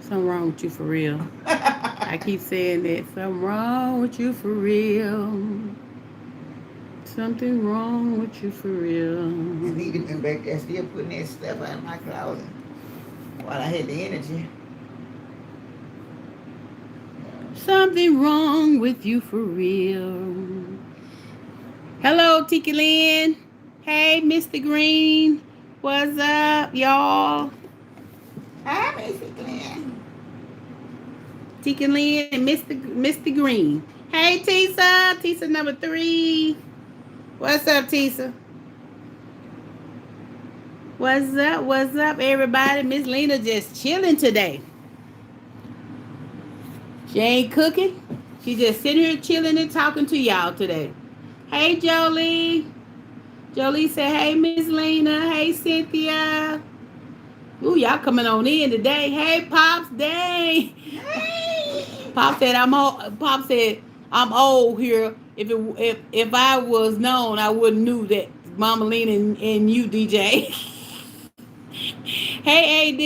Something wrong with you for real. I keep saying that. Something wrong with you for real. Something wrong with you for real. I need to been back there still putting that stuff out of my closet while I had the energy. Something wrong with you for real. Hello, Tiki Lynn. Hey, Mr. Green. What's up, y'all? Hi, Missy Glenn. Tiki Lynn and Mr. Green. Hey, Tisa. Tisa number 3. What's up, Tisa? What's up? What's up, everybody? Miss Lena just chilling today. She ain't cooking. She just sitting here chilling and talking to y'all today. Hey, Jolie. Jolie said, hey, Miss Lena. Hey, Cynthia. Ooh, y'all coming on in today. Hey, Pops, dang. Hey. Pop said I'm old here. If I was known, I wouldn't knew that Mama Lena and you, DJ. Hey, AD.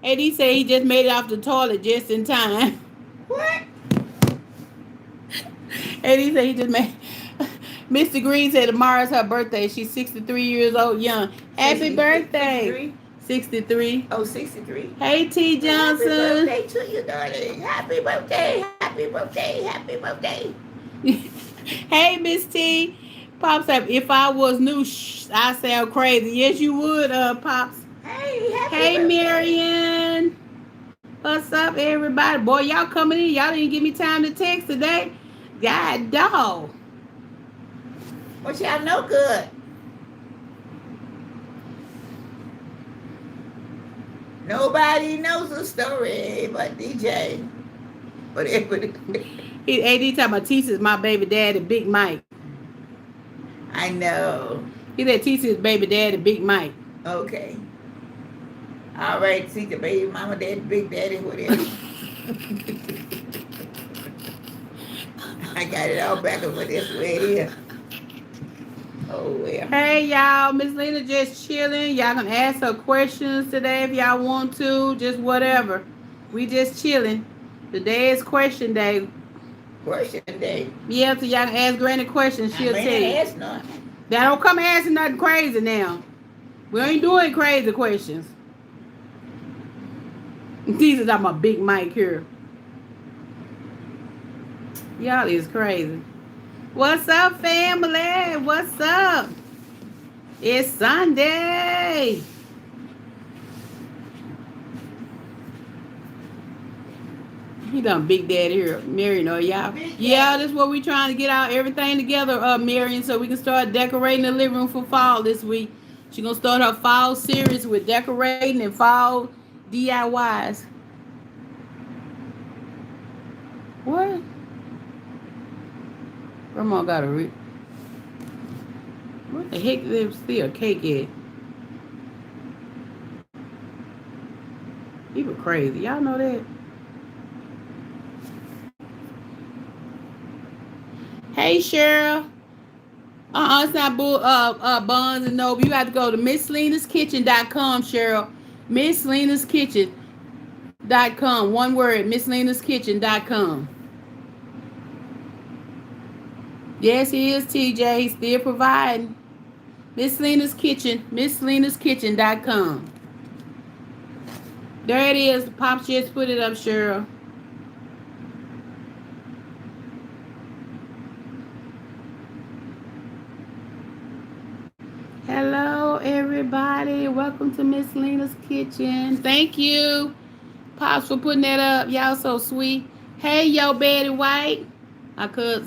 AD said he just made it off the toilet just in time. What? AD said he just made. Mr. Green said tomorrow's her birthday. She's 63 years old, young. Happy birthday. 63? 63. Oh, 63. Hey, T. Well, happy Johnson. birthday to you, darling. Happy birthday, happy birthday, happy birthday. Hey, Miss T. Pops said, if I was new, I sound crazy. Yes, you would, Pops. Hey, happy Hey, birthday. Marion. What's up, everybody? Boy, y'all coming in. Y'all didn't give me time to text today. God dog. What y'all know good? Nobody knows the story but DJ. Whatever. AD talking about Tissa's my baby daddy, Big Mike. I know. He said Tissa's baby daddy, Big Mike. Okay. All right, see the baby mama, daddy, big daddy, whatever. I got it all back over this way here. Oh, well. Hey, y'all. Miss Lena just chilling. Y'all can ask her questions today if y'all want to. Just whatever. We just chilling. Today is question day. Question day. Yeah, so y'all can ask Granny questions. I She'll may tell not you. ask none. Now, don't come asking nothing crazy now. We ain't doing crazy questions. These are talking about Big Mike here. Y'all is crazy. What's up, family? What's up? It's Sunday. He done Big Daddy here. Marion, oh y'all. Yeah, that's what we trying to get out everything together, Marion, so we can start decorating the living room for fall this week. She gonna start her fall series with decorating and fall DIYs. What? Grandma got a what the heck is still cake at? People crazy. Y'all know that? Hey, Cheryl. It's not Buns and Noble. You got to go to MissLena'sKitchen.com, Cheryl. MissLena'sKitchen.com. One word, MissLena'sKitchen.com. Yes, he is, TJ. He's still providing. Miss Lena's Kitchen. MissLena'sKitchen.com. There it is. Pops just put it up, Cheryl. Hello, everybody. Welcome to Miss Lena's Kitchen. Thank you, Pops, for putting that up. Y'all so sweet. Hey, yo, Betty White. I could.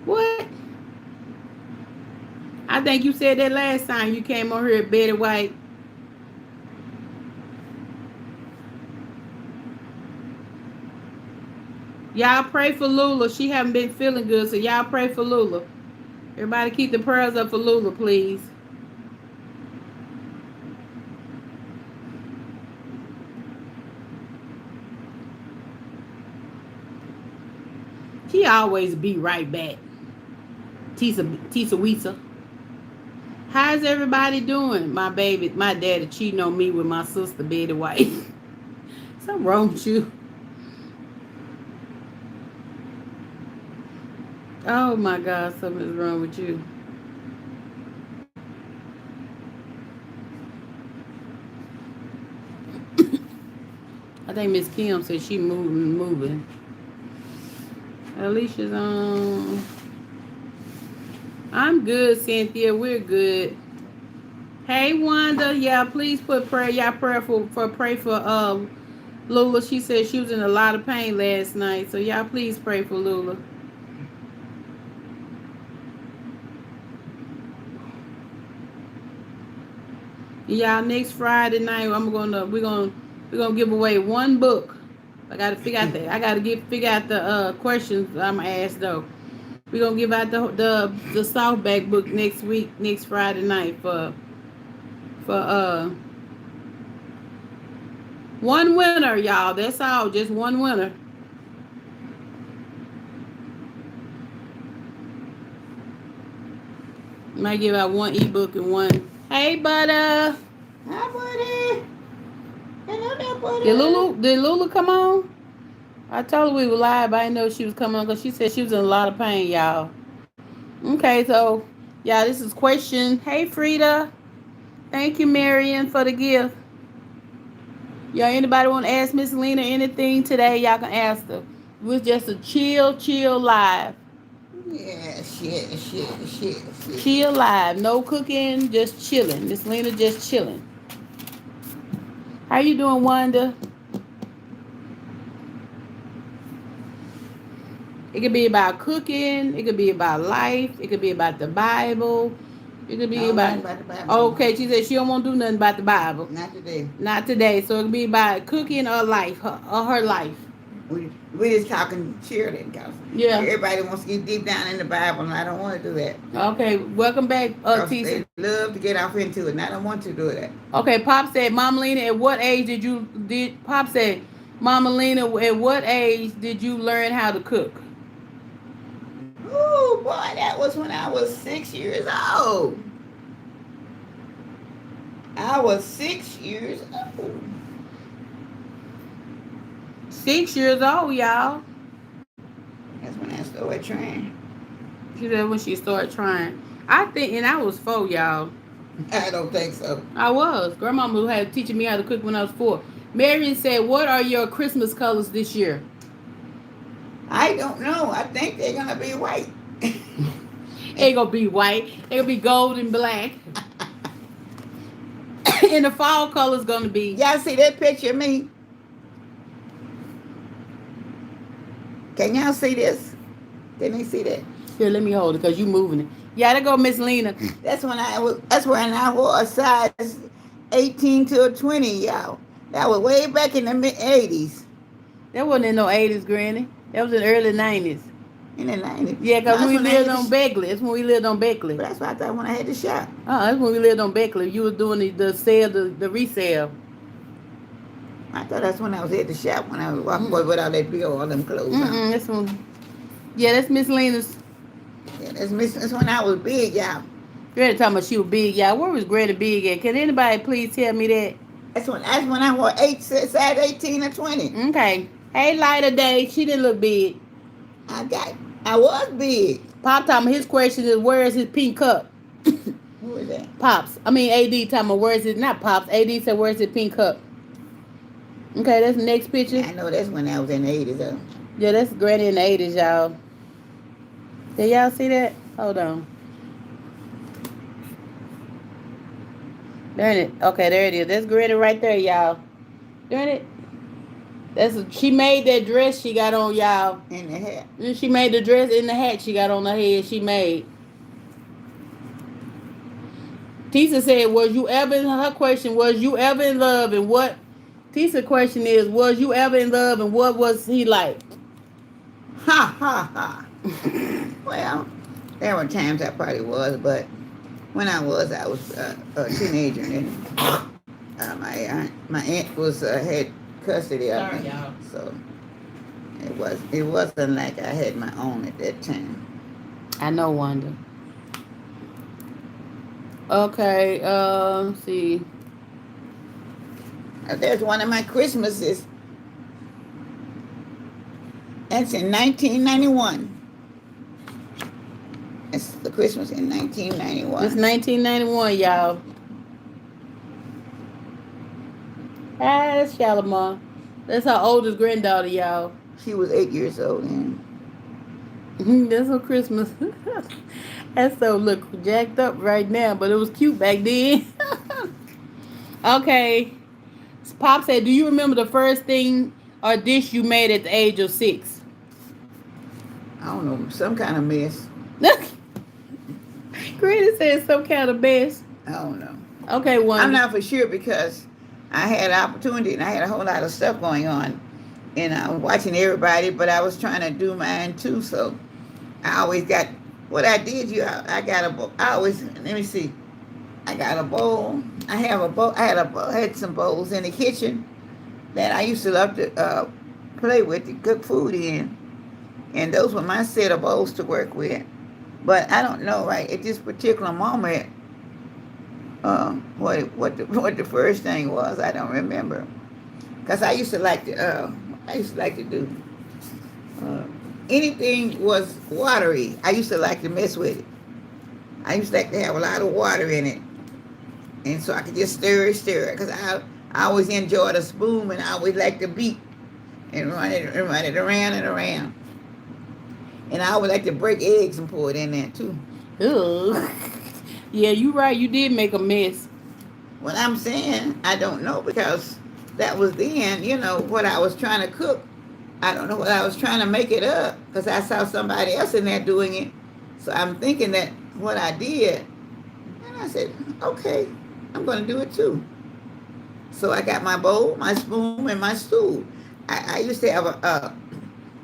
What? I think you said that last time you came on here, Betty White. Y'all pray for Lula. She haven't been feeling good, so y'all pray for Lula. Everybody keep the prayers up for Lula, please. She always be right back. Tisa Wisa. How's everybody doing? My baby, my daddy cheating on me with my sister, Betty White. Something wrong with you. Oh my God, something's wrong with you. I think Miss Kim said she moving. Alicia's on. I'm good, Cynthia. We're good. Hey Wanda, yeah, please put prayer. Y'all pray for Lula. She said she was in a lot of pain last night. So y'all please pray for Lula. Y'all next Friday night we're gonna give away one book. I gotta figure out that. I gotta figure out the questions I'm gonna ask though. We're gonna give out the softback book next week, next Friday night for one winner, y'all. That's all. Just one winner. Might give out one ebook and one. Hey, butter. Hi, buddy. Hello there, Did buddy. Lulu come on? I told her we were live, but I didn't know she was coming on because she said she was in a lot of pain, y'all. Okay, so yeah, this is question. Hey, Frida. Thank you, Marion, for the gift. Y'all, anybody want to ask Miss Lena anything today? Y'all can ask her. It was just a chill live. Yeah, shit. Chill live. No cooking, just chilling. Miss Lena just chilling. How you doing, Wanda? It could be about cooking. It could be about life. It could be about the Bible. It could be No, about. nothing about the Bible no more. Okay, she said she don't want to do nothing about the Bible. Not today. Not today. So it could be about cooking or life, her life. We just talking cheerleading, cause Yeah. everybody wants to get deep down in the Bible, and I don't want to do that. Okay, welcome back, Cause Tisa. they love to get off into it, and I don't want to do that. Okay, Pop said, Mama Lena, at what age did Pop said, Mama Lena, at what age did you learn how to cook? Oh boy, that was when I was 6 years old. I was 6 years old. 6 years old, y'all. That's when I started trying. She said when she started trying. I think, and I was 4, y'all. I don't think so. I was. Grandmama had teaching me how to cook when I was 4. Marion said, what are your Christmas colors this year? I don't know. I think they're gonna be white. Ain't gonna be white. They gonna be gold and black. And the fall color's gonna be. Y'all see that picture of me? Can y'all see this? Can they see that? Here, let me hold it because you moving it. Yeah, there go Miss Lena. That's when I was. That's when I wore a size 18 to a 20, y'all. That was way back in the mid-80s. That wasn't in no 80s, Granny. That was in the early 90s. In the 90s. Yeah, because That's when we when I lived had on the Beckley. That's when we lived on Beckley. But that's what I thought when I had the shop. That's when we lived on Beckley. You was doing the sale, the resale. I thought that's when I was at the shop when I was walking with all that bill, all them clothes on. That's when. Yeah, that's Miss Lena's. Yeah, that's when I was big, y'all. Granny talking about she was big, y'all. Where was Granny big at? Can anybody please tell me that? That's when I wore size 18 or 20. Okay. Hey, Lighter Day. She didn't look big. I was big. Pop talking about his question is, where is his pink cup? Who is that? Pops. I mean, AD talking about, where is it? Not Pops. AD said, where's his pink cup? Okay, that's the next picture. Yeah, I know that's when I was in the 80s, though. Yeah, that's Granny in the 80s, y'all. Did y'all see that? Hold on. Darn it. Okay, there it is. That's Granny right there, y'all. Darn it. She made that dress she got on, y'all. In the hat. And she made the dress in the hat she got on her head. She made. Tisa said, her question was, you ever in love, and what? Tisa's question is, was you ever in love, and what was he like? Ha, ha, ha. Well, there were times I probably was, but when I was a teenager, and my aunt had custody of me, y'all. so it wasn't like I had my own at that time. I know, Wanda. Okay, let's see. There's one of my Christmases That's in 1991. It's the Christmas in It's 1991. 1991, y'all. Ah, that's Shalimar. That's our oldest granddaughter, y'all. She was 8 years old then. That's her Christmas. That's so look jacked up right now, but it was cute back then. Okay. Pop said, "Do you remember the first thing or dish you made at the age of 6?" I don't know, some kind of mess. Granny said some kind of mess. I don't know. Okay, I'm Wanda. not for sure because I had opportunity and I had a whole lot of stuff going on, and I was watching everybody, but I was trying to do mine too. So I always got what I did. I got a bowl. I always let me see. I got a bowl. I have a bowl. I had some bowls in the kitchen that I used to love to play with to cook food in, and those were my set of bowls to work with. But I don't know, right at this particular moment, what the first thing was. I don't remember because I used to like to do uh, anything was watery. I used to like to mess with it. I used to like to have a lot of water in it, and so I could just stir it because I always enjoyed a spoon and I always like to beat and run it around and around. And I always like to break eggs and pour it in there too. Ugh. Yeah, you right. You did make a mess. What I'm saying, I don't know because that was then, what I was trying to cook. I don't know what I was trying to make it up because I saw somebody else in there doing it. So I'm thinking that what I did, and I said, okay, I'm going to do it too. So I got my bowl, my spoon, and my stool. I used to have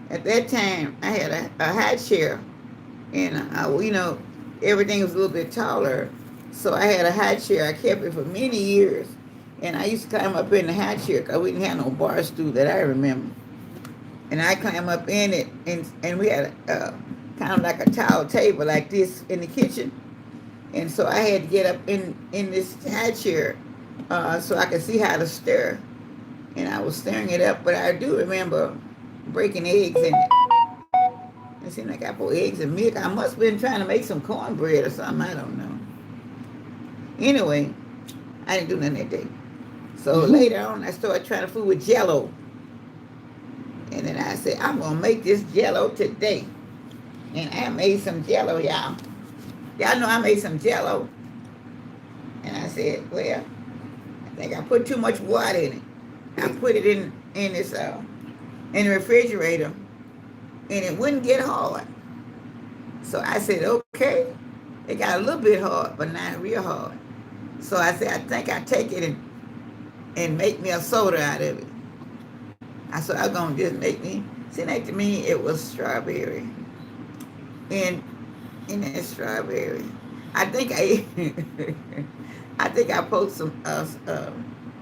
at that time, I had a high chair, and everything was a little bit taller. So I had a high chair. I kept it for many years, and I used to climb up in the high chair because we didn't have no bar stool that I remember. And I climb up in it, and we had kind of like a towel table like this in the kitchen, and so I had to get up in this high chair so I could see how to stir, and I was stirring it up. But I do remember breaking eggs in it. It seemed like I put eggs and milk. I must have been trying to make some cornbread or something. I don't know. Anyway, I didn't do nothing that day. So later on, I started trying to food with Jello. And then I said, I'm going to make this Jello today. And I made some Jello, y'all. Y'all know I made some Jello. And I said, well, I think I put too much water in it. I put it in this in the refrigerator, and it wouldn't get hard. So I said, okay. It got a little bit hard, but not real hard. So I said, I think I take it and make me a soda out of it. I said, I'm going to just make me, see, like to me, it was strawberry. And in that strawberry, I think I put some,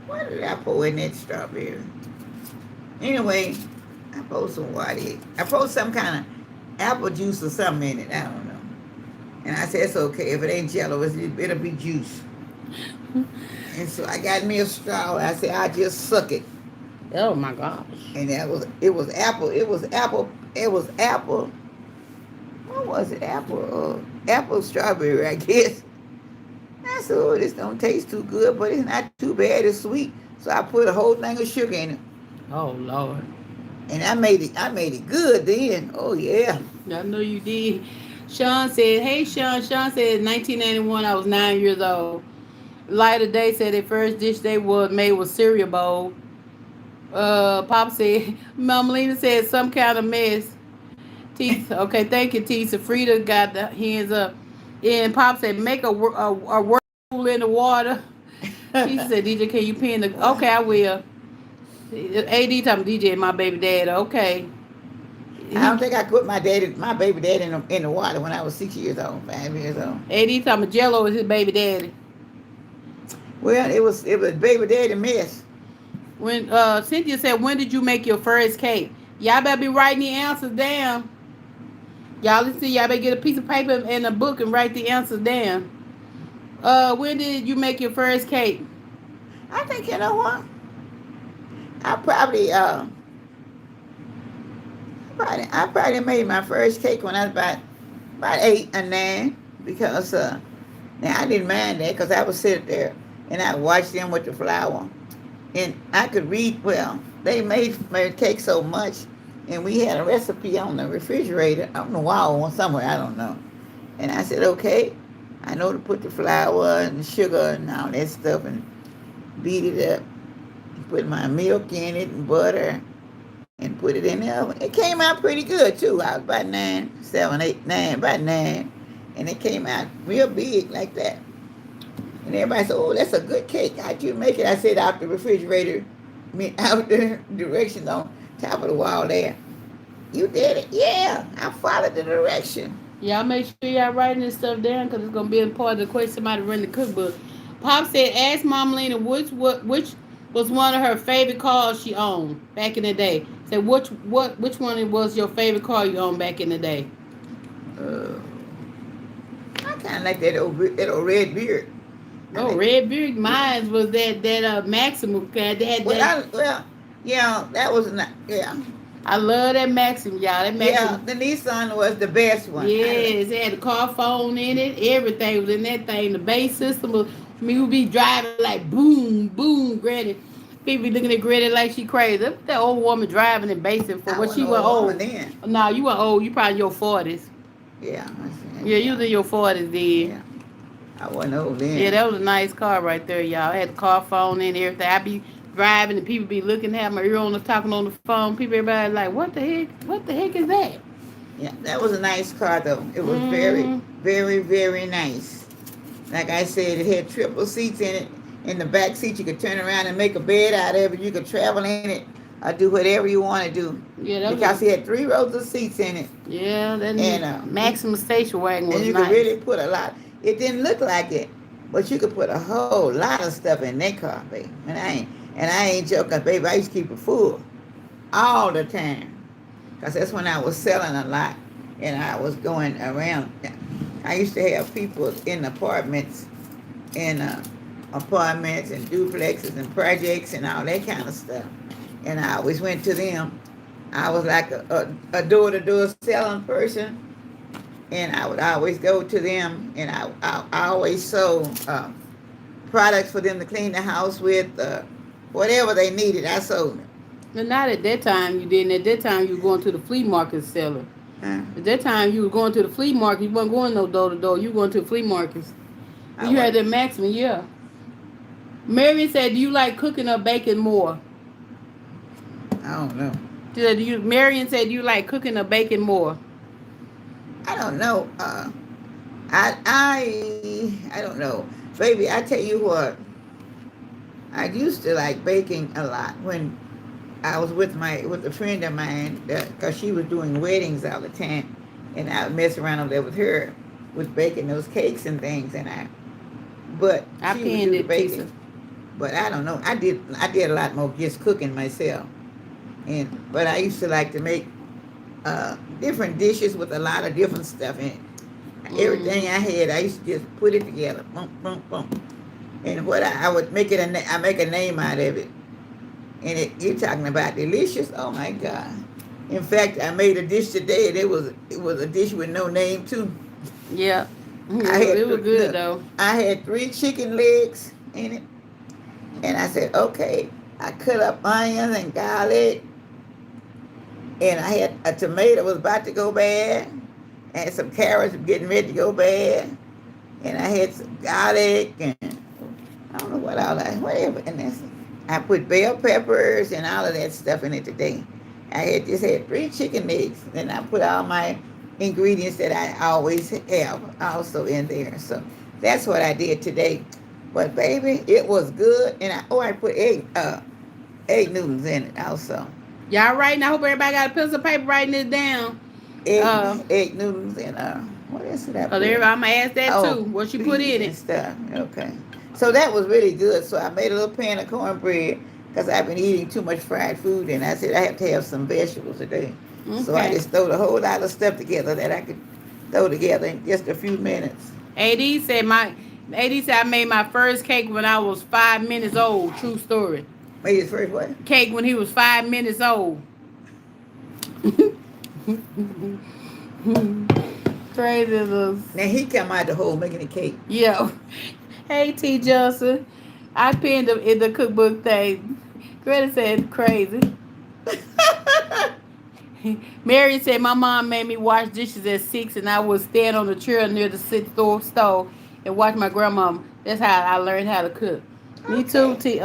what did I pour in that strawberry? Anyway, I put some water. I put some kind of apple juice or something in it. I don't know. And I said, it's okay. If it ain't Jello, it'll be juice. And so I got me a straw. I said, I just suck it. Oh my gosh. And it was apple. It was apple. What was it? Apple strawberry, I guess. I said, oh, this don't taste too good, but it's not too bad. It's sweet. So I put a whole thing of sugar in it. Oh Lord. And I made it good then. Oh yeah. I know you did. Sean said, hey Sean. Sean said 1991 I was 9 years old. Light of Day said their first dish they made was cereal bowl. Pop said, Mama Lena said some kind of mess. Tisa, okay, thank you, Tisa. Frida got the hands up. And Pop said, make a whirlpool in the water. Tisa said, DJ, can you pin the... Okay, I will. AD talking DJ, my baby dad. Okay. I don't think I put my baby daddy in the water when I was 6 years old, 5 years old. AD talking Jello is his baby daddy. Well, it was baby daddy mess. When Cynthia said, when did you make your first cake? Y'all better be writing the answers down. Y'all listen, y'all better get a piece of paper and a book and write the answers down. When did you make your first cake? I think, you know what? I probably I probably made my first cake when I was about 8 or 9 because now I didn't mind that because I would sit there and I watch them with the flour and I could read well. They made cake so much, and we had a recipe on the refrigerator on the wall somewhere. I don't know. And I said, okay, I know to put the flour and the sugar and all that stuff and beat it up. Put my milk in it and butter and put it in the oven. It came out pretty good too. I was about 9, 7, 8, 9, about 9, and it came out real big like that. And everybody said, "Oh, that's a good cake. How'd you make it?" I said, "Out the refrigerator, I mean, out the directions on top of the wall there." You did it, yeah. I followed the direction. Y'all make sure y'all writing this stuff down because it's gonna be a part of the question somebody run the cookbook. Pop said, "Ask Mom Lena which was one of her favorite cars she owned back in the day." Said which one was your favorite car you owned back in the day? Uh, I kind of like that old red beard. I Oh, like. Red Buick. Mine was that Maximum car. They had that. Yeah, that was not. Yeah, I love that Maxim, y'all. That yeah. Maxim. The Nissan was the best one. Yes, it had the car phone in it. Everything was in that thing. The bass system was. Me would be driving like boom, boom, Granny. People be looking at Granny like she crazy. That old woman driving and basing for I what she wasn't no was old woman old. then. No, you were old. You probably in your 40s. Yeah, Yeah, you yeah, was in your 40s then. yeah. I wasn't old Yeah, then. that was a nice car right there, y'all. I had the car phone and everything. I be driving and people be looking at my ear on the talking on the phone. People everybody like, what the heck? What the heck is that? Yeah, that was a nice car though. It was very, Mm-hmm. very, very nice. Like I said, it had triple seats in it. In the back seat, you could turn around and make a bed out of it. You could travel in it or do whatever you want to do. Yeah, that was Because it had 3 rows of seats in it, yeah, that and Maxima station wagon and was you could nice. really put a lot. It didn't look like it, but you could put a whole lot of stuff in that car, baby. And I ain't joking, baby. I used to keep it full all the time. Because that's when I was selling a lot and I was going around. I used to have people in apartments and duplexes and projects and all that kind of stuff. And I always went to them. I was like a door-to-door selling person, and I would always go to them, and I always sold products for them to clean the house with, whatever they needed, I sold them. But not at that time you didn't. At that time you were going to the flea market selling. Huh? At that time you were going to the flea market. You weren't going no door to door. You were going to the flea markets. I You had was. that Maxima, yeah. Marion said, "Do you like cooking or baking more?" I don't know. She said, Marion said, "Do you like cooking or baking more?" I don't know. I don't know, baby. I tell you what. I used to like baking a lot when I was with a friend of mine because she was doing weddings all the time, and I would mess around over there with her with baking those cakes and things, but I she would pinned do the it, Tisa. baking. But I don't know. I did a lot more just cooking myself, but I used to like to make different dishes with a lot of different stuff in it. Everything Mm. I had, I used to just put it together, boom, boom, boom. And what I would make I make a name out of it. And you're talking about delicious. Oh my God! In fact, I made a dish today, and it was a dish with no name too. Yeah. I had It was good look, though. I had 3 chicken legs in it, and I said, okay. I cut up onions and garlic, and I had a tomato was about to go bad, and some carrots getting ready to go bad, and I had some garlic and I don't know what all that, whatever. And I put bell peppers and all of that stuff in it today. I had just had 3 chicken legs, and I put all my ingredients that I always have also in there. So that's what I did today. But baby, it was good, and I put egg noodles in it also. Y'all writing? I hope everybody got a pencil and paper writing this down. Egg Uh, egg noodles and what else did I Cause put everybody, in? I'm gonna ask that Oh, too. What you put peas in and it? stuff. Okay. So that was really good. So I made a little pan of cornbread because I've been eating too much fried food, and I said I have to have some vegetables today. So I Okay. just threw a whole lot of stuff together that I could throw together in just a few minutes. AD said I made my first cake when I was 5 minutes old. True story. Made his first what? Cake when he was 5 minutes old. Crazy little. Now he come out the hole making the cake. Yeah. Hey T Johnson. I pinned him in the cookbook thing. Greta said crazy. Mary said my mom made me wash dishes at 6 and I would stand on the chair near the stove and watch my grandmama. That's how I learned how to cook. Me too, Okay.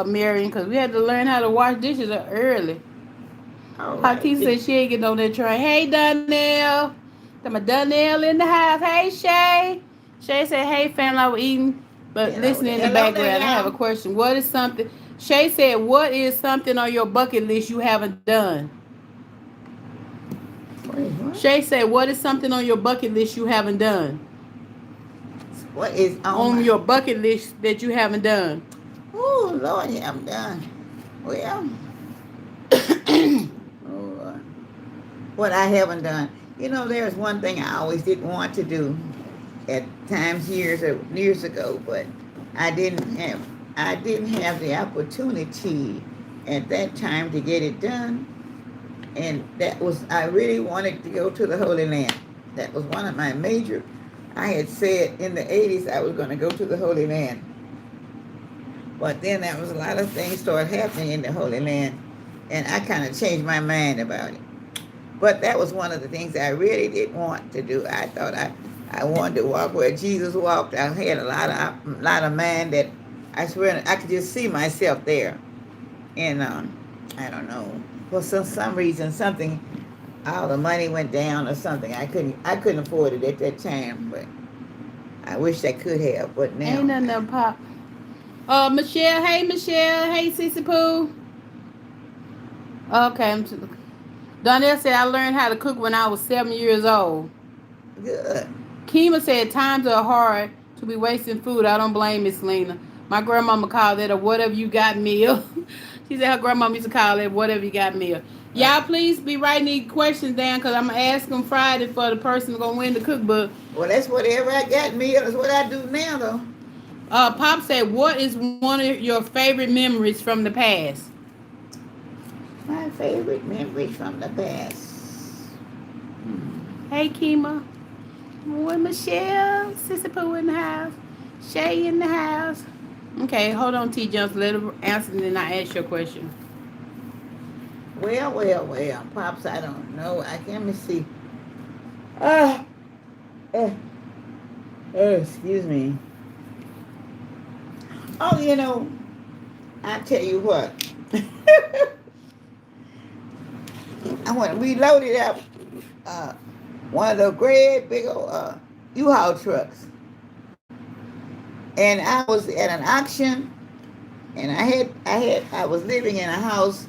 Marion, because we had to learn how to wash dishes early. All right. Hati said she ain't getting on that train. Hey, Donnell. Got my Donnell in the house. Hey, Shay. Shay said, hey, family, I was eating, but Hello listening there. in the Hello there, background. I have a y'all. question. What is something? Shay said, what is something on your bucket list you haven't done? Wait, what? Shay said, what is something on your bucket list you haven't done? What is on On my? your bucket list that you haven't done. Oh Lord, yeah, I'm done. Well, oh Lord. What I haven't done. You know, there's one thing I always didn't want to do at times years ago, but I didn't have I didn't have the opportunity at that time to get it done, and that was I really wanted to go to the Holy Land. That was one of my major. I had said in the 80s I was going to go to the Holy Land, but then there was a lot of things started happening in the Holy Land, and I kind of changed my mind about it. But that was one of the things I really didn't want to do. I thought I wanted to walk where Jesus walked. I had a lot of mind that I swear I could just see myself there. And I don't know, for some reason something, all the money went down or something. I couldn't afford it at that time, but I wish I could have. But Ain't now, nothing to pop. Michelle. Hey, Michelle. Hey, Sissy Pooh. Okay. Donnell said I learned how to cook when I was 7 years old. good. Kima said times are hard to be wasting food. I don't blame Miss Lena. My grandmama called that a whatever you got meal. She said her grandmama used to call it whatever you got meal. Uh, Y'all please be writing these questions down because I'm going to ask them Friday for the person who's going to win the cookbook. well, that's whatever I got me. That's what I do now, though. Pop said, what is one of your favorite memories from the past? My favorite memory from the past. Hey, Kima. With Michelle. Sissy Pooh in the house. Shay in the house. Okay, hold on, T. Johnson. Let her answer and then I ask your question. Well, Pops, I don't know. Let me see. Ah, uh, excuse me. Oh, I tell you what. We loaded up uh, one of the great big old U-Haul trucks, and I was at an auction, and I was living in a house,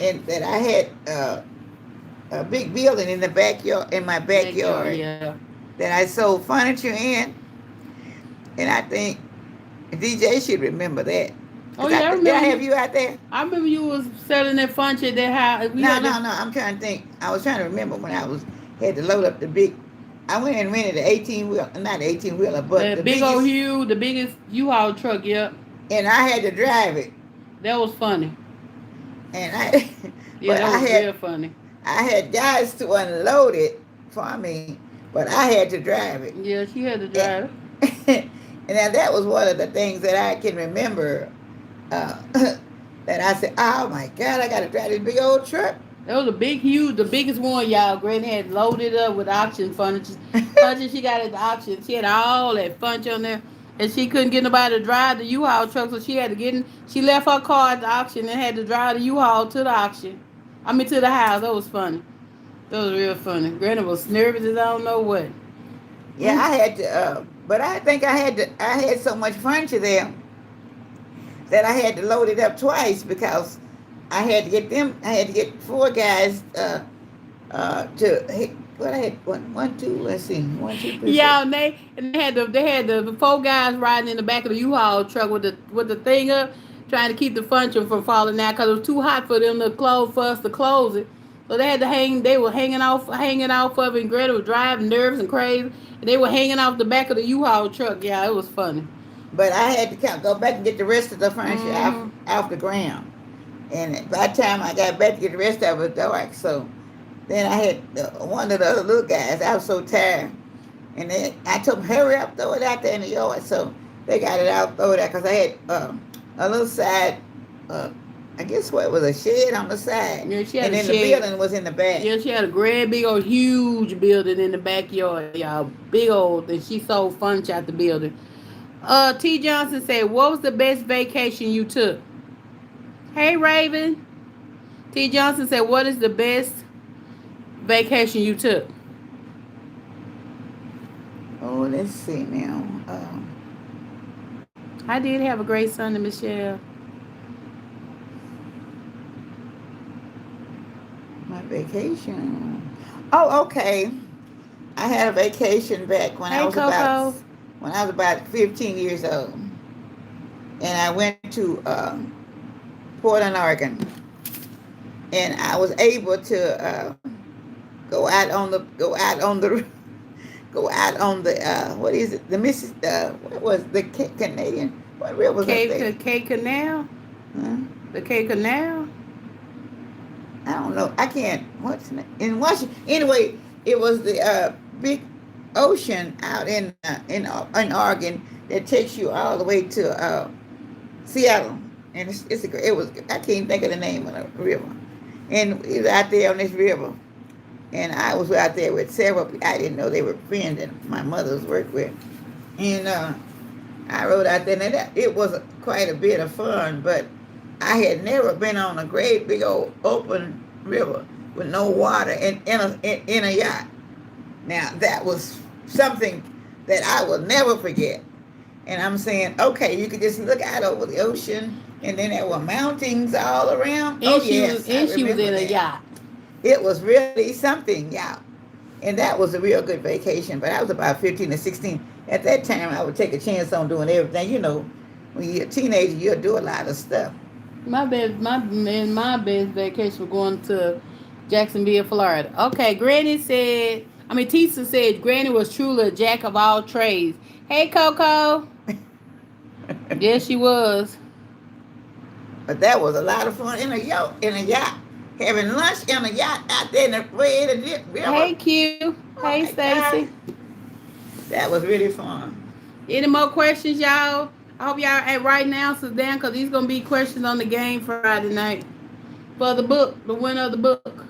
and that I had a big building in the backyard, in my backyard, Yeah. that I sold furniture in, and I think DJ should remember that. Oh yeah, I Did I remember have you. you out there? I remember you was selling that furniture at that house. We No, had no, the no. I'm trying to think. I was trying to remember when had to load up the big. I went and rented the 18 wheel, not the 18 wheeler, but the big old biggest, Hugh, the biggest U-Haul truck. Yep, and I had to drive it. that was funny. And I, Yeah, but that I was had real funny. I had guys to unload it for me, but I had to drive it. Yeah, she had to And, drive. and now that was one of the things that I can remember. That I said, "Oh my God, I got to drive this big old truck." That was a big, huge, the biggest one, y'all. Granny had loaded up with auction furniture. Furniture she got at the auction. She had all that furniture on there. And she couldn't get nobody to drive the U-Haul truck, so she had to get in. She left her car at the auction and had to drive the U-Haul to the auction. I mean, to the house. That was funny. That was real funny. Granny was nervous as I don't know what. Yeah, Mm. I had to, but I think I had so much furniture there that I had to load it up twice because I had to get four guys to, what I had, one, two, let's see, one, two, three, four. Yeah, and they had the four guys riding in the back of the U-Haul truck with the thing up, trying to keep the furniture from falling out because it was too hot for them to close for us to close it. So they had to hang. They were hanging off of it. And Greta was driving nervous and crazy, and they were hanging off the back of the U-Haul truck. Yeah, it was funny. But I had to go back and get the rest of the furniture Hmm. off the ground. And by the time I got back to get the rest of it, it was dark. So Then I had one of the other little guys. I was so tired. And then I told them, hurry up, throw it out there in the yard. So they got it out, throw it out, because I had a little side, uh, I guess what, it was a shed on the side. Yeah, she had And a then the shed. building was in the back. Yeah, she had a great big old huge building in the backyard, y'all. Big old, and she sold furniture out the building. T. Johnson said, "What was the best vacation you took?" Hey, Raven. T. Johnson said, "What is the best vacation you took?" Oh, let's see now. I did have a great Sunday, Michelle. My vacation. Oh, okay. I had a vacation back Hey, Coco. when I was about 15 years old, and I went to Portland, Oregon, and I was able to go out on the go out on the what is it, the Missis what was the Canadian, what river was up there? Cape Canal. Huh? The Cape Canal. I don't know. I can't. What's the name? In Washington? Anyway, it was the big ocean out in Oregon that takes you all the way to Seattle, and it was, I can't think of the name of the river, and it was out there on this river, and I was out there with several people. I didn't know they were friends that my mother's worked with, and I rode out there, and it was quite a bit of fun, but I had never been on a great big old open river with no water in a yacht. Now that was something that I will never forget. And I'm saying, okay, you could just look out over the ocean, and then there were mountains all around. And she was in a yacht. It was really something, yeah. And that was a real good vacation. But I was about 15 or 16. At that time, I would take a chance on doing everything. You know, when you're a teenager, you'll do a lot of stuff. My best vacation was going to Jacksonville, Florida. Okay, Tisa said Granny was truly a jack of all trades. Hey, Coco. Yes, she was. But that was a lot of fun in a yacht. Having lunch in a yacht out there in the red and river. Hey, Q. Oh, hey, Stacy. That was really fun. Any more questions, y'all? I hope y'all at right now sit down, because these going to be questions on the game Friday night. For the book, the winner of the book.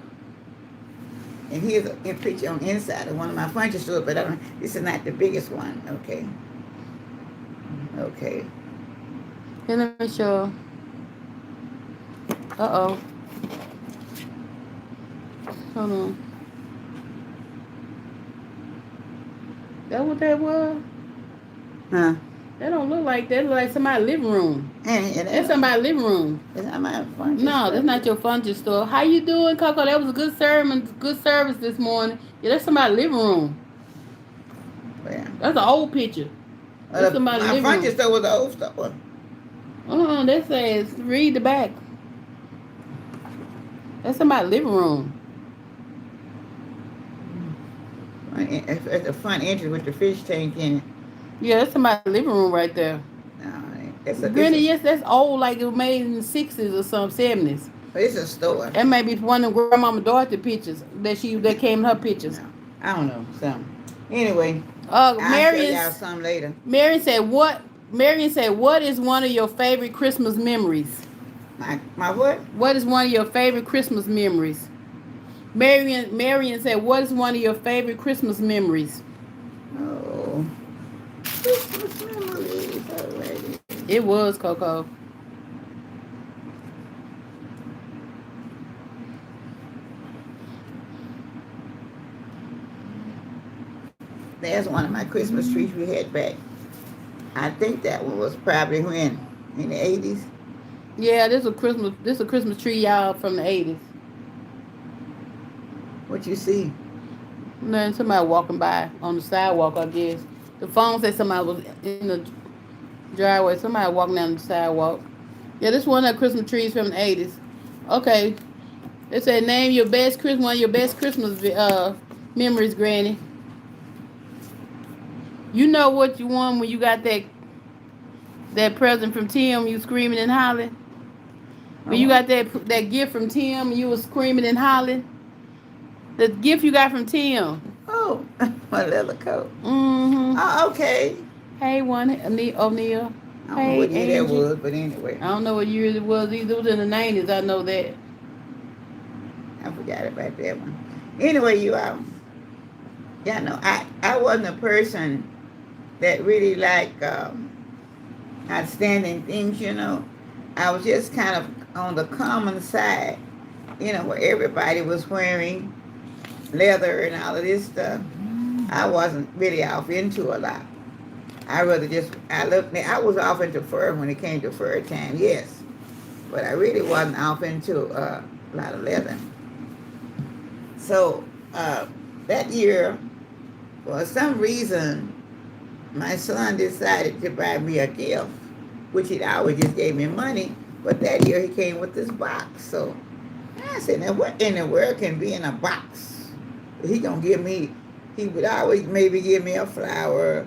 And here's a picture on the inside of one of my furniture stores, but this is not the biggest one. Okay. Okay. Here, let me show. Uh-oh. Hold on. That what that was? Huh? That don't look like that. It look like somebody's living room. And that's somebody's living room. It's not my furniture No, store. That's not your furniture store. How you doing, Coco? That was a good service this morning. Yeah, that's somebody's living room. Yeah. That's an old picture. That's somebody's living room. My furniture store was an old store. That says read the back. That's somebody's living room. It's a front entrance with the fish tank in it. Yeah, that's somebody's living room right there. No, Granny, yes, that's old, like it was made in the 60s or some 70s. It's a store. That may be one of Grandmama Dorothy pictures that came in her pictures. No, I don't know. Something. Anyway, I'll show y'all some later. Marion said, what is one of your favorite Christmas memories? My what? What is one of your favorite Christmas memories? Marion said, what is one of your favorite Christmas memories? Oh, Christmas memories already. It was, Coco. There's one of my Christmas trees we had back. I think that one was probably when? In the 80s? Yeah, this is a Christmas tree, y'all, from the 80s. What you see? Man, somebody walking by on the sidewalk, I guess. The phone said somebody was in the driveway. Somebody walking down the sidewalk. Yeah, this one of the Christmas trees from the 80s. Okay. It said name one of your best Christmas memories, Granny. You know what you won when you got that present from Tim, you screaming and hollering? When you got that gift from Tim, you was screaming and hollering? The gift you got from Tim. Oh, my leather coat. Mm-hmm. Oh, okay. Hey, one O'Neal. I don't know Hey, what year that Angie. was, but anyway, I don't know what year it was either. It was in the 90s. I know that. I forgot about that one. Anyway, you yeah, no, I wasn't a person that really like outstanding things. I was just kind of on the common side. Where everybody was wearing leather and all of this stuff. I wasn't really off into a lot. I rather just I was off into fur when it came to fur time, yes, but I really wasn't off into a lot of leather. So that year, for some reason, my son decided to buy me a gift, which he always just gave me money. But that year he came with this box. So I said, now what in the world can be in a box? He gonna give me, he would always maybe give me a flower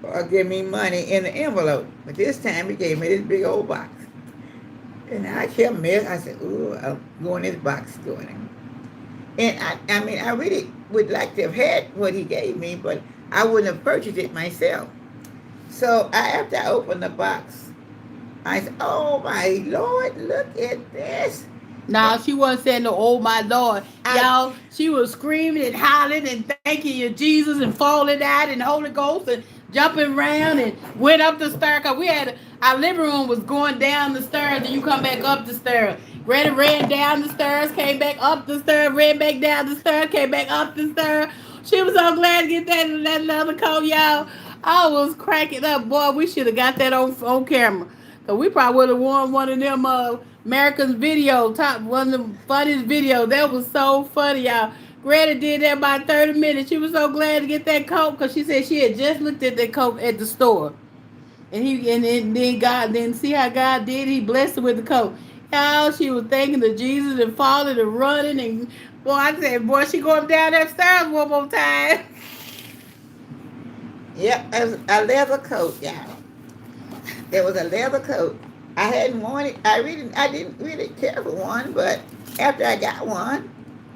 or give me money in the envelope. But this time he gave me this big old box. And I kept messing. I said, ooh, I'll go in this box, go in there. And I mean, I really would like to have had what he gave me, but I wouldn't have purchased it myself. So after I opened the box, I said, oh my Lord, look at this. Nah, she wasn't saying no, oh my Lord. I, Y'all, she was screaming and hollering and thanking you, Jesus, and falling out and the Holy Ghost and jumping around and went up the stairs. Cause our living room was going down the stairs and you come back up the stairs. Greta ran down the stairs, came back up the stairs, ran back down the stairs, came back up the stairs. She was so glad to get that leather coat, y'all. I was cracking up. Boy, we should have got that on camera. Cause we probably would have won one of them America's video, top one of the funniest videos. That was so funny, y'all. Greta did that about 30 minutes. She was so glad to get that coat because she said she had just looked at that coat at the store. And then see how God did. He blessed her with the coat. Y'all, she was thanking the Jesus and falling and running and boy, I said, boy, she going down that stairs one more time. yep, it was a leather coat, y'all. There was a leather coat. I hadn't worn it. I didn't really care for one, but after I got one,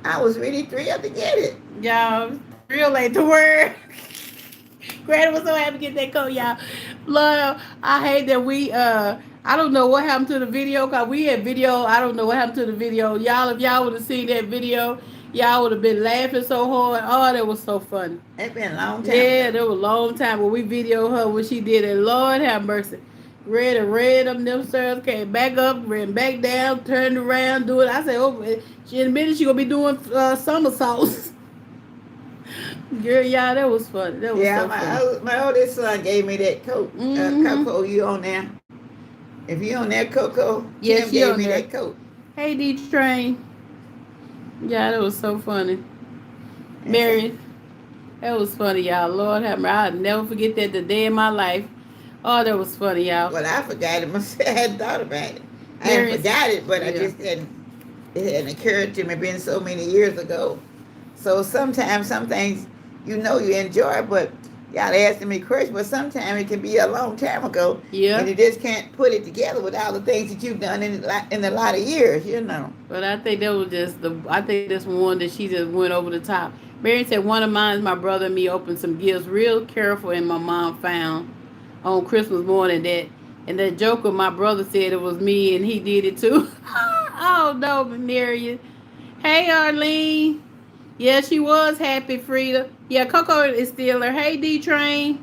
I was really thrilled to get it. Y'all, real late to work. Granny was so happy to get that coat, y'all. Lord, I hate that I don't know what happened to the video, cause we had video. I don't know what happened to the video. Y'all, if y'all would have seen that video, y'all would have been laughing so hard. Oh, that was so funny. It's been a long time Yeah, ago. that was a long time when we videoed her when she did it. Lord have mercy. Red up them stairs, came back up, ran back down, turned around, do it. I said, oh, she in a minute she gonna be doing somersaults. Girl, y'all, that was funny. That was Yeah, so funny. my oldest son gave me that coat. Mm-hmm. Coco, you on there? If you on there, Coco, Yeah, Tim she gave on me there. that coat. Hey, D Train. Yeah, that was so funny. And so, Mary, that was funny, y'all. Lord have mercy. I'll never forget that the day in my life. Oh, that was funny, y'all. well, I forgot it myself. I hadn't thought about it. I hadn't Mary, forgot it, but I yeah. just hadn't. It hadn't occurred to me. Been so many years ago. So sometimes some things you enjoy, but y'all asking me questions. But sometimes it can be a long time ago, and Yeah. you just can't put it together with all the things that you've done in a lot of years. But I think that was just I think that's one that she just went over the top. Mary said one of mine, my brother and me opened some gifts real careful, and my mom found on Christmas morning and that joker, my brother said it was me, and he did it too. Oh no, Marion. Hey, Arlene. Yeah, she was happy, Frida. Yeah, Coco is still there. Hey, D Train.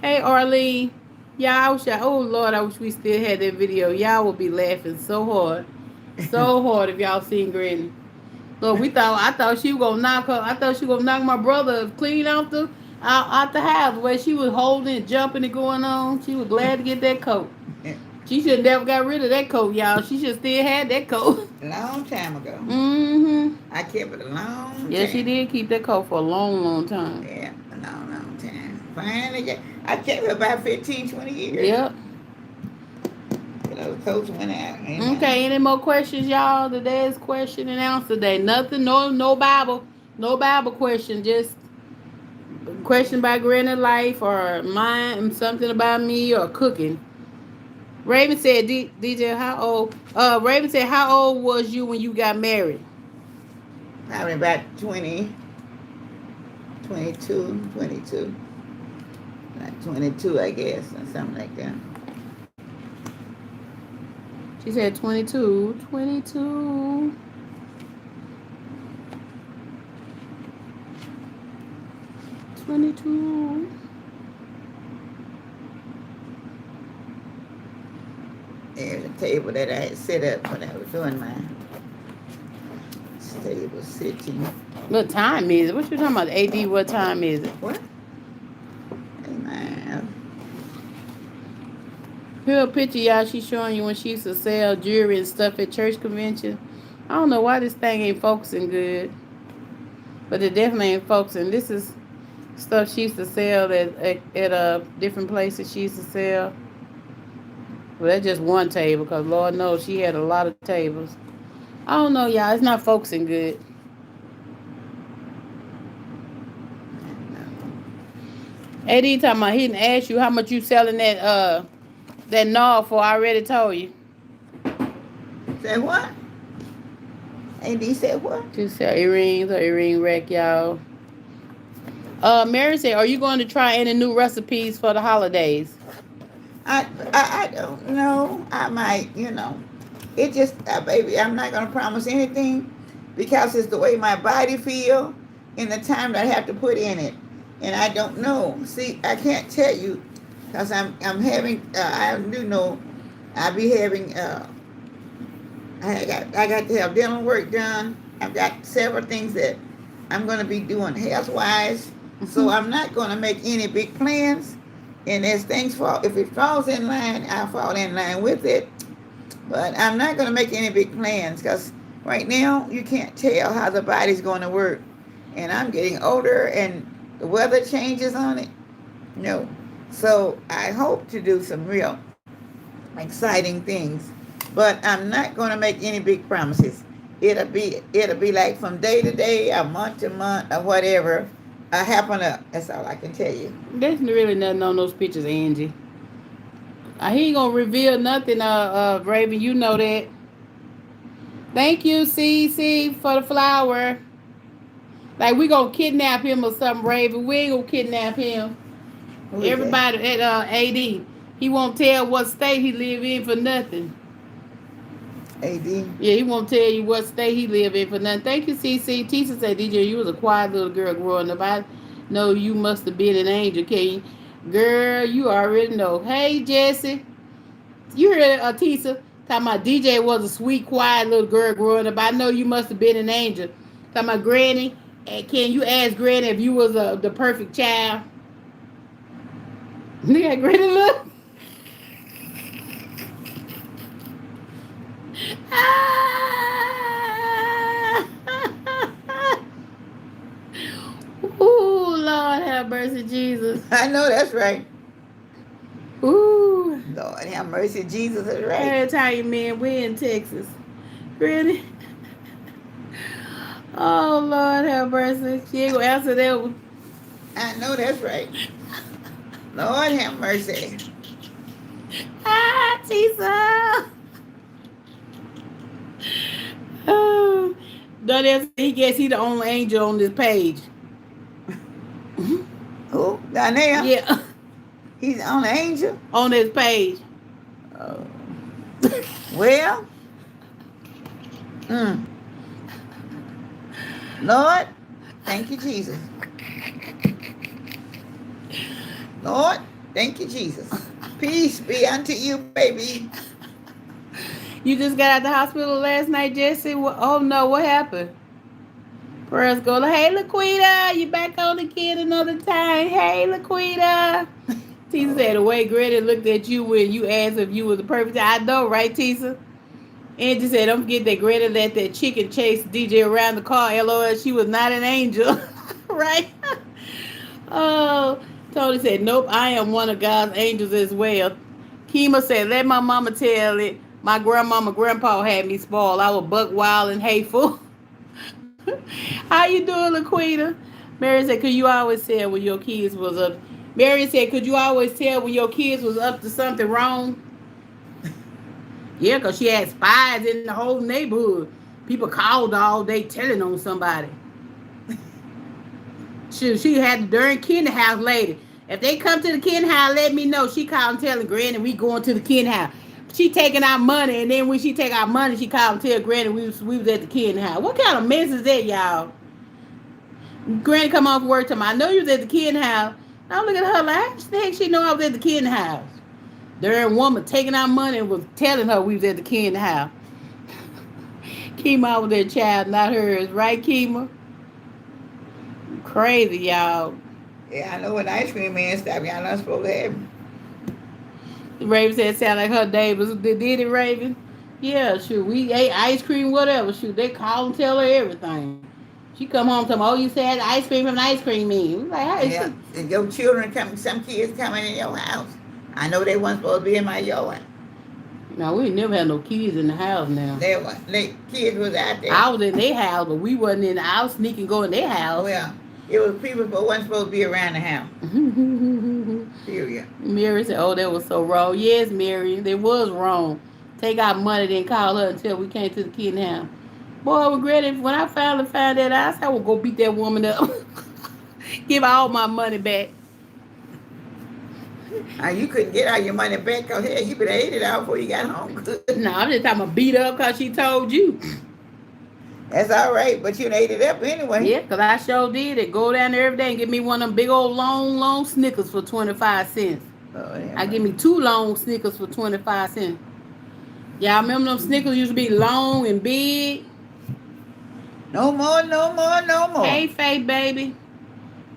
Hey, Arlene. Yeah, oh Lord, I wish we still had that video. Y'all would be laughing so hard. So hard if y'all seen Granny. Look, I thought she was gonna knock her. I thought she was gonna knock my brother clean out the house. The way she was holding and jumping and going on. She was glad to get that coat. She should never got rid of that coat, y'all. She should still had that coat. Long time ago. Mm-hmm. I kept it a long time. Yeah, she did keep that coat for a long, long time. Yeah, a long time. Finally, I kept it about 15, 20 years. Yep. Those coats went out. Okay, any more questions, y'all? Today's question and answer day. Nothing, no Bible. No Bible question. Just question about Granny life or mine, something about me or cooking. Raven said, DJ, how old? Raven said, how old was you when you got married? Probably about 20, 22, 22. Like 22, I guess, or something like that. She said 22. 22. 22. There's a table that I had set up when I was doing my table sitting. What time is it? What you talking about? AD, what time is it? What? Hey, man. Here a picture, y'all, she's showing you when she used to sell jewelry and stuff at church convention. I don't know why this thing ain't focusing good. But it definitely ain't focusing. This is stuff she used to sell at different places she used to sell. Well, that's just one table, because Lord knows she had a lot of tables. I don't know, y'all. It's not focusing good. AD talking about he didn't ask you how much you selling that knob for. I already told you. Say what? AD said what? She sell earrings or earring rack, y'all. Mary said, are you going to try any new recipes for the holidays? I don't know. I might, It just, baby, I'm not going to promise anything because it's the way my body feel and the time that I have to put in it. And I don't know. See, I can't tell you because I'm having, I do know I'll be having, I got to have dental work done. I've got several things that I'm going to be doing health-wise. So I'm not going to make any big plans. And as things fall, if it falls in line, I'll fall in line with it. But I'm not going to make any big plans because right now you can't tell how the body's going to work. And I'm getting older and the weather changes on it. No. So I hope to do some real exciting things. But I'm not going to make any big promises. It'll be like from day to day, or month to month, or whatever. Happen up. That's all I can tell you. There's really nothing on those pictures, Angie. He ain't gonna reveal nothing, Raven. You know that. Thank you, CC, for the flower. Like we gonna kidnap him or something, Raven. We ain't gonna kidnap him. Everybody at AD, he won't tell what state he live in for nothing. AD? Yeah, he won't tell you what state he live in for nothing. Thank you, CC. Tisa said, DJ, you was a quiet little girl growing up. I know you must have been an angel, King. Girl, you already know. Hey, Jesse. You heard Tisa talking about DJ was a sweet, quiet little girl growing up. I know you must have been an angel. Talking about Granny. Can you ask Granny if you was the perfect child? Yeah, Granny, look. Ooh, Lord have mercy, Jesus. I know that's right. Ooh. Lord have mercy, Jesus is right. Every time, man, we're in Texas. Really? Oh, Lord have mercy. She ain't gonna answer that one. I know that's right. Lord have mercy. Jesus. Oh. Don't he guess he the only angel on this page. Who? Donnell? Yeah. He's the only angel? On this page. Oh. Well. Lord, thank you, Jesus. Lord, thank you, Jesus. Peace be unto you, baby. You just got out the hospital last night, Jesse? Oh, no, what happened? Prayers go, hey, Laquita, you back on again another time. Hey, Laquita. Tisa said, the way Greta looked at you when you asked if you was the perfect child. I know, right, Tisa? Angie said, don't forget that Greta let that chicken chase DJ around the car. LOL, she was not an angel. Right? Oh, Tony said, nope, I am one of God's angels as well. Kima said, let my mama tell it. My grandpa had me spoiled. I was buck wild and hateful. How you doing, Laquita? Mary said, could you always tell when your kids was up? Mary said, could you always tell when your kids was up to something wrong? Yeah, because she had spies in the whole neighborhood. People called all day telling on somebody. She had the darn Ken house lady. If they come to the Ken house, let me know. She called and telling Granny we going to the Ken house. She taking our money, and then when she take our money, she called and tell Granny we was at the Ken house. What kind of mess is that, y'all? Granny come off work to me. I know you was at the Ken house. Now look at her like, how the heck she know I was at the Ken house? Darn woman taking our money and was telling her we was at the Ken house. Kima was their child, not hers. Right, Kima? Crazy, y'all. Yeah, I know what ice cream man stop. Y'all not supposed to have him. Raven said it sound like her neighbors. Did it, Raven? Yeah, shoot. We ate ice cream, whatever. Shoot, they call and tell her everything. She come home and tell me, oh, you said ice cream from the ice cream man. We like, hey, Yeah, and your children come, some kids coming in your house. I know they weren't supposed to be in my yard. no, we never had no kids in the house now. They kids was out there. I was in their house, but we wasn't in the house. Sneak and go in their house. Well, it was people but wasn't supposed to be around the house. Period. Mary said, oh, that was so wrong. Yes, Mary, it was wrong. Take our money, then call her until we came to the kid house. Boy, I regretted when I finally found that out. I said, I would go beat that woman up. Give her all my money back. You couldn't get all your money back because hell, you could have ate it out before you got home. No, I'm just talking about beat her up because she told you. That's all right, but you ate it up anyway. Yeah, because I sure did it. Go down there every day and get me one of them big old long Snickers for 25 cents. Oh, yeah, I give me 2 long Snickers for 25 cents. Y'all remember them Snickers used to be long and big? No more, no more, no more. Hey, Faith, baby.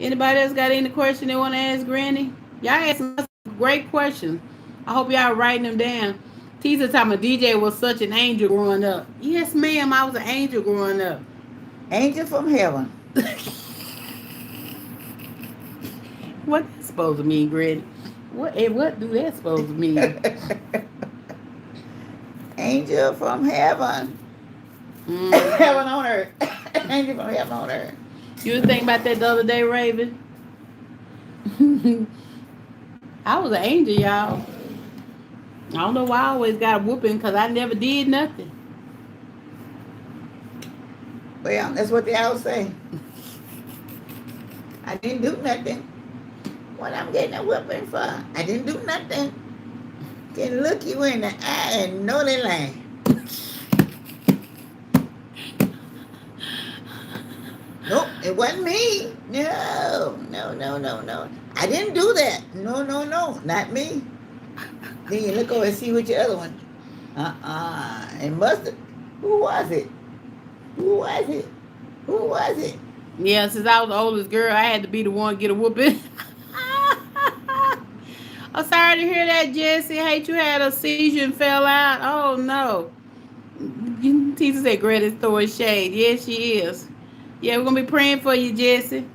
Anybody else got any question they want to ask Granny? Y'all asking us great questions. I hope y'all writing them down. Teaser talking about DJ was such an angel growing up. Yes, ma'am, I was an angel growing up. Angel from heaven. What that supposed to mean, Granny? What do that supposed to mean? Angel from heaven. Heaven on earth. Angel from heaven on earth. You was thinking about that the other day, Raven? I was an angel, y'all. I don't know why I always got a whooping because I never did nothing. Well, that's what they all say. I didn't do nothing. What I'm getting a whooping for? I didn't do nothing. Can look you in the eye and know they lie. Nope, it wasn't me. No. I didn't do that. No, not me. Then you look over and see which other one. It must have. Who was it? Yeah, since I was the oldest girl, I had to be the one to get a whooping. I'm sorry to hear that, Jesse. Hate you had a seizure and fell out. Oh, no. Teacher said Greta's throwing shade. Yes, she is. Yeah, we're going to be praying for you, Jesse.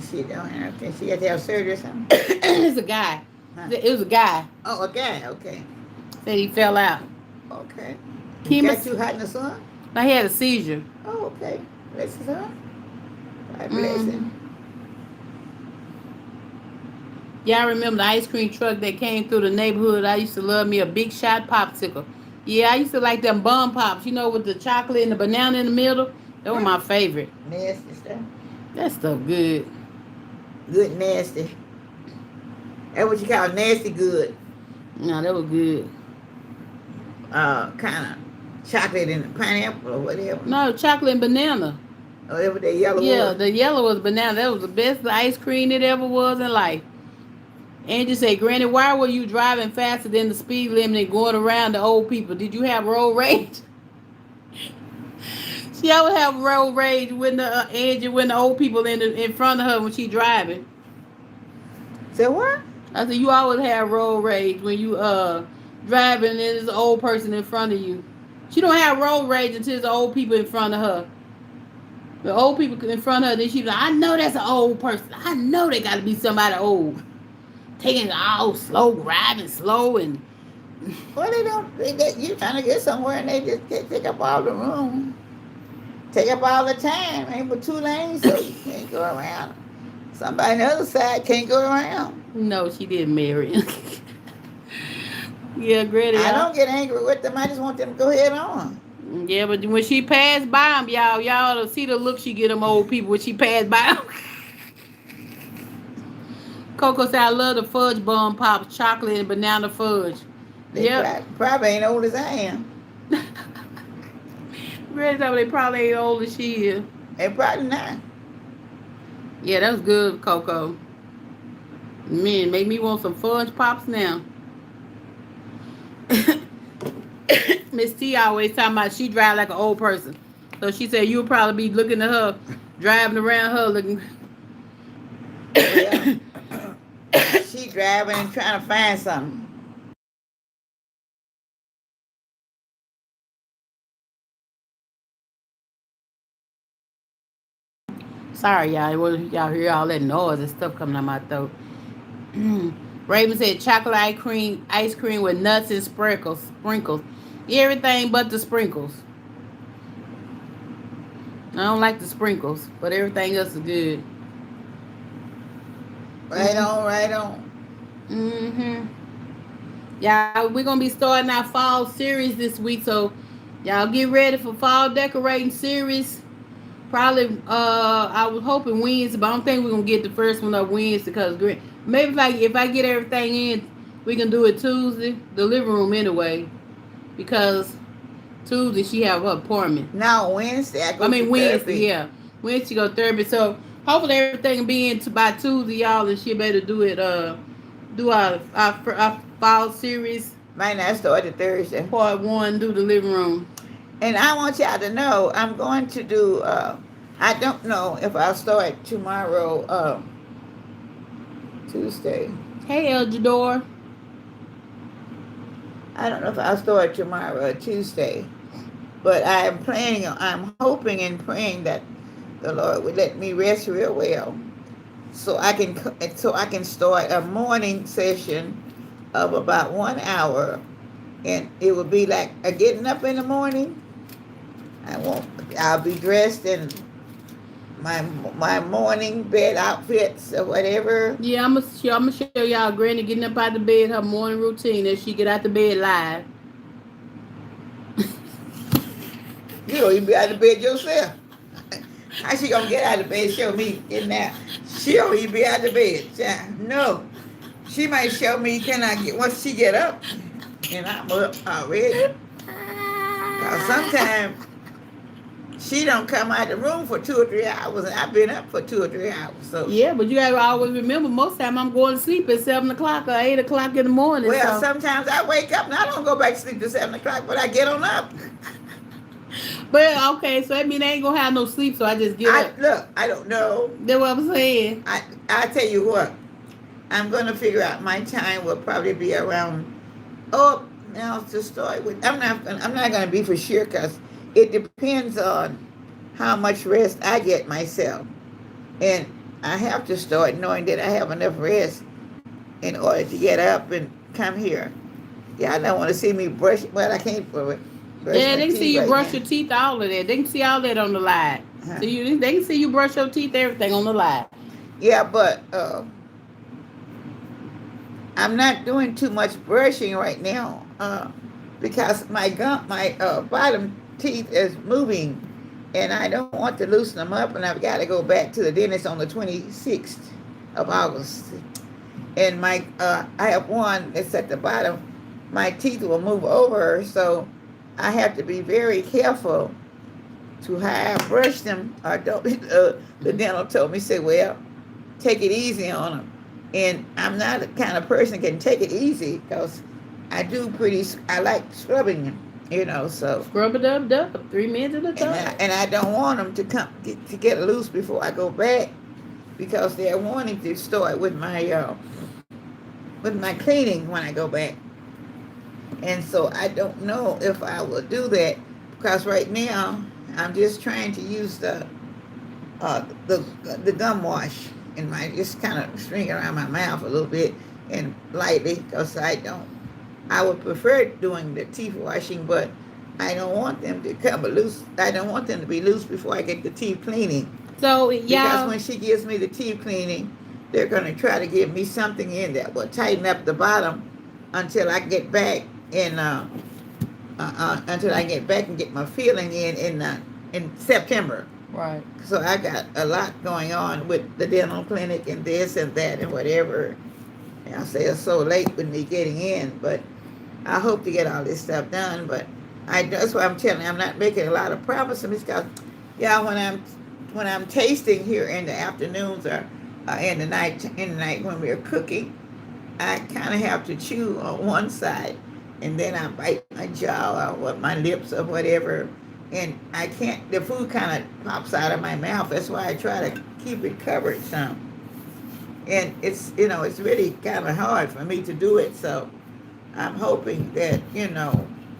She don't have to. She had to have surgery or something? It's a guy. Huh? It was a guy. Oh, a guy. Okay. Said he fell out. Okay. He got too hot in the sun? No, he had a seizure. Oh, okay. Bless his heart. God bless him. Y'all remember the ice cream truck that came through the neighborhood? I used to love me a big shot popsicle. Yeah, I used to like them bun pops, with the chocolate and the banana in the middle. That was my favorite. Nasty stuff. That stuff good. Good nasty. That's what you call nasty good. No, that was good. Kind of chocolate and pineapple or whatever. No, chocolate and banana. Oh, that was the yellow one? Yeah, the yellow was banana. That was the best ice cream it ever was in life. Angie said, Granny, why were you driving faster than the speed limit and going around the old people? Did you have road rage? She always have road rage when the Angie, when the old people in front of her when she driving. So what? I said, you always have road rage when you driving and there's an old person in front of you. She don't have road rage until there's old people in front of her. The old people in front of her, then she's like, I know that's an old person. I know they got to be somebody old. Taking it all slow, driving slow, and well, they don't. You trying to get somewhere, and they just take up all the room, take up all the time. Ain't but 2 lanes, so you can't go around. Somebody on the other side can't go around. No, she didn't marry. Yeah, Greta. I don't get angry with them. I just want them to go head on. Yeah, but when she passed by them, y'all to see the look she get them old people when she passed by them. Coco said, I love the fudge bun pops, chocolate and banana fudge. They Yep. probably ain't old as I am. Granny told me they probably ain't old as she is. They probably not. Yeah, that was good, Coco. Man, make me want some fudge pops now. Miss T always talking about she drive like an old person. So she said you'll probably be looking at her, driving around her looking. Well, she driving and trying to find something. Sorry, y'all. It wasn't y'all hear all that noise and stuff coming out my throat. Raven said chocolate ice cream with nuts and sprinkles. Everything but the sprinkles. I don't like the sprinkles, but everything else is good. Right on, right on. Y'all, we're gonna be starting our fall series this week, so y'all get ready for fall decorating series. Probably, I was hoping Wednesday, but I don't think we're gonna get the first one up Wednesday because maybe if I get everything in, we can do it Tuesday, the living room anyway, because Tuesday she have her appointment. Now Wednesday I mean Wednesday, therapy. yeah, Wednesday go therapy. So hopefully everything will be in by Tuesday, y'all, and she'll be able to do it. Do our fall series. Might not start at Thursday. Part 1, do the living room. And I want y'all to know I'm going to do. I don't know if I'll start tomorrow, Tuesday. Hey, Eldador. I don't know if I'll start tomorrow or Tuesday, but I'm hoping and praying that the Lord would let me rest real well, so I can start a morning session of about 1 hour, and it will be like a getting up in the morning. I'll be dressed in my morning bed outfits or whatever. Yeah, I'm gonna show y'all Granny getting up out of bed, her morning routine as she get out the bed live. You don't even be out of bed yourself. How she gonna get out of bed? Show me getting out. She don't even be out of bed. No, she might show me. Can I get once she get up, and I'm up already. Cause sometimes she don't come out the room for 2 or 3 hours, and I've been up for 2 or 3 hours. So yeah, but you gotta always remember, most time I'm going to sleep at 7 o'clock or 8 o'clock in the morning. Well, so. sometimes I wake up and I don't go back to sleep till 7 o'clock, but I get on up. But okay, so that mean I ain't gonna have no sleep, so I just get up. Look, I don't know. That's what I'm saying. I tell you what, I'm gonna figure out my time will probably be around. Now to start with, I'm not gonna be for sure because it depends on how much rest I get myself, and I have to start knowing that I have enough rest in order to get up and come here. Yeah, I don't want to see me brush. Well, I can't brush yeah, they can see you right brush now. your teeth, all of that. They can see all that on the live. Huh? So they can see you brush your teeth, everything on the live. Yeah, but I'm not doing too much brushing right now because my bottom teeth is moving, and I don't want to loosen them up, and I've got to go back to the dentist on the 26th of August. And I have one that's at the bottom. My teeth will move over, so I have to be very careful to how I brush them. Or don't. The dental told me, say, well, take it easy on them. And I'm not the kind of person that can take it easy because I like scrubbing them, so. Scrub it up, 3 minutes at a time. And I don't want them to get loose before I go back because they're wanting to start with my cleaning when I go back. And so I don't know if I will do that because right now I'm just trying to use the gum wash and just kind of string it around my mouth a little bit and lightly because I would prefer doing the teeth washing, but I don't want them to come loose. I don't want them to be loose before I get the teeth cleaning. So, yeah. Because when she gives me the teeth cleaning, they're going to try to give me something in that will tighten up the bottom until I get back and until I get back and get my feeling in September. Right. So I got a lot going on with the dental clinic and this and that and whatever. And I say it's so late with me getting in, but I hope to get all this stuff done. But that's why I'm telling you, I'm not making a lot of promises because, yeah, when I'm tasting here in the afternoons or in the night when we're cooking, I kind of have to chew on one side, and then I bite my jaw or what my lips or whatever, and I can't. The food kind of pops out of my mouth. That's why I try to keep it covered some, and it's really kind of hard for me to do it. So I'm hoping that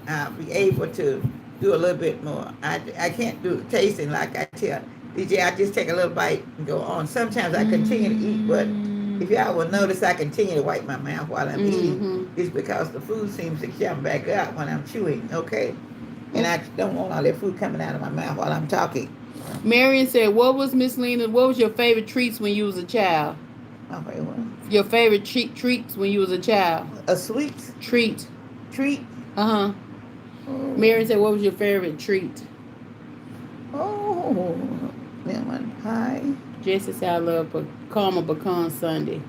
I'll be able to do a little bit more. I can't do tasting like I tell DJ. I just take a little bite and go on. Sometimes I continue to eat, but if y'all will notice, I continue to wipe my mouth while I'm eating. It's because the food seems to come back up when I'm chewing. Okay, and I don't want all that food coming out of my mouth while I'm talking. Marion said, "What was Miss Lena? What was your favorite treats when you was a child? Okay, well, Your favorite treats when you was a child? a sweet Treat. treat. Uh huh. Oh, Marion said, "What was your favorite treat?" oh, lemon pie. Jesse said, "I love caramel pecan sundae."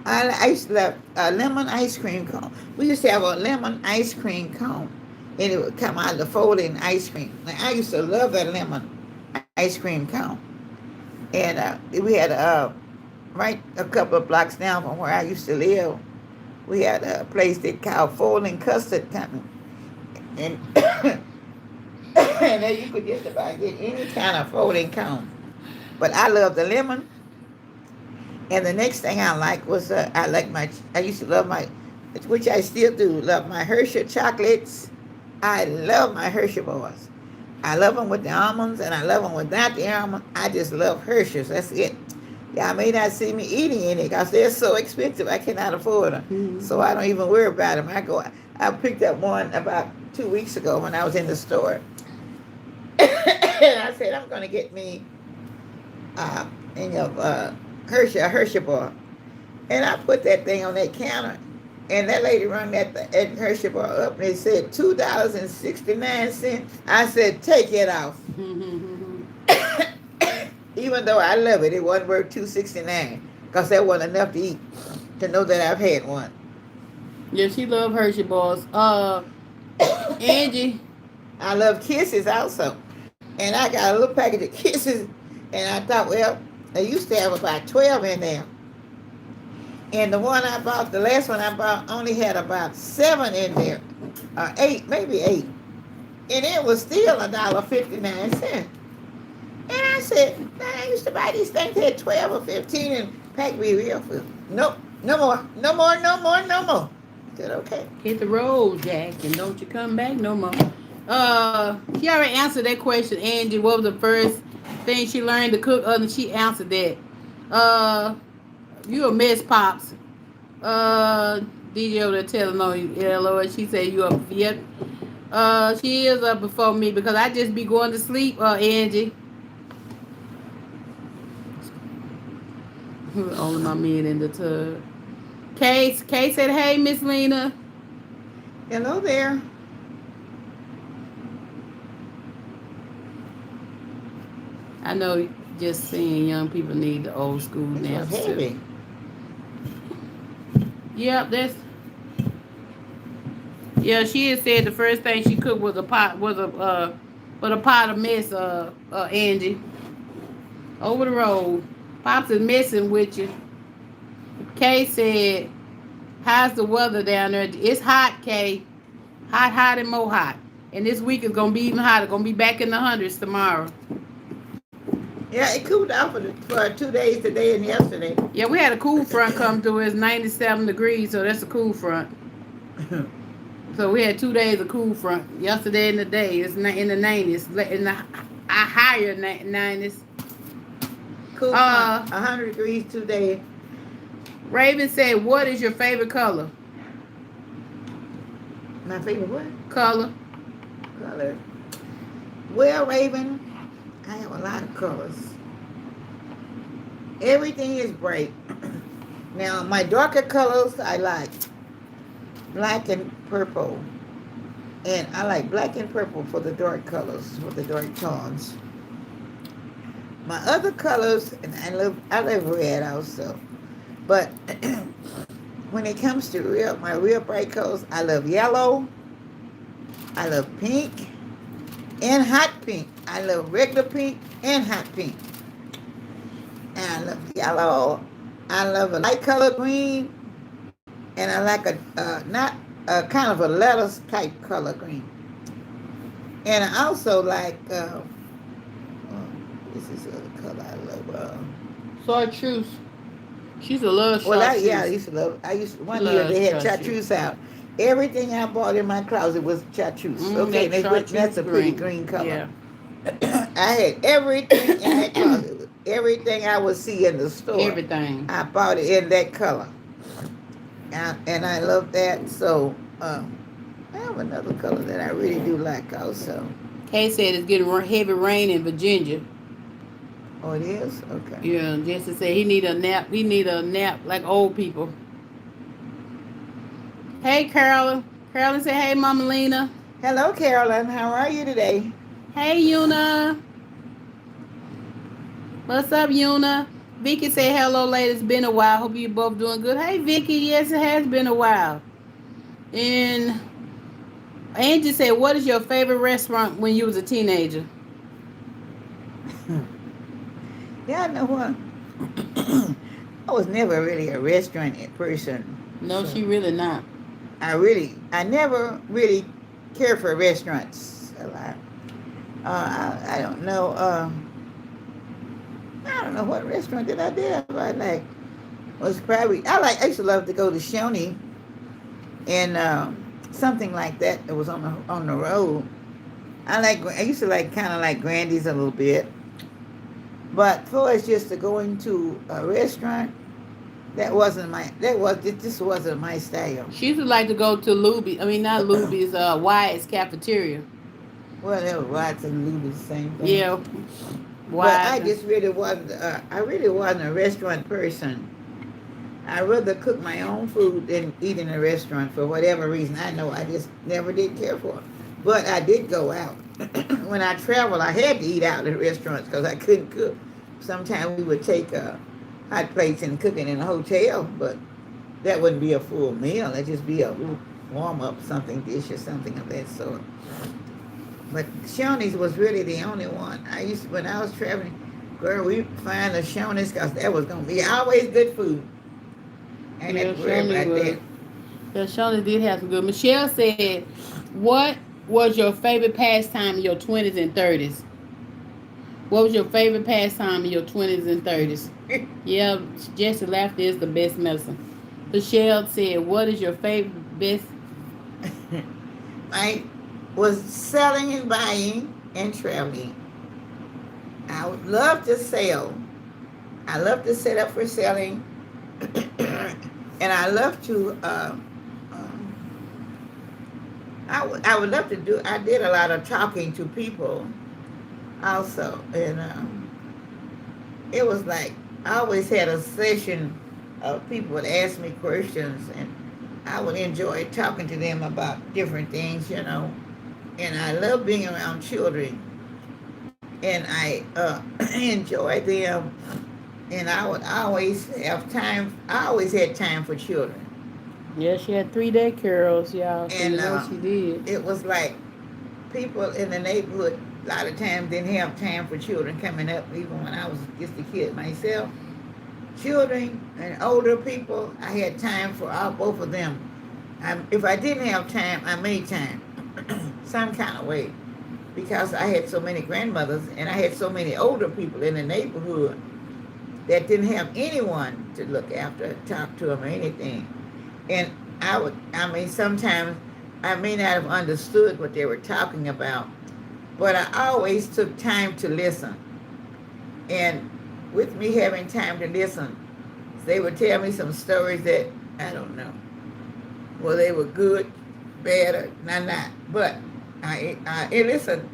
I used to love lemon ice cream cone. We used to have a lemon ice cream cone, and it would come out of the folding ice cream. Like, I used to love that lemon ice cream cone. And we had right a couple of blocks down from where I used to live. We had a place that called Folding Custard Company, and and there you could just about get any kind of folding cone. But I love the lemon. And the next thing I like was I used to love which I still do, love my Hershey chocolates. I love my Hershey bars. I love them with the almonds and I love them without the almonds. I just love Hershey's. That's it. Y'all may not see me eating any because they're so expensive. I cannot afford them. So I don't even worry about them. I picked up one about 2 weeks ago when I was in the store. And I said, I'm going to get me uh, a Hershey bar. And I put that thing on that counter. And that lady rang that Hershey bar up and it said $2.69. I said, take it off. Even though I love it, it wasn't worth $2.69 because that wasn't enough to eat to know that I've had one. Yeah, she love Hershey bars. Angie. I love Kisses also. And I got a little package of Kisses. And I thought, well, they used to have about 12 in there. And the one I bought, the last one I bought, only had about 7 in there. Or 8, maybe 8. And it was still $1.59. And I said, I used to buy these things at 12 or 15 and pack me real food. Nope, no more, no more, no more, no more. I said, okay. Hit the road, Jack, and don't you come back no more. She already answered that question, Angie. What was the first thing she learned to cook? She answered that. You a mess, Pops. DJ over there telling on you, yeah, Lord. She said you up, yep. She is up before me because I just be going to sleep, Angie. Only my men in the tub. Kay said, hey, Miss Lena. Hello there. I know just seeing young people need the old school naps too. Yep, she had said the first thing she cooked was a pot of mess, Angie. Over the road. Pops is messing with you. Kay said, how's the weather down there? It's hot, Kay. Hot, and more hot. And this week is going to be even hotter. Going to be back in the hundreds tomorrow. Yeah, it cooled off for 2 days, today and yesterday. Yeah, we had a cool front come through. It's 97 degrees, so that's a cool front. So we had 2 days of cool front. Yesterday and the day, it's in the 90s. In the higher 90s. Cool front, 100 degrees today. Raven said, what is your favorite color? My favorite what? Color. Well, Raven, I have a lot of colors. Everything is bright. Now, my darker colors I like. black and purple. And I like black and purple for the dark colors, for the dark tones. My other colors, and I love red also. But when it comes to my real bright colors, I love yellow, I love pink, and hot pink. I love regular pink and hot pink. And I love yellow. I love a light color green, and I like a not a kind of a lettuce type color green. And I also like this is a color I love. Chartreuse. She's a love Well, I chartreuse. used to love. I used one year Loves they had chartreuse. chartreuse out. Everything I bought in my closet was chartreuse. Okay, That chartreuse that's a pretty green. green color. Yeah. I had everything in that closet. Everything I would see in the store, Everything. I bought it in that color, and I love that. So I have another color that I really do like also. Kay said it's getting heavy rain in Virginia. Oh, it is? Okay. Yeah, Jesse said he need a nap. He need a nap like old people. Hey, Carolyn. Carolyn said, hey, Mama Lena. Hello, Carolyn. How are you today? Hey, Yuna. What's up, Yuna? Vicky said, hello, ladies. It's been a while. Hope you both doing good. Hey, Vicky. Yes, it has been a while. And Angie said, what is your favorite restaurant when you was a teenager? Yeah, I know what. I was never really a restaurant person. No, So she really not. I never really cared for restaurants a lot. I don't know. I don't know what restaurant that I did. I like was probably I used to love to go to Shoney and something like that. That was on the road. I used to like kind of like Grandy's a little bit, but for us just to going to a restaurant, it just wasn't my style. She used to like to go to Luby. I mean, not Luby's, Wyatt's cafeteria. Well, there was Watts and Luby, the same thing. Yeah, But I Wyatt. just really wasn't. I really wasn't a restaurant person. I rather cook my own food than eat in a restaurant for whatever reason. I know I just never did care for it. But I did go out. When I traveled, I had to eat out in restaurants because I couldn't cook. Sometimes we would take hot plates and cook it in a hotel, but that wouldn't be a full meal. It'd just be a warm up something dish or something of that sort. But Shoney's was really the only one. When I was traveling, girl, we find the Shoney's because that was going to be always good food. Ain't Yeah, that worry Shoney about was. that. Yeah, Shoney did have some good. Michelle said, what was your favorite pastime in your 20s and 30s? What was your favorite pastime in your 20s and 30s? Yeah, Jesse laughter is the best medicine. Michelle said, what is your favorite best? I was selling and buying and traveling. I would love to sell. I love to set up for selling. And I love to, I would love to I did a lot of talking to people also. And it was like, I always had a session of people would ask me questions and I would enjoy talking to them about different things, And I love being around children. And I enjoy them. And I would always have time. I always had time for children. Yeah, she had 3 day carols, y'all. So And you know she did. it was like people in the neighborhood a lot of times didn't have time for children coming up, even when I was just a kid myself. Children and older people, I had time for both of them. If I didn't have time, I made time some kind of way because I had so many grandmothers and I had so many older people in the neighborhood that didn't have anyone to look after, talk to them or anything. And sometimes I may not have understood what they were talking about, but I always took time to listen. And with me having time to listen, they would tell me some stories that, I don't know, well, they were good, bad, or not. But I listened,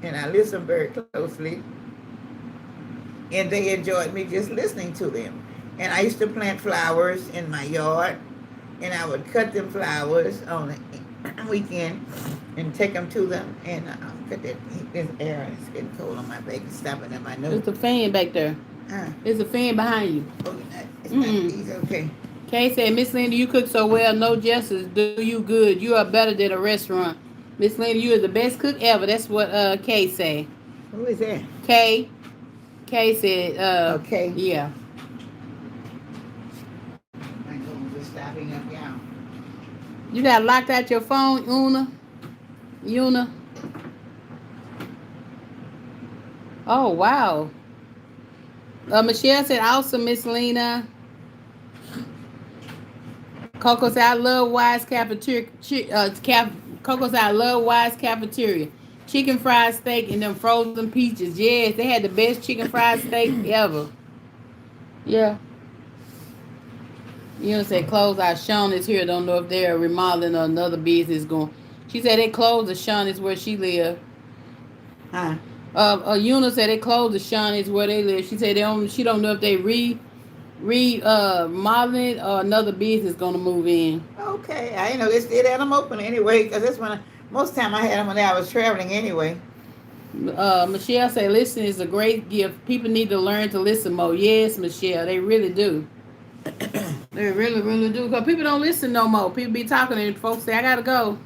and I listened very closely, and they enjoyed me just listening to them. And I used to plant flowers in my yard, and I would cut them flowers on the weekend and take them to them. And cut that. This air is getting cold on my back. It's stopping in my nose. There's a fan back there. There's a fan behind you. Oh, it's not easy. Okay. Kay said, Miss Lena, you cook so well, no justice, do you good. You are better than a restaurant. Miss Lena, you are the best cook ever. That's what Kay say. Who is that? Kay. Kay said, okay. Yeah. My nose is stopping up now. You got locked out your phone, Una? Oh, wow. Michelle said, awesome, Miss Lena. Coco said, I love Wise Cafeteria. Coco said, I love Wise Cafeteria. Chicken fried steak and them frozen peaches. Yes, they had the best chicken fried steak ever. Yeah. You know, say clothes out. Sean is here. Don't know if they're remodeling or another business going. She said they closed the Sean is where she live. Huh? Eunice said they closed the Sean is where they live. She said she don't know if they remodeling or another business gonna move in. Okay, I know they still had them open anyway, because that's when most time I had them when I was traveling anyway. Michelle said listening is a great gift. People need to learn to listen more. Yes, Michelle, they really do. They really, really do. Because people don't listen no more. People be talking and folks say, I gotta go.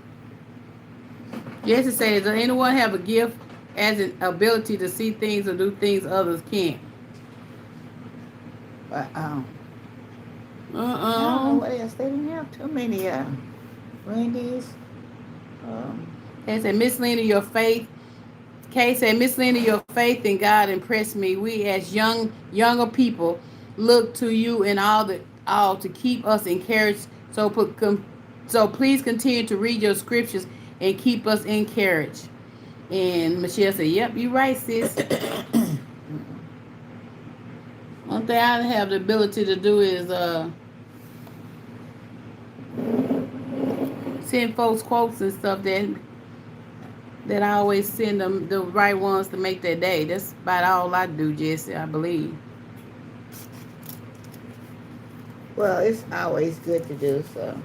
Jesse says, does anyone have a gift as an ability to see things or do things others can't? But I don't know what else. They didn't have too many Wendy's. They said, Miss Lena, your faith. Kay said, Miss Lena, your faith in God impressed me. We as younger people look to you and all to keep us encouraged. So please continue to read your scriptures and keep us encouraged. And Michelle said, yep, you're right, sis. One thing I have the ability to do is send folks quotes and stuff that I always send them the right ones to make their day. That's about all I do, Jesse, I believe. Well, it's always good to do so.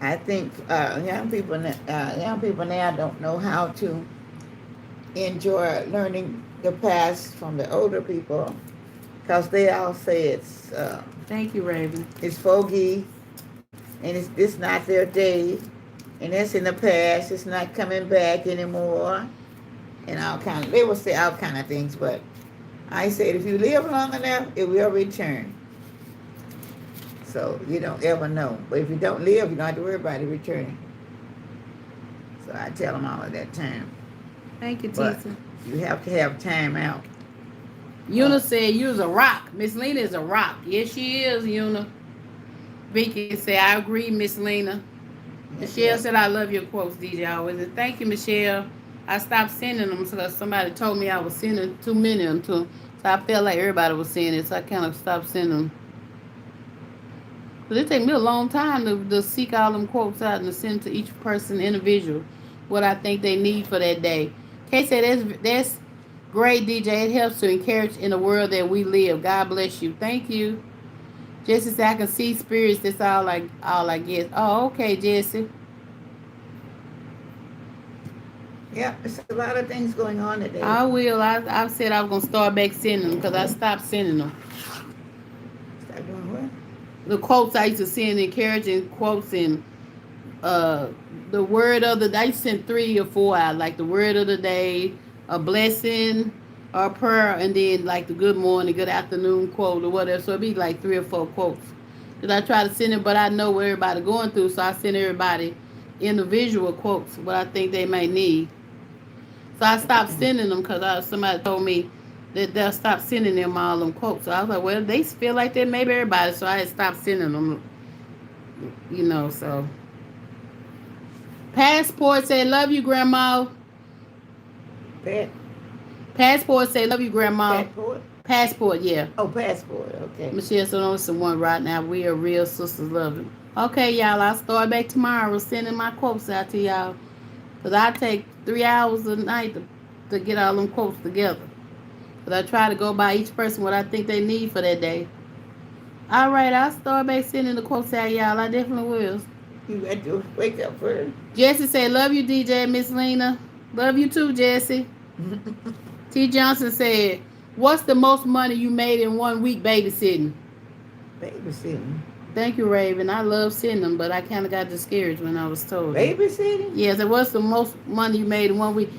I think young people now don't know how to enjoy learning the past from the older people, because they all say it's thank you, Raven. It's foggy, and it's not their day, and that's in the past. It's not coming back anymore, and they will say all kind of things. But I said, if you live long enough, it will return. So you don't ever know. But if you don't live, you don't have to worry about it returning. So I tell them all of that time. Thank you, But Tisa. you have to have time out. Una said you's a rock. Miss Lena is a rock. Yes, she is, Una. Vicky said, I agree, Miss Lena. Michelle said, I love your quotes, DJ always. And thank you, Michelle. I stopped sending them because somebody told me I was sending too many of them to them. So I felt like everybody was saying it, so I kind of stopped sending them. But it take me a long time to seek all them quotes out and to send to each person individual what I think they need for that day. Kay said, that's great, DJ. It helps to encourage in the world that we live. God bless you. Thank you. Jesse said, I can see spirits. That's all I get. Oh, okay, Jesse. Yeah, there's a lot of things going on today. I will. I said I was going to start back sending them because I stopped sending them. Stop doing what? The quotes I used to send, encouraging quotes, and the word of the day. I used to send 3 or 4 out, like the word of the day, a blessing, or a prayer, and then like the good morning, good afternoon quote or whatever. So it'd be like 3 or 4 quotes. Because I try to send it, but I know what everybody going through, so I send everybody individual quotes, what I think they may need. So I stopped sending them because somebody told me that they'll stop sending them all them quotes. So I was like, well, they feel like that, maybe everybody. So I had stopped sending them, so. Passport say, love you, Grandma. Passport say, love you, Grandma. Passport, yeah. Oh, passport, okay. Michelle said, no, it's the one right now. We are real sisters, love you. Okay, y'all, I'll start back tomorrow sending my quotes out to y'all. Because I take 3 hours a night to get all them quotes together. Because I try to go by each person what I think they need for that day. All right, I'll start back sending the quotes out, y'all. I definitely will. You got to wake up first. Jesse said, "Love you, DJ Miss Lena. Love you too, Jesse." T. Johnson said, "What's the most money you made in 1 week babysitting?" Babysitting. Thank you, Raven. I love sitting them, but I kind of got discouraged when I was told it. Babysitting? Yes, it was the most money you made in 1 week.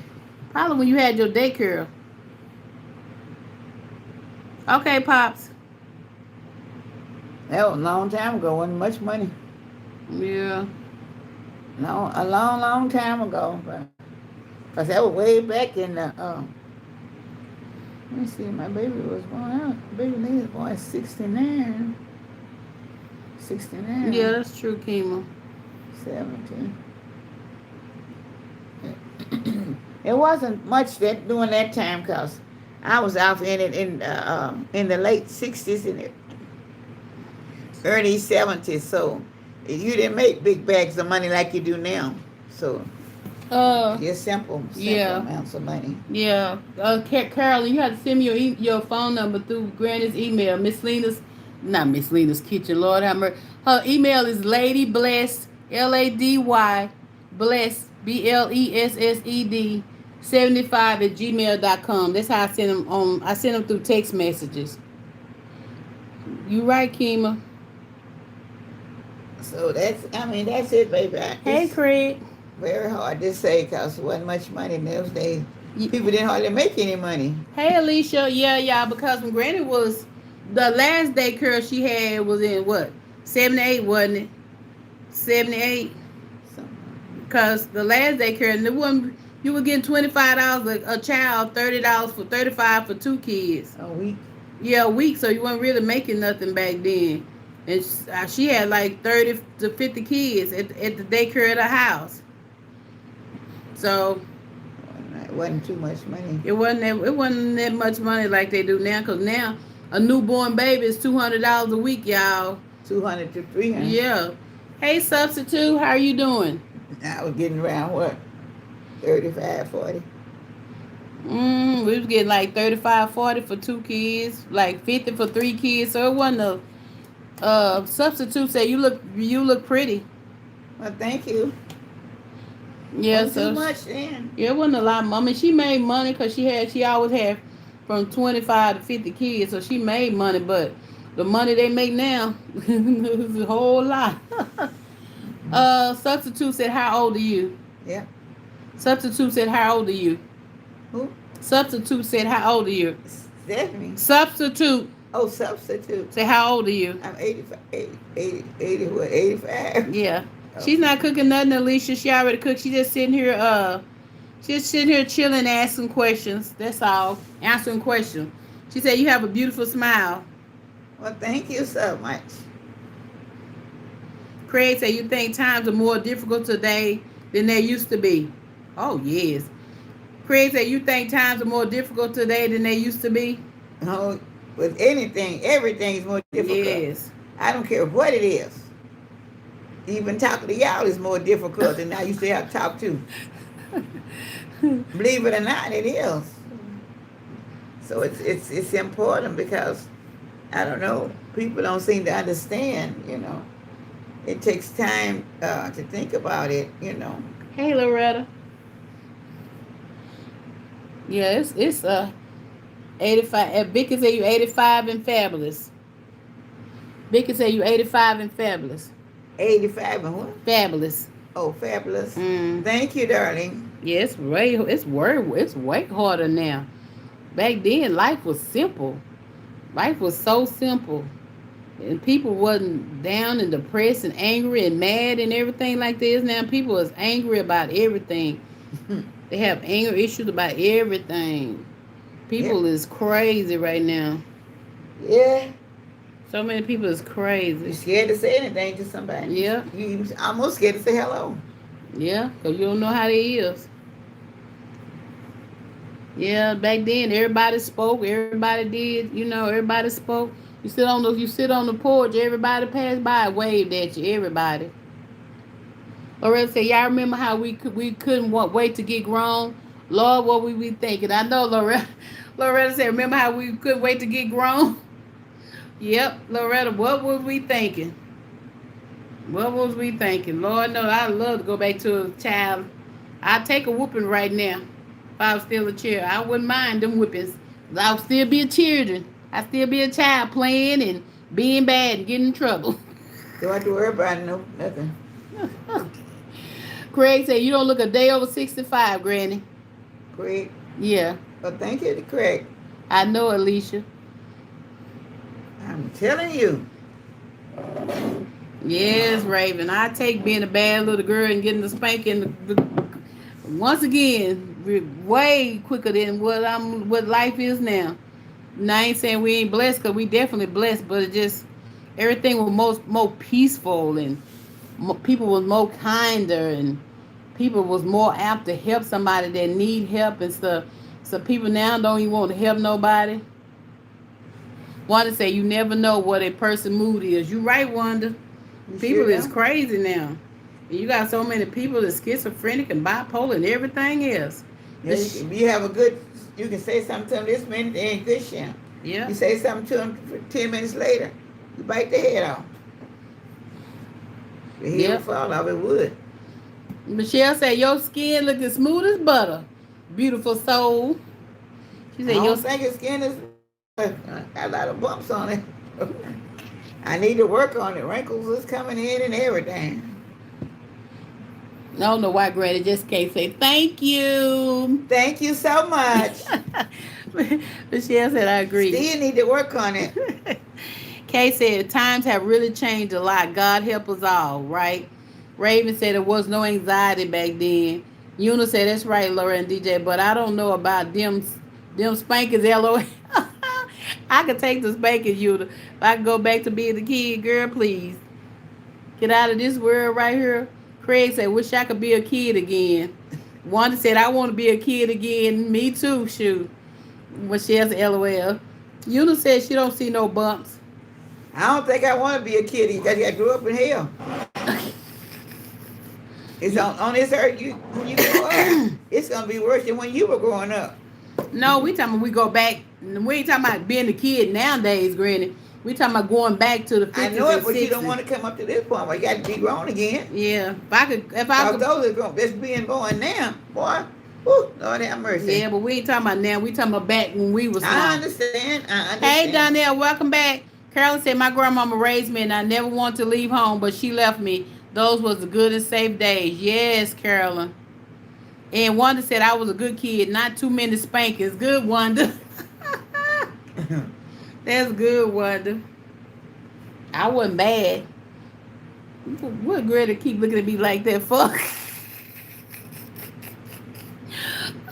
Probably when you had your daycare. Okay, Pops. That was a long time ago. Wasn't much money. Yeah. No, a long, long time ago. Because that was way back in the, let me see, my baby was born out. Baby Lee was born 69. 69. Yeah, that's true, Kima. 17. It wasn't much that during that time because I was out in it in the late 60s and the early 70s. So you didn't make big bags of money like you do now. So just simple Yeah. amounts of money. Yeah. Carolyn, you have to send me your phone number through Granny's email. Not Miss Lena's Kitchen, Lord have mercy. Her email is Lady Blessed, LADY, Blessed, BLESSED, 75 at gmail.com. That's how I send them on. I send them through text messages. You right, Kima. So that's it, baby. Hey, Craig. Very hard to say because there wasn't much money in those days. People didn't hardly make any money. Hey, Alicia. Yeah, because when Granny was, the last daycare she had was in what? 78, wasn't it? 78? Because the last daycare, and it wasn't, you were getting $25 a child, $30 for 35 for 2 kids. A week? Yeah, a week, so you weren't really making nothing back then. And she had like 30 to 50 kids at the daycare at her house. So it wasn't too much money. It wasn't that much money like they do now, because now a newborn baby is $200 a week, y'all. 200 to 300. Yeah. Hey, Substitute, how are you doing? I was getting around what? 35, 40. We was getting like 35, 40 for 2 kids, like 50 for 3 kids. So it wasn't a Substitute said you look pretty. Well, thank you. Yeah, wasn't too much then. Yeah, it wasn't a lot. I mean, she made money because she always had from 25 to 50 kids, so she made money. But the money they make now is a whole lot. Substitute said, "How old are you?" Yeah. Substitute said, "How old are you?" Who? Substitute said, "How old are you?" Stephanie. Substitute. Oh, Substitute. Say, "How old are you?" I'm 85. 85? Yeah. She's not cooking nothing, Alicia. She already cooked. She's just sitting here, chilling, asking questions. That's all. Answering questions. She said, "You have a beautiful smile." Well, thank you so much. Craig said, "You think times are more difficult today than they used to be?" Oh, yes. Craig said, "You think times are more difficult today than they used to be?" No, with anything, everything is more difficult. Yes. I don't care what it is. Even talking to y'all is more difficult than I used to have to talk to. Believe it or not, it is. So it's important because, I don't know, people don't seem to understand, It takes time to think about it, Hey, Loretta. Yeah, it's 85. Vicky said you 85 and fabulous. Vicky said you 85 and fabulous. 85 and what? Fabulous. Oh, fabulous. Thank you, darling. Yeah, it's way harder now. Back then, life was simple. Life was so simple. And people wasn't down and depressed and angry and mad and everything like this. Now people is angry about everything. They have anger issues about everything. People is crazy right now. Yeah. So many people is crazy. You're scared to say anything to somebody. Yeah. You almost scared to say hello. Yeah, because you don't know how they is. Yeah, back then everybody spoke. Everybody did. Everybody spoke. You sit on the porch. Everybody passed by, waved at you. Everybody. Loretta said, "Y'all remember how we couldn't wait to get grown? Lord, what we be thinking." I know Loretta said, "Remember how we couldn't wait to get grown?" Yep, Loretta, what was we thinking? What was we thinking? Lord knows I'd love to go back to a child. I'd take a whooping right now. If I was still a chair. I wouldn't mind them whippings. I'll still be a children. I'd still be a child playing and being bad and getting in trouble. Don't have to worry about no nothing. Craig said, you don't look a day over 65, Granny. Craig. Yeah, Well, thank you to Craig. I know, Alicia. I'm telling you. Yes, Raven. I take being a bad little girl and getting the spanking once again way quicker than what life is now. And I ain't saying we ain't blessed because we definitely blessed, but it just everything was more peaceful and people was more kinder and people was more apt to help somebody that need help and stuff. So people now don't even want to help nobody. Wanda say you never know what a person mood is. You right, Wanda. You People sure is don't? crazy now. And you got so many people that's schizophrenic and bipolar and everything else. Yeah, you have a good. You can say something to them this minute, they ain't good shit. Yeah. You say something to them for 10 minutes later, you bite their head off. The head Yep. would fall off. It would. Michelle said your skin looking smooth as butter. Beautiful soul. She I said your don't think his skin is got a lot of bumps on it. I need to work on it. Wrinkles is coming in and everything. I don't know why Granny just can't say thank you. Thank you so much. Michelle said I agree. Still need to work on it. Kay said times have really changed a lot. God help us all, right? Raven said there was no anxiety back then. Una said that's right, Laura and DJ, but I don't know about them spankers, LOL. I could take the spankers, Una. If I could go back to being the kid, girl, please. Get out of this world right here. Craig said, wish I could be a kid again. Wanda said, I want to be a kid again. Me too, shoot. Michelle said, LOL. Una said she don't see no bumps. I don't think I want to be a kid because I grew up in hell. It's on this earth. When you grow up, it's gonna be worse than when you were growing up. No, we talking about we go back. We ain't talking about being a kid nowadays, Granny. We talking about going back to the 50s I know it, and but 60s. you don't want to come up to this point where you got to be grown again. Yeah, if I Because could. those are grown. That's being born now, boy. Whew, Lord have mercy. Yeah, but we ain't talking about now. We talking about back when we was I small. understand. I Hey, understand. Donnell, welcome back. Carolyn said, my grandmama raised me and I never wanted to leave home, but she left me. Those was the good and safe days. Yes, Carolyn. And Wanda said, I was a good kid. Not too many spankings. Good, Wanda. That's good, Wanda. I wasn't bad. What Greta keep looking at me like that for?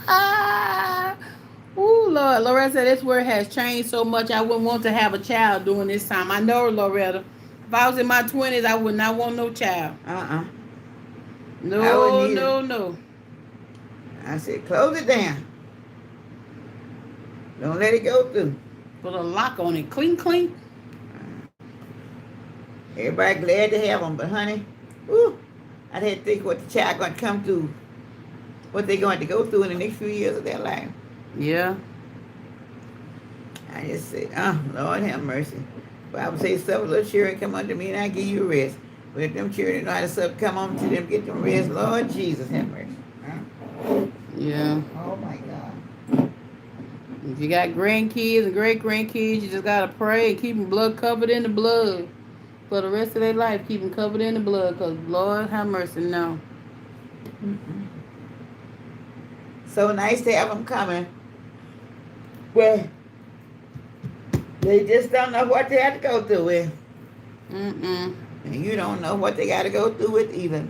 Ah. Ooh, Lord. Loretta said, this word has changed so much, I wouldn't want to have a child during this time. I know, Loretta. If I was in my 20s, I would not want no child. I No, wouldn't either. no, no. I said, close it down. Don't let it go through. Put a lock on it. Clink, clink. Everybody glad to have them, but honey, whew, I'd have to think what the child going to come through, what they're going to go through in the next few years of their life. Yeah. I just said, oh, Lord have mercy. Bible says, suffer little children come unto me and I give you rest. But if them children know how to suffer, come on to them, get them rest. Lord Jesus have mercy. Huh? Yeah. Oh my God. If you got grandkids and great grandkids, you just got to pray and keep them blood covered in the blood. For the rest of their life, keep them covered in the blood. Because Lord have mercy, no. Mm-mm. So nice to have them coming. Well, they just don't know what they have to go through with. Mm-mm. And you don't know what they got to go through with either.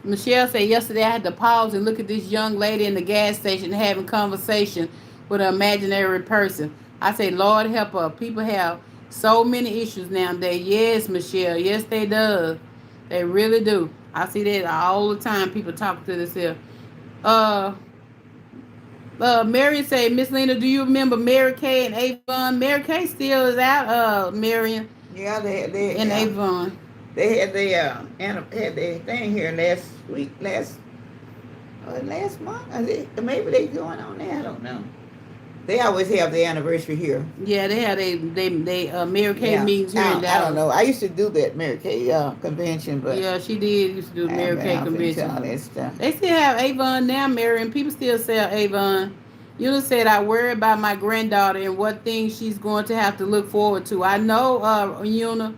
Michelle said yesterday I had to pause and look at this young lady in the gas station having conversation with an imaginary person. I say, Lord help her. People have so many issues nowadays. Yes, Michelle. Yes, they do. They really do. I see that all the time. People talk to themselves. Marion say, Miss Lena, do you remember Mary Kay and Avon? Mary Kay still is out, Marion Yeah, and Avon. they had their thing here last last month. Maybe they going on there. I don't know. They always have the anniversary here. Yeah, they had they Mary Kay Yeah, meetings here in I don't Dallas. know. I used to do that Mary Kay convention, but Yeah, she did used to do the I've Mary been Kay off into convention. all that stuff. They still have Avon now, Mary, and people still sell Avon. You said I worry about my granddaughter and what things she's going to have to look forward to. I know, Una,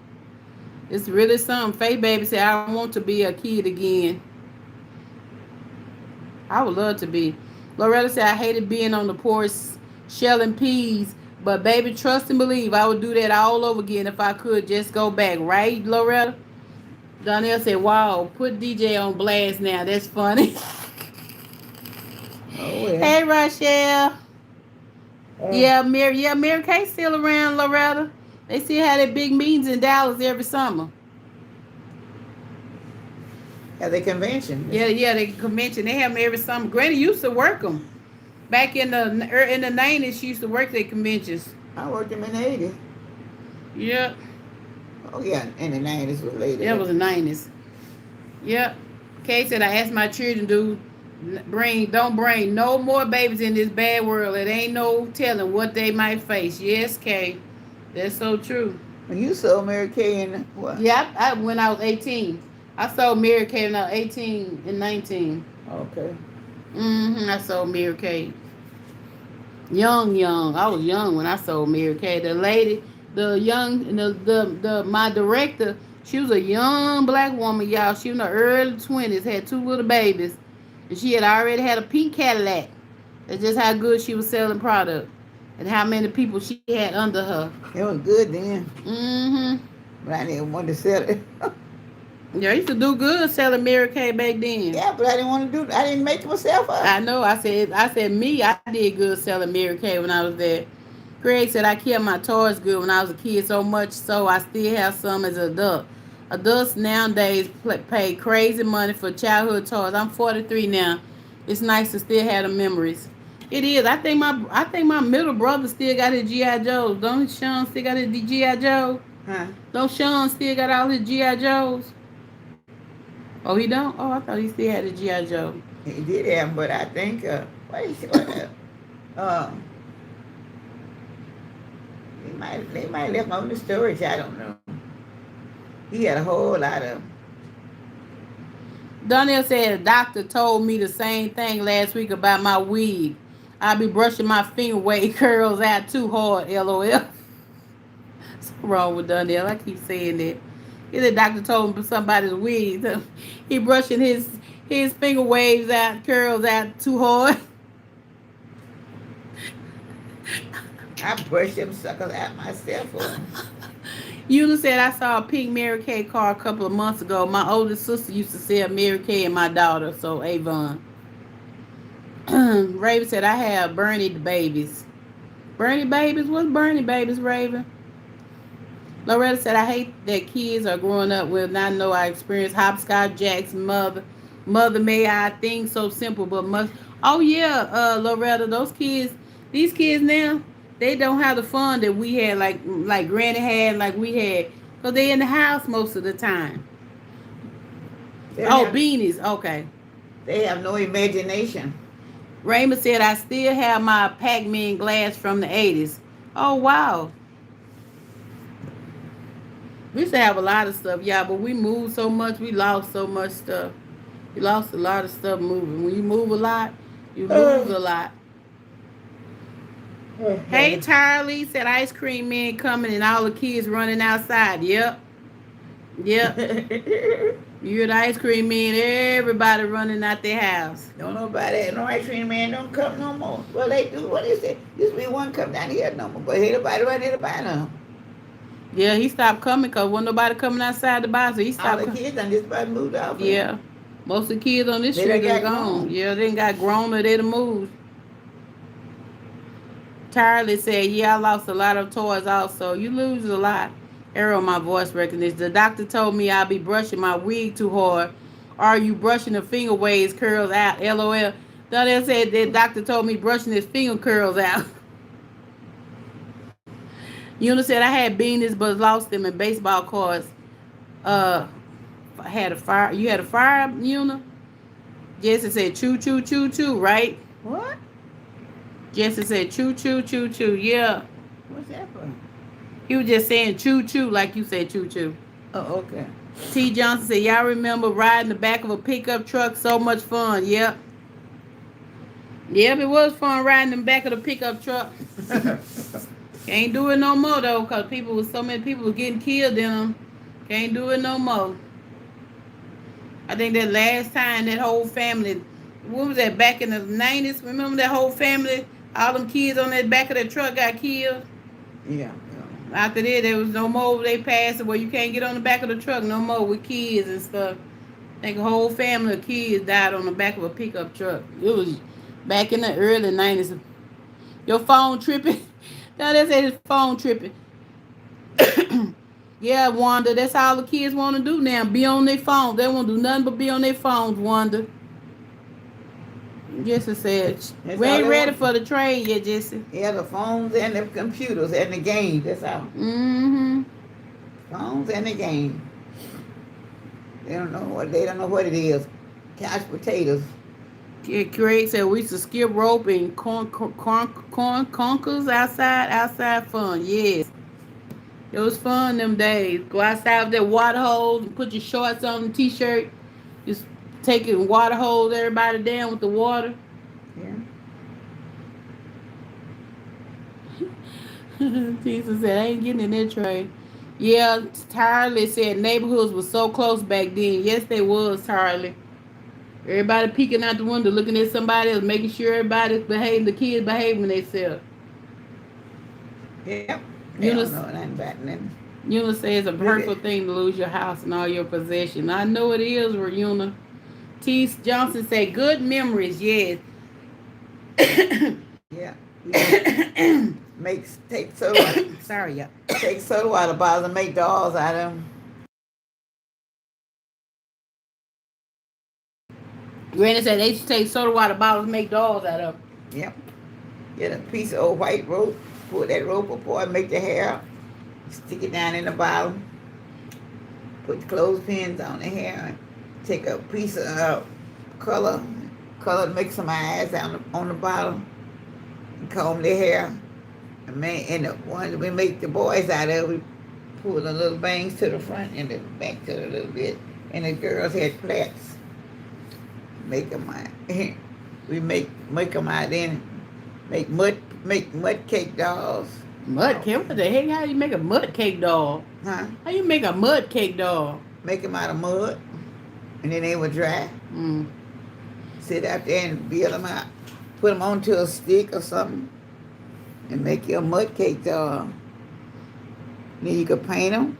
it's really something. Faye baby said I want to be a kid again. I would love to be. Loretta said I hated being on the porch shelling peas, but baby, trust and believe I would do that all over again if I could just go back, right, Loretta? Donnell said, "Wow, put DJ on blast now. That's funny." Oh well. Hey, Rochelle. Uh, Yeah, Mary Kay still around, Loretta. They still had their big meetings in Dallas every summer. at the convention. Yeah, they convention. They have them every summer. Granny used to work them back in the 90s. She used to work their conventions. I worked them in the 80s. Yep, Oh yeah, in the 90s was later. that But was the 90s. Yep. Kay said I asked my children to don't bring no more babies in this bad world. It ain't no telling what they might face. Yes, Kay, that's so true. when you saw Mary Kay in what? Yeah, I when I was 18. I sold Mary Kay when I was 18 and 19. Okay. I sold Mary Kay. Young. I was young when I sold Mary Kay. The lady, the young, the my director, she was a young black woman, y'all. She was in the early 20s, had two little babies. And she had already had a pink Cadillac. That's just how good she was selling product. And how many people she had under her. It was good then, Mm-hmm. but I didn't want to sell it. Yeah, I used to do good selling Mary Kay back then. Yeah, but I didn't want to do. I didn't make myself up. I know. I said me. I did good selling Mary Kay when I was there. Craig said I kept my toys good when I was a kid so much so I still have some as an adult. Adults nowadays pay crazy money for childhood toys. I'm 43 now. It's nice to still have the memories. It is. I think my middle brother still got his GI Joes. Don't Sean still got his GI Joe? Huh? Don't Sean still got all his GI Joes? Oh, he don't. Oh, I thought he still had his GI Joe. He did have, but I think uh, they might left him on the storage. I don't know. He had a whole lot of. Donnell said, "The doctor told me the same thing last week about my wig. I be brushing my finger wave curls out too hard, LOL." What's wrong with Donnell? I keep saying that. The doctor told him somebody's wig. He brushing his finger waves out, curls out too hard. I brushed them suckers out myself. Eula said, I saw a pink Mary Kay car a couple of months ago. My oldest sister used to sell Mary Kay and my daughter, so Avon. Raven said, I have Bernie the babies. Bernie babies? What's Bernie babies, Raven? Loretta said, I hate that kids are growing up with not know I experienced hopscotch jacks, mother may I think so simple, but must. Oh yeah, Loretta, these kids now, they don't have the fun that we had, like Granny had, like we had, cause they in the house most of the time. Beanies, okay. They have no imagination. Raymond said, I still have my Pac-Man glass from the 80s. Oh wow. We used to have a lot of stuff, yeah, but we moved so much, we lost so much stuff. We lost a lot of stuff moving. When you move a lot, you lose a lot. Hey, Charlie said ice cream man coming and all the kids running outside. Yep. You're the ice cream man, everybody running out their house. Don't nobody, no ice cream man don't come no more. Well, they do. What is it? Used to be one come down here no more, but ain't nobody right here to buy now. Yeah, he stopped coming because wasn't nobody coming outside to buy, so he stopped. All the kids done just about moved out. Yeah. Most of the kids on this street are gone. Yeah, they done got grown or they done moved. Charlie said, yeah, I lost a lot of toys also. You lose a lot. Error on my voice recognition. The doctor told me I'll be brushing my wig too hard. Are you brushing the finger waves curls out? LOL. Donnell said that doctor told me brushing his finger curls out. Una said I had beanies but lost them in baseball cards. I had a fire. You had a fire, Una? Jesse said choo choo choo choo, right? What? Jesse said, choo choo choo choo. Yeah. What's that for? He was just saying choo choo like you said choo choo. Oh, okay. T. Johnson said, y'all remember riding the back of a pickup truck? So much fun. Yep. Yep, it was fun riding in the back of the pickup truck. Can't do it no more though, cause so many people were getting killed in them. Can't do it no more. I think that last time that whole family, what was that, back in the 90s? Remember that whole family, all them kids on that back of the truck got killed? Yeah. After that, there was no more. They passed it where you can't get on the back of the truck no more with kids and stuff. I think a whole family of kids died on the back of a pickup truck. It was back in the early 90s. Your phone tripping? No, they say his phone tripping. Yeah, Wanda, that's all the kids want to do now. Be on their phones. They won't do nothing but be on their phones, Wanda. Jesse said, we ain't ready for the train yet, Jesse. Yeah, the phones and the computers and the games. That's all. Mm-hmm. Phones and the game. They don't know what it is. Couch potatoes. Yeah, Craig said we used to skip rope and conkers outside fun. Yes. It was fun them days. Go outside with that water hose and put your shorts on and t-shirt. Just taking water hose everybody down with the water. Yeah. Jesus said, I ain't getting in that train. Yeah, Tarly said neighborhoods were so close back then. Yes, they was, Tarly. Everybody peeking out the window, looking at somebody else, making sure everybody's behaving, the kids behaving themselves. Yep. They don't know nothing about nothing. Una says it's a hurtful thing to lose your house and all your possessions. I know it is, Una. T. Johnson said, good memories, yes. Yeah. Take soda water. Sorry, yeah. Take soda water bottles and make dolls out of them. Granny said they used to take soda water bottles and make dolls out of them. Yep. Get a piece of old white rope, pull that rope apart, make the hair, stick it down in the bottle, put the clothespins on the hair, take a piece of color to make some eyes on the bottle, and comb their hair. And the ones we make the boys out of, we pull the little bangs to the front and the back to a little bit, and the girls had plaits. Make them out. We make them out then. Make mud cake dolls. Mud cake? What the heck? How do you make a mud cake doll? Huh? How you make a mud cake doll? Make them out of mud, and then they would dry. Sit out there and build them out. Put them onto a stick or something, and make you a mud cake doll. Then you could paint them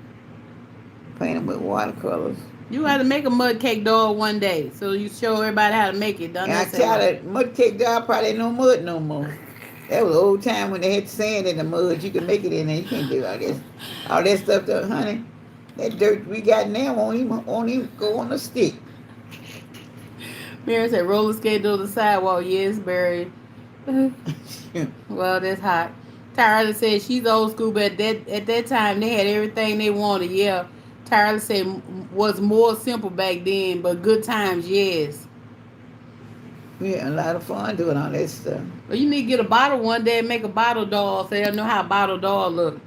with watercolors. You had to make a mud cake doll one day, so you show everybody how to make it. And I tell that mud cake doll probably ain't no mud no more. That was the old time when they had sand in the mud. You can make it in there. You can't do all that stuff, though, honey. That dirt we got now won't even go on the stick. Mary said roller skate to the sidewalk. Yes, Barry. Well, that's hot. Tyler said she's old school, but at that time they had everything they wanted. Yeah. Tyler said was more simple back then, but good times, yes. We had a lot of fun doing all that stuff. Well, you need to get a bottle one day and make a bottle doll so they'll know how a bottle doll look.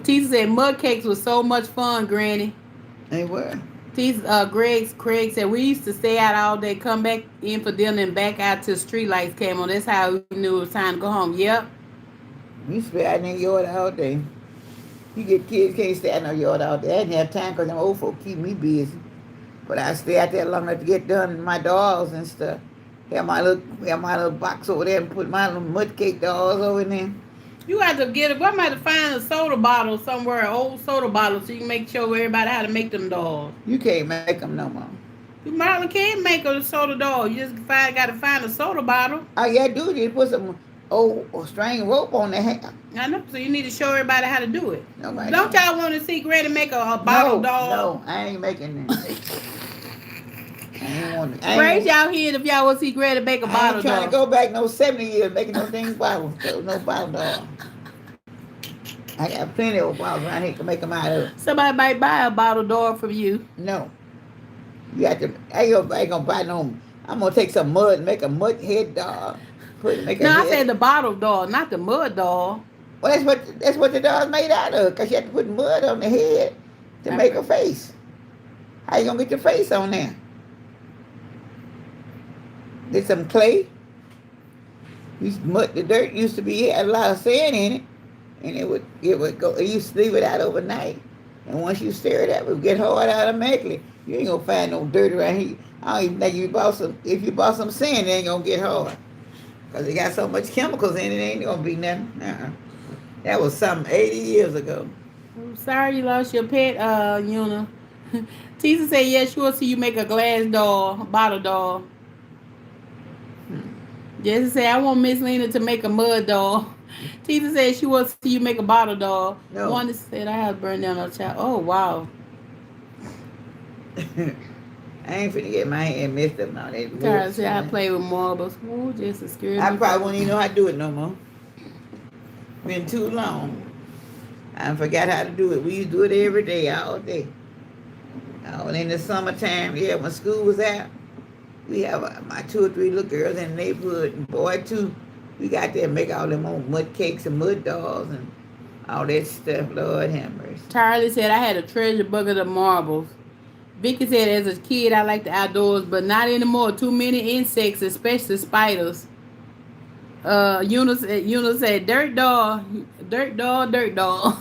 Teacher said mud cakes was so much fun, Granny. They were. Craig said we used to stay out all day, come back in for dinner and back out till street lights came on. That's how we knew it was time to go home. Yep. We used to be out in the yard all day. You get kids can't stay out in the yard all day. I didn't have time because them old folk keep me busy. But I stay out there long enough to get done my dolls and stuff. Have my little box over there and put my little mud cake dolls over in there. You have to get I might have to find a soda bottle somewhere, an old soda bottle, so you can make sure everybody how to make them dolls. You can't make them no more. You probably can make a soda doll. You just got to find a soda bottle. All you got to do is put some old string rope on the hair. I know, so you need to show everybody how to do it. Nobody Don't y'all want to see Granny make a bottle doll? No, I ain't making that. Raise y'all hand if y'all want to see Granny make a bottle doll. I ain't trying to go back no 70 years making no thing bottle. No bottle doll. I got plenty of bottles around here to make them out of. Somebody might buy a bottle doll from you. No. You got to. I ain't gonna buy no. I'm gonna take some mud and make a mud head doll. make a No, I said head. the bottle doll, not the mud doll. Well, that's what the doll's made out of. Cause you have to put mud on the head to I make a for- face. How you gonna get your face on there? Did some clay. The dirt used to be had a lot of sand in it, and it would go. You used to leave it out overnight, and once you stir it up, it would get hard automatically. You ain't gonna find no dirt around here. I don't even think you bought some. If you bought some sand, it ain't gonna get hard because it got so much chemicals in it. Ain't gonna be nothing. That was some 80 years ago. I'm sorry you lost your pet, Una. Tisa said, yes, she will see you make a glass doll, bottle doll. Jesse said, I want Miss Lena to make a mud doll. Tisa said she wants to see you make a bottle doll. No. Wanda said, I have burned down a child. Oh, wow. I ain't finna get my hand messed up now. Tara said, I play with marbles. Ooh, Jesse scared I me. probably won't even know how to do it no more. Been too long. I forgot how to do it. We used to do it every day, all day. In the summertime, yeah, when school was out, we have my 2 or 3 little girls in the neighborhood, and boy, too, we got there and make all them old mud cakes and mud dolls and all that stuff. Lord have mercy. Charlie said, I had a treasure bucket of marbles. Vicky said, as a kid, I liked the outdoors, but not anymore. Too many insects, especially spiders. Eunice said, dirt doll, dirt doll, dirt doll.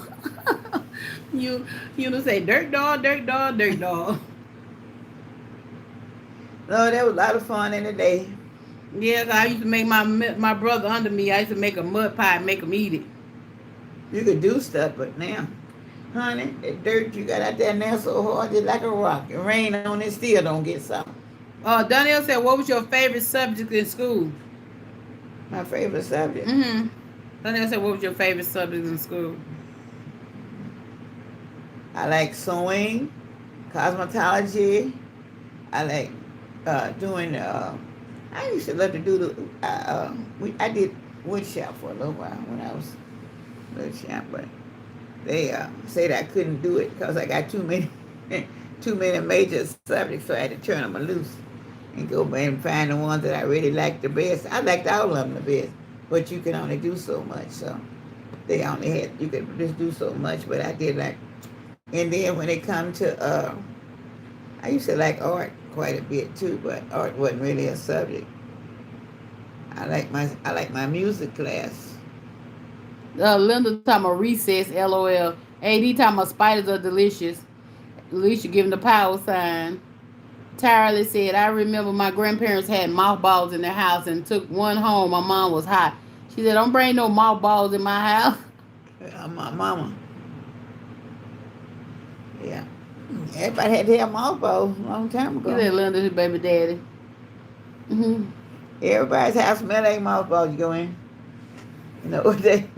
Eunice said, dirt doll, dirt doll, dirt doll. No, that was a lot of fun in the day. Yeah, I used to make my brother under me. I used to make a mud pie and make him eat it. You could do stuff, but now, honey, that dirt you got out there now so hard, just like a rock. It rain on it, still don't get soft. Danielle said, what was your favorite subject in school? My favorite subject. Mm-hmm. Danielle said, what was your favorite subject in school? I like sewing, cosmetology. I like doing. I used to love to do the. I did wood shop for a little while when I was wood shop, but they said I couldn't do it because I got too many too many major subjects, so I had to turn them loose and go back and find the ones that I really liked the best. I liked all of them the best, but you can only do so much. So they only had you could just do so much. But I did like, and then when it come to I used to like art quite a bit too, but art wasn't really a subject. I like my music class. Linda talking about recess, LOL. AD talking about spiders are delicious. Alicia giving the power sign. Tyler said, I remember my grandparents had mothballs in their house and took one home. My mom was hot. She said, don't bring no mothballs in my house. My mama. Yeah. Everybody had to have mothballs a long time ago. You said Linda's baby daddy. Mm-hmm. Everybody's house smell like mothballs. You go in. You know what they...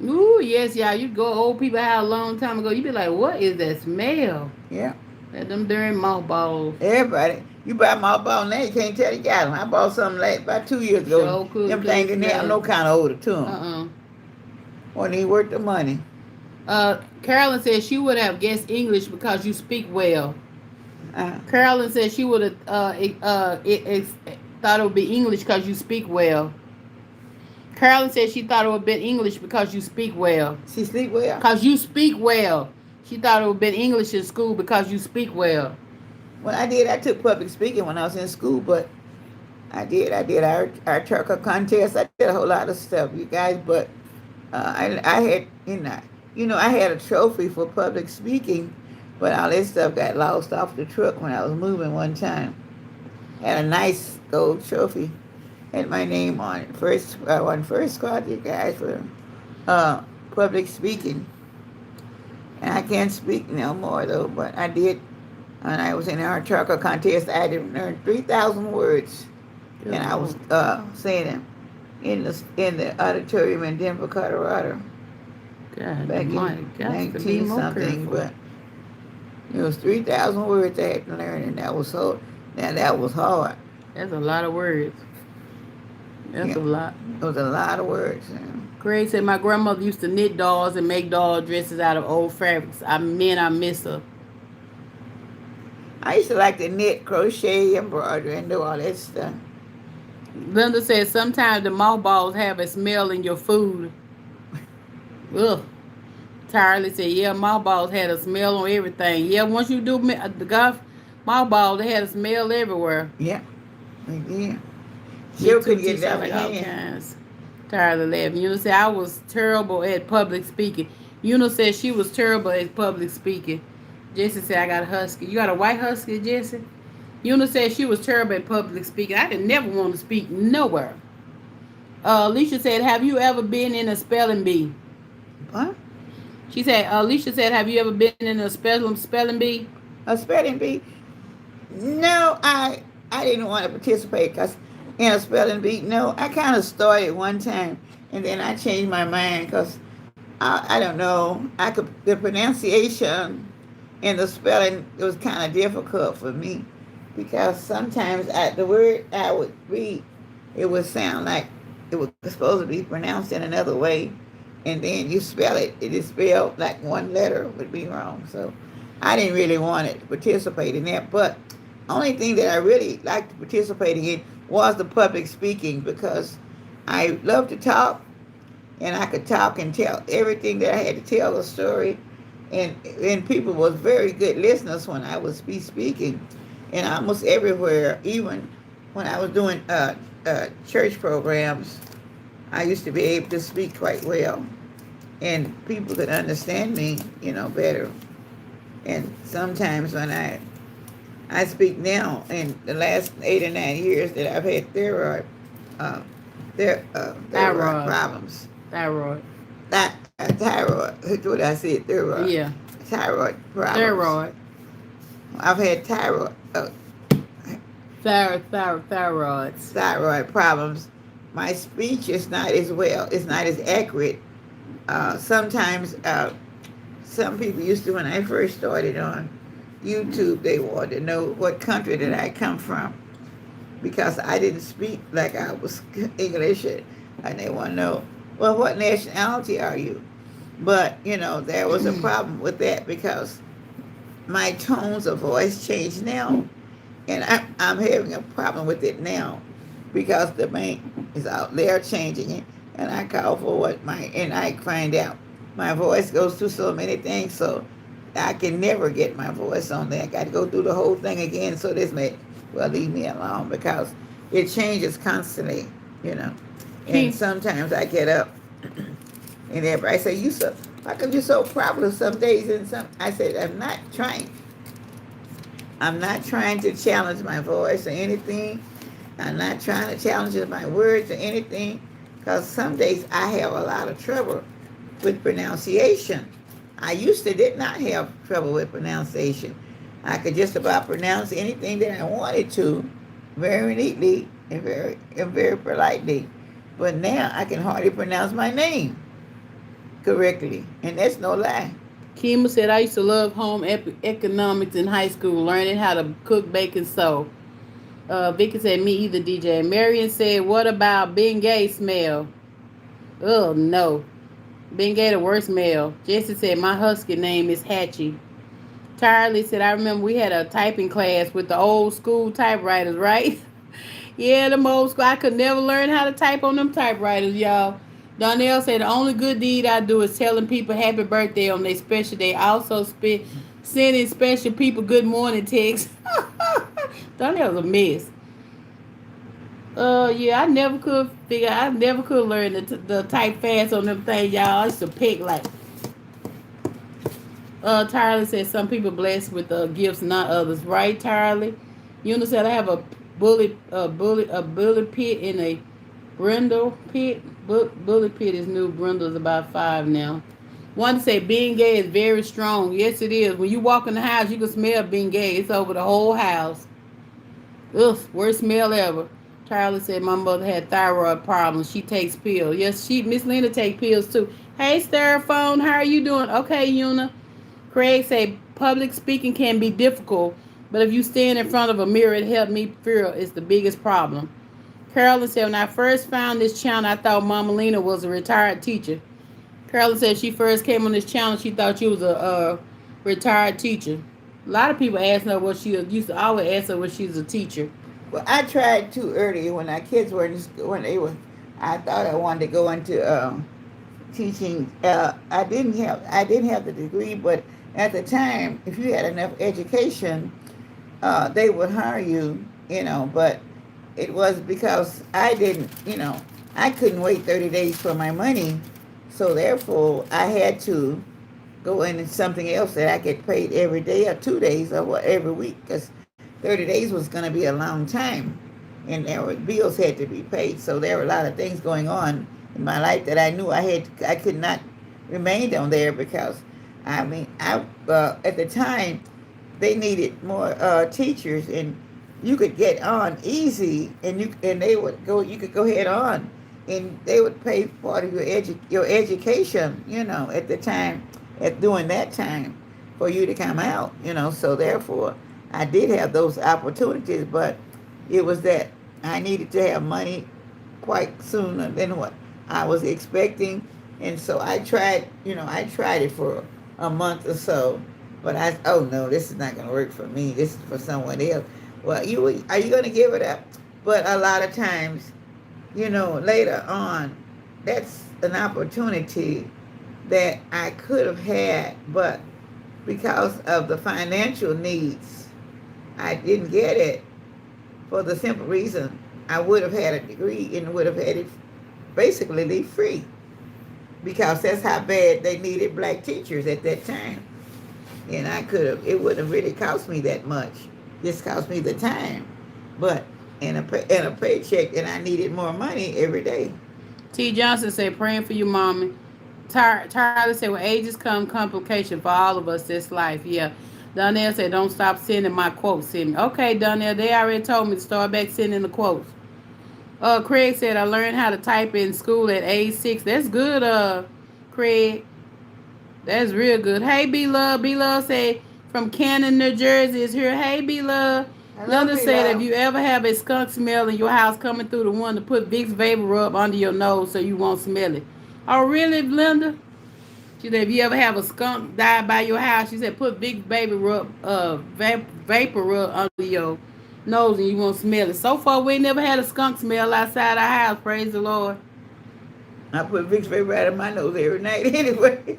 Ooh, yes, y'all. You go old people house a long time ago. You be like, what is that smell? Yeah. That them darn mothballs. Everybody. You buy mothball now, you can't tell you got them. I bought something like about 2 years ago. Sure could, Them things in there, no kind of odor to them. Wasn't even worth the money. Carolyn said she would have guessed English because you speak well. Carolyn said she would have thought it would be English because you speak well. Carolyn said she thought it would have been English because you speak well. She speak well? Because you speak well. She thought it would have been English in school because you speak well. Well, I took public speaking when I was in school, but I did our turkey contest. I did a whole lot of stuff, you guys, but I had, I had a trophy for public speaking, but all that stuff got lost off the truck when I was moving one time. Had a nice gold trophy. Had my name on it. I won first squad, you guys, for public speaking. And I can't speak no more, though, but I did. And I was in our trucker contest. I had learned 3,000 words. Good. And I was saying them in the auditorium in Denver, Colorado. God, back in 19 something, but it was 3,000 words I had to learn, and that was hard. That's a lot of words. That's a lot. It was a lot of words. Craig said my grandmother used to knit dolls and make doll dresses out of old fabrics. I miss her. I used to like to knit, crochet, embroidery, and do all that stuff. Linda said sometimes the mothballs have a smell in your food. Ugh. Tyler said, yeah, mothballs had a smell on everything. Yeah, once you do the golf mothballs, they had a smell everywhere. Yeah, they did. Me Sure too, couldn't get T. it I out of like your all hand. kinds. Tyler laughing. Una said, I was terrible at public speaking. Una said she was terrible at public speaking. Jesse said, I got a husky. You got a white husky, Jesse? Una said she was terrible at public speaking. I didn't never want to speak nowhere. Alicia said, have you ever been in a spelling bee? What? She said, Alicia said, have you ever been in a spelling bee? A spelling bee? No, I didn't want to participate because in a spelling bee. No, I kind of started one time and then I changed my mind because I don't know. I could the pronunciation and the spelling it was kind of difficult for me because sometimes the word I would read it would sound like it was supposed to be pronounced in another way, and then you spell it. It is spelled like one letter would be wrong. So I didn't really want to participate in that. But only thing that I really liked participating in was the public speaking because I love to talk and I could talk and tell everything that I had to tell a story, and people was very good listeners when I was speaking, and almost everywhere, even when I was doing church programs, I used to be able to speak quite well, and people could understand me, better. And sometimes when I speak now, in the last 8 or 9 years that I've had uh, thyroid Thyroid. problems. Thyroid. Not thyroid. What I said, thyroid. Yeah. Thyroid problems. Thyroid. I've had Thyroids. thyroid problems. My speech is not as well. It's not as accurate. Sometimes some people used to, when I first started on YouTube, they wanted to know what country did I come from because I didn't speak like I was English, and they want to know, well, what nationality are you? But there was a problem with that because my tones of voice changed now, and I'm having a problem with it now because the bank is out there changing it, and I call for and I find out my voice goes through so many things, so I can never get my voice on there. I got to go through the whole thing again, so this may leave me alone because it changes constantly, and sometimes I get up and everybody say, how come you're so popular some days and some I said, I'm not trying to challenge my voice or anything. I'm not trying to challenge my words or anything. Because some days I have a lot of trouble with pronunciation. I used to did not have trouble with pronunciation. I could just about pronounce anything that I wanted to very neatly and very politely. But now I can hardly pronounce my name correctly, and that's no lie. Kima said, I used to love home economics in high school, learning how to cook, bake, and sew. Vicky said, me either, DJ. Marion said, what about Bengay smell? Oh, no. Bengay the worst smell. Jesse said, my husky name is Hatchie. Charlie said, I remember we had a typing class with the old school typewriters, right? Yeah, them old school. I could never learn how to type on them typewriters, y'all. Donnell said, the only good deed I do is telling people happy birthday on their special day. I also sending special people good morning texts. Donnell's a mess. Yeah, I never could learn the type fast on them things, y'all. I used to pick like. Tyler said some people blessed with gifts, not others. Right, Tyler? Eunice said I have a bully pit in a brindle pit. Bully pit is new. Brindle's about 5 now. One say being gay is very strong. Yes, it is. When you walk in the house, you can smell being gay. It's over the whole house. Ugh, worst smell ever. Tyler said my mother had thyroid problems. She takes pills. Yes, Miss Lena take pills too. Hey, Styrofoam, how are you doing? Okay, Una. Craig said public speaking can be difficult, but if you stand in front of a mirror, it helped me feel it's the biggest problem. Carolyn said when I first found this channel, I thought Mama Lena was a retired teacher. Carolyn said she first came on this channel, she thought she was a retired teacher. A lot of people ask her what she used to always ask her what she's a teacher. Well, I tried too early when our kids were in school, when they were. I thought I wanted to go into teaching. I didn't have the degree, but at the time, if you had enough education, they would hire you. But it was because I didn't. I couldn't wait 30 days for my money, so therefore I had to go into something else that I get paid every day or 2 days or every week, because 30 days was going to be a long time, and there were bills had to be paid. So there were a lot of things going on in my life that I knew I could not remain on there, because I at the time they needed more teachers, and you could get on easy, and they would go. You could go head on, and they would pay part of your education. At the time, at during that time, for you to come out. So therefore, I did have those opportunities, but it was that I needed to have money quite sooner than what I was expecting, and so I tried. I tried it for a month or so, but oh no, this is not going to work for me. This is for someone else. Well, are you going to give it up? But a lot of times, later on, that's an opportunity that I could have had, but because of the financial needs, I didn't get it, for the simple reason I would have had a degree and would have had it basically free, because that's how bad they needed black teachers at that time. And it wouldn't have really cost me that much. Just cost me the time. But in a paycheck, and I needed more money every day. T. Johnson said, praying for you, mommy. Tyler said, with ages come complication for all of us this life. Yeah. Donnell said, don't stop sending my quotes to me. Okay, Donnell, they already told me to start back sending the quotes. Craig said, I learned how to type in school at age 6. That's good, Craig. That's real good. Hey, B-Love. B-Love said, from Canton, New Jersey is here. Hey, B-Love. Hello, Linda said, if B-Love. you ever have a skunk smell in your house coming through the window, put Vicks Vapor Rub under your nose so you won't smell it. Oh, really, Linda? She said, if you ever have a skunk die by your house, she said, put Vicks Vapor Rub under your nose and you won't smell it. So far, we ain't never had a skunk smell outside our house. Praise the Lord. I put Vicks Vapor out of my nose every night anyway.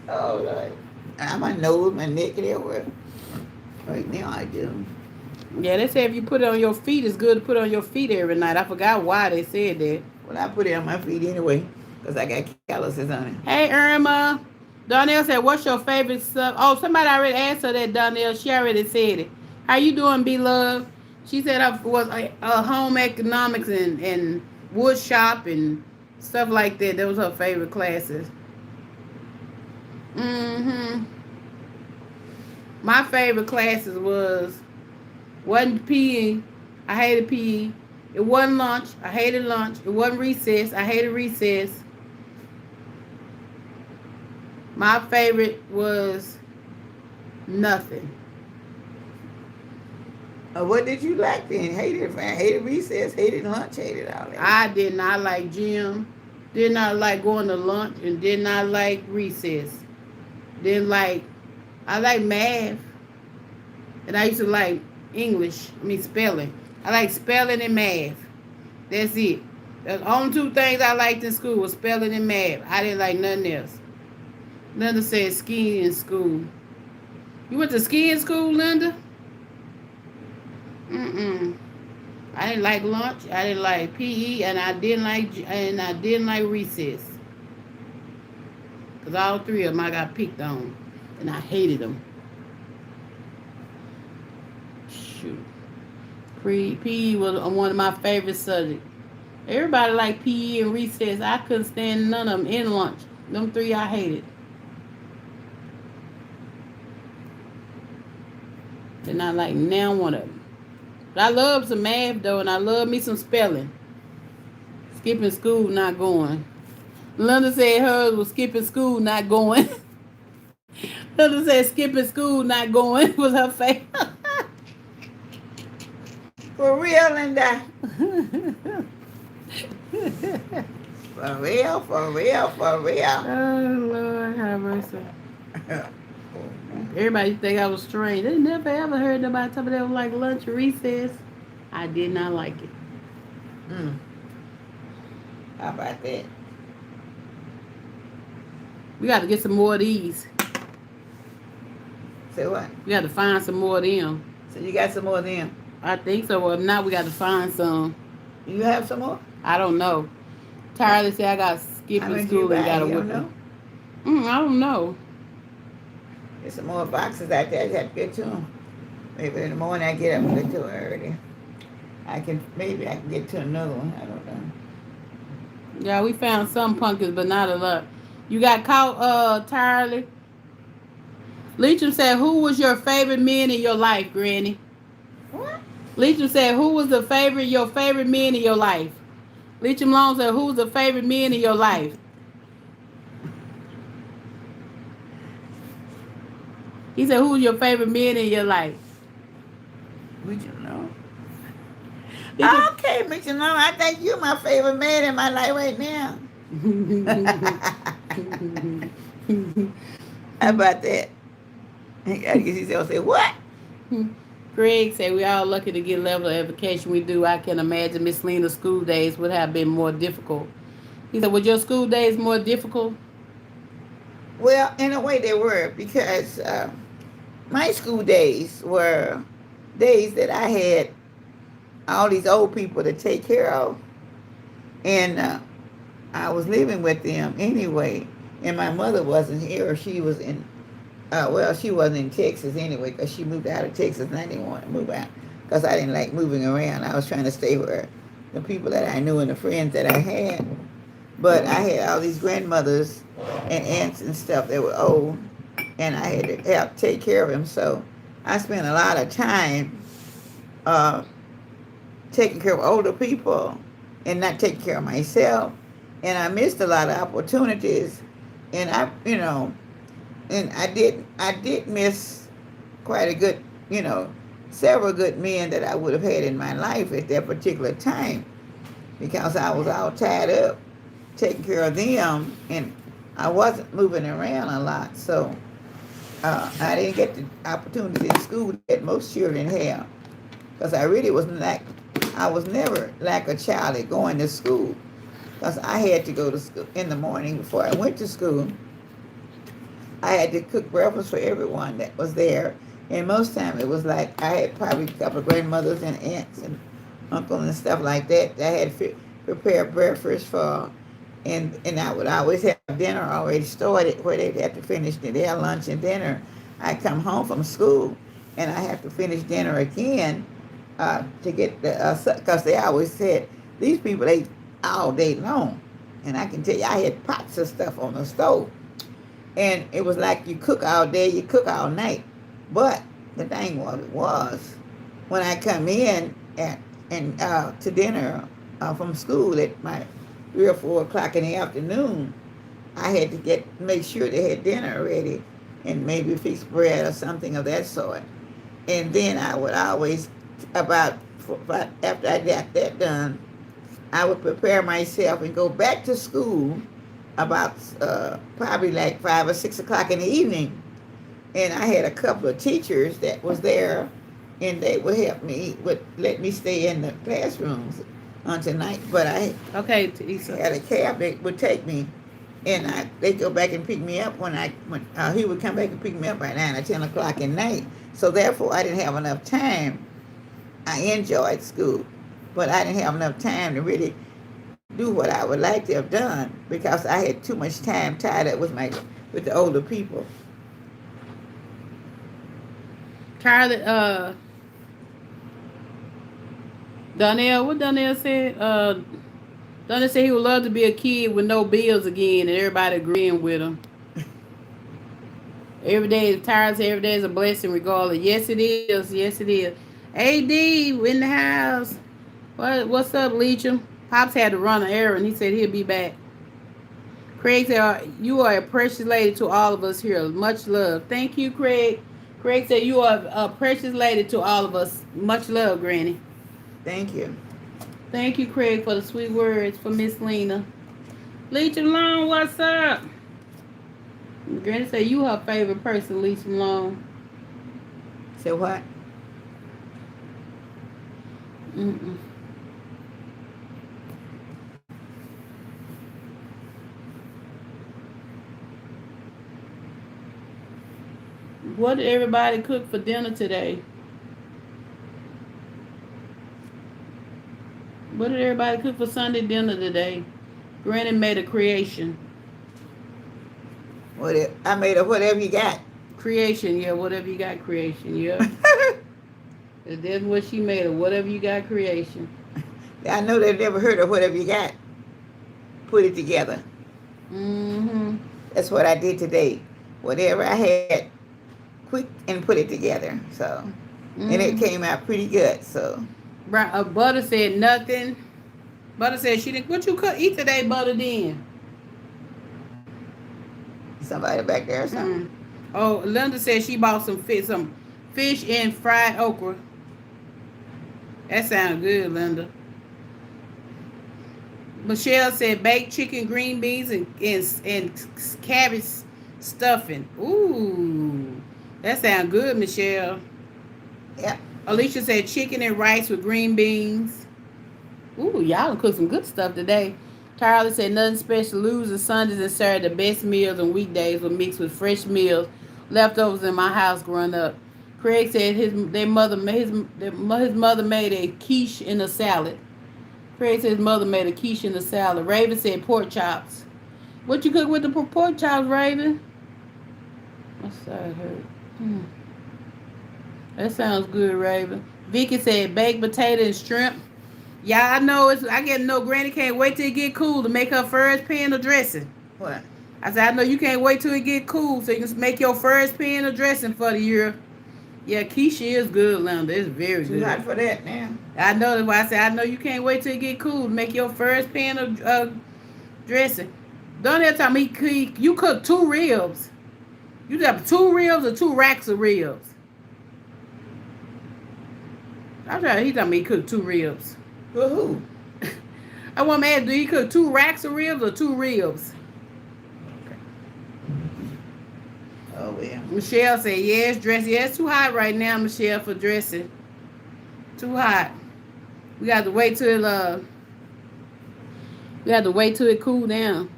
Oh, Lord. My nose, my neck, and everywhere. Right now I do. Yeah, they say if you put it on your feet, it's good to put it on your feet every night. I forgot why they said that. Well, I put it on my feet anyway, because I got calluses on it. Hey, Irma. Donnell said, what's your favorite stuff? Oh, somebody already asked her that, Donnell. She already said it. How you doing, B-Love? She said I was home economics and wood shop and stuff like that. That was her favorite classes. My favorite classes wasn't PE. I hated PE. It wasn't lunch. I hated lunch. It wasn't recess. I hated recess. My favorite was nothing. What did you like then? Hated recess, hated lunch, hated all that. I did not like gym. Did not like going to lunch, and did not like recess. I like math. And I used to like spelling. I like spelling and math. That's it. The only two things I liked in school was spelling and math. I didn't like nothing else. Linda said skiing in school. You went to skiing school, Linda? I didn't like lunch. I didn't like PE, and I didn't like recess. Cause all three of them I got picked on, and I hated them. Shoot, PE was one of my favorite subjects. Everybody liked PE and recess. I couldn't stand none of them in lunch. Them three I hated. Did not like now one of them. But I love some math though, and I love me some spelling. Skipping school, not going. Linda said hers was skipping school, not going. Linda said skipping school, not going was her favorite. For real, Linda. For real, for real, for real. Oh, Lord, have mercy. Everybody think I was strange. They never ever heard nobody talk about that like lunch or recess. I did not like it. Mm. How about that? We got to get some more of these. Say what? We got to find some more of them. So you got some more of them? I think so. Well, if not, we got to find some. You have some more? I don't know. Tyler said I got How skipping many do you school and buy? got a You don't whipping. know? I don't know. There's some more boxes out there. I got to get to them. Maybe in the morning I get up and get to it early. Maybe I can get to another one. I don't know. Yeah, we found some pumpkins, but not a lot. You got caught, Tyler. Leacham said, "Who was your favorite man in your life, Granny?" What? Leacham said, "Who was your favorite man in your life?" Leacham Long said, "Who's the favorite man in your life?" He said, "Who's your favorite man in your life?" We you know. Leacham. Okay, but you know, I think you're my favorite man in my life right now. How about that? I guess he said, what? Greg said, "We all lucky to get level of education we do. I can imagine Miss Lena's school days would have been more difficult." He said, "Was your school days more difficult?" Well, in a way they were, because my school days were days that I had all these old people to take care of. And I was living with them anyway. And my mother wasn't here. She was she wasn't in Texas anyway, because she moved out of Texas and I didn't want to move out because I didn't like moving around. I was trying to stay where the people that I knew and the friends that I had. But I had all these grandmothers and aunts and stuff that were old, and I had to help take care of them. So I spent a lot of time taking care of older people and not taking care of myself. And I missed a lot of opportunities. And I did miss quite a good, several good men that I would have had in my life at that particular time, because I was all tied up taking care of them, and I wasn't moving around a lot. So I didn't get the opportunity in school that most children have, because I really I was never like a child at going to school, because I had to go to school in the morning before I went to school. I had to cook breakfast for everyone that was there. And most time it was like I had probably a couple of grandmothers and aunts and uncles and stuff like that I had prepared breakfast for. And I would always have dinner already started where they'd have to finish their lunch and dinner. I come home from school and I have to finish dinner again to get because they always said, these people ate all day long. And I can tell you, I had pots of stuff on the stove. And it was like you cook all day, you cook all night. But the thing was when I come in to dinner from school at my 3 or 4 o'clock in the afternoon, I had to make sure they had dinner ready and maybe fix bread or something of that sort. And then I would always, after I got that done, I would prepare myself and go back to school about probably like 5 or 6 o'clock in the evening. And I had a couple of teachers that was there, and they would let me stay in the classrooms until night. But I had a cab that would take me, and they'd go back and pick me up when he would come back and pick me up by 9 or 10 o'clock at night. So therefore, I didn't have enough time. I enjoyed school, but I didn't have enough time to really do what I would like to have done, because I had too much time tied up with the older people. Charlotte, Donnell, what Donnell said? Donnell said he would love to be a kid with no bills again, and everybody agreeing with him. Every day is tired. Every day is a blessing, regardless. Yes, it is. Yes, it is. AD in the house. What's up, Leacham? Pops had to run an errand. He said he'll be back. Craig said, "You are a precious lady to all of us here. Much love." Thank you, Craig. Craig said, "You are a precious lady to all of us. Much love, Granny." Thank you. Thank you, Craig, for the sweet words for Miss Lena. Leacham Long, what's up? Granny said you her favorite person, Lisa Malone. Say what? Mm-mm. What did everybody cook for dinner today? What did everybody cook for Sunday dinner today? Granny made a creation. I made a whatever you got. Creation, yeah, whatever you got creation, yeah. That's what she made, or whatever you got creation. I know they've never heard of whatever you got. Put it together. Mm-hmm. That's what I did today. Whatever I had, quick and put it together. So, and it Mm-hmm. came out pretty good. So, Butter said nothing. Butter said she didn't. What you cook eat today, Butter? Then. somebody back there or something. Mm. Oh, Linda said she bought some fish and fried okra. That sounds good, Linda. Michelle said baked chicken, green beans, and cabbage stuffing. Ooh, that sounds good, Michelle. Yep. Alicia said chicken and rice with green beans. Ooh, y'all done cook some good stuff today. Tyler said nothing special. Losing Sundays and Saturdays, the best meals on weekdays were mixed with fresh meals, leftovers in my house growing up. Craig said his mother made a quiche in a salad. Craig said his mother made a quiche in a salad. Raven said pork chops. What you cook with the pork chops, Raven? My side hurt. Hmm. That sounds good, Raven. Vicky said baked potato and shrimp. Yeah, I know. I get to know Granny can't wait till it get cool to make her first pan of dressing. What? I said, I know you can't wait till it get cool so you can make your first pan of dressing for the year. Yeah, quiche is good, Linda. It's very Too good. hot for that now. I know that's why I said I know you can't wait till it get cool to make your first pan of dressing. Don't ever tell me you cook 2 ribs. You got 2 ribs or 2 racks of ribs. I'm trying. He told me he cooked 2 ribs. For who? I want to ask, do you cook 2 racks of ribs or 2 ribs? Oh yeah. Michelle said, yes, dressing. Yeah, it's too hot right now, Michelle, for dressing. Too hot. We got to wait till it cool down.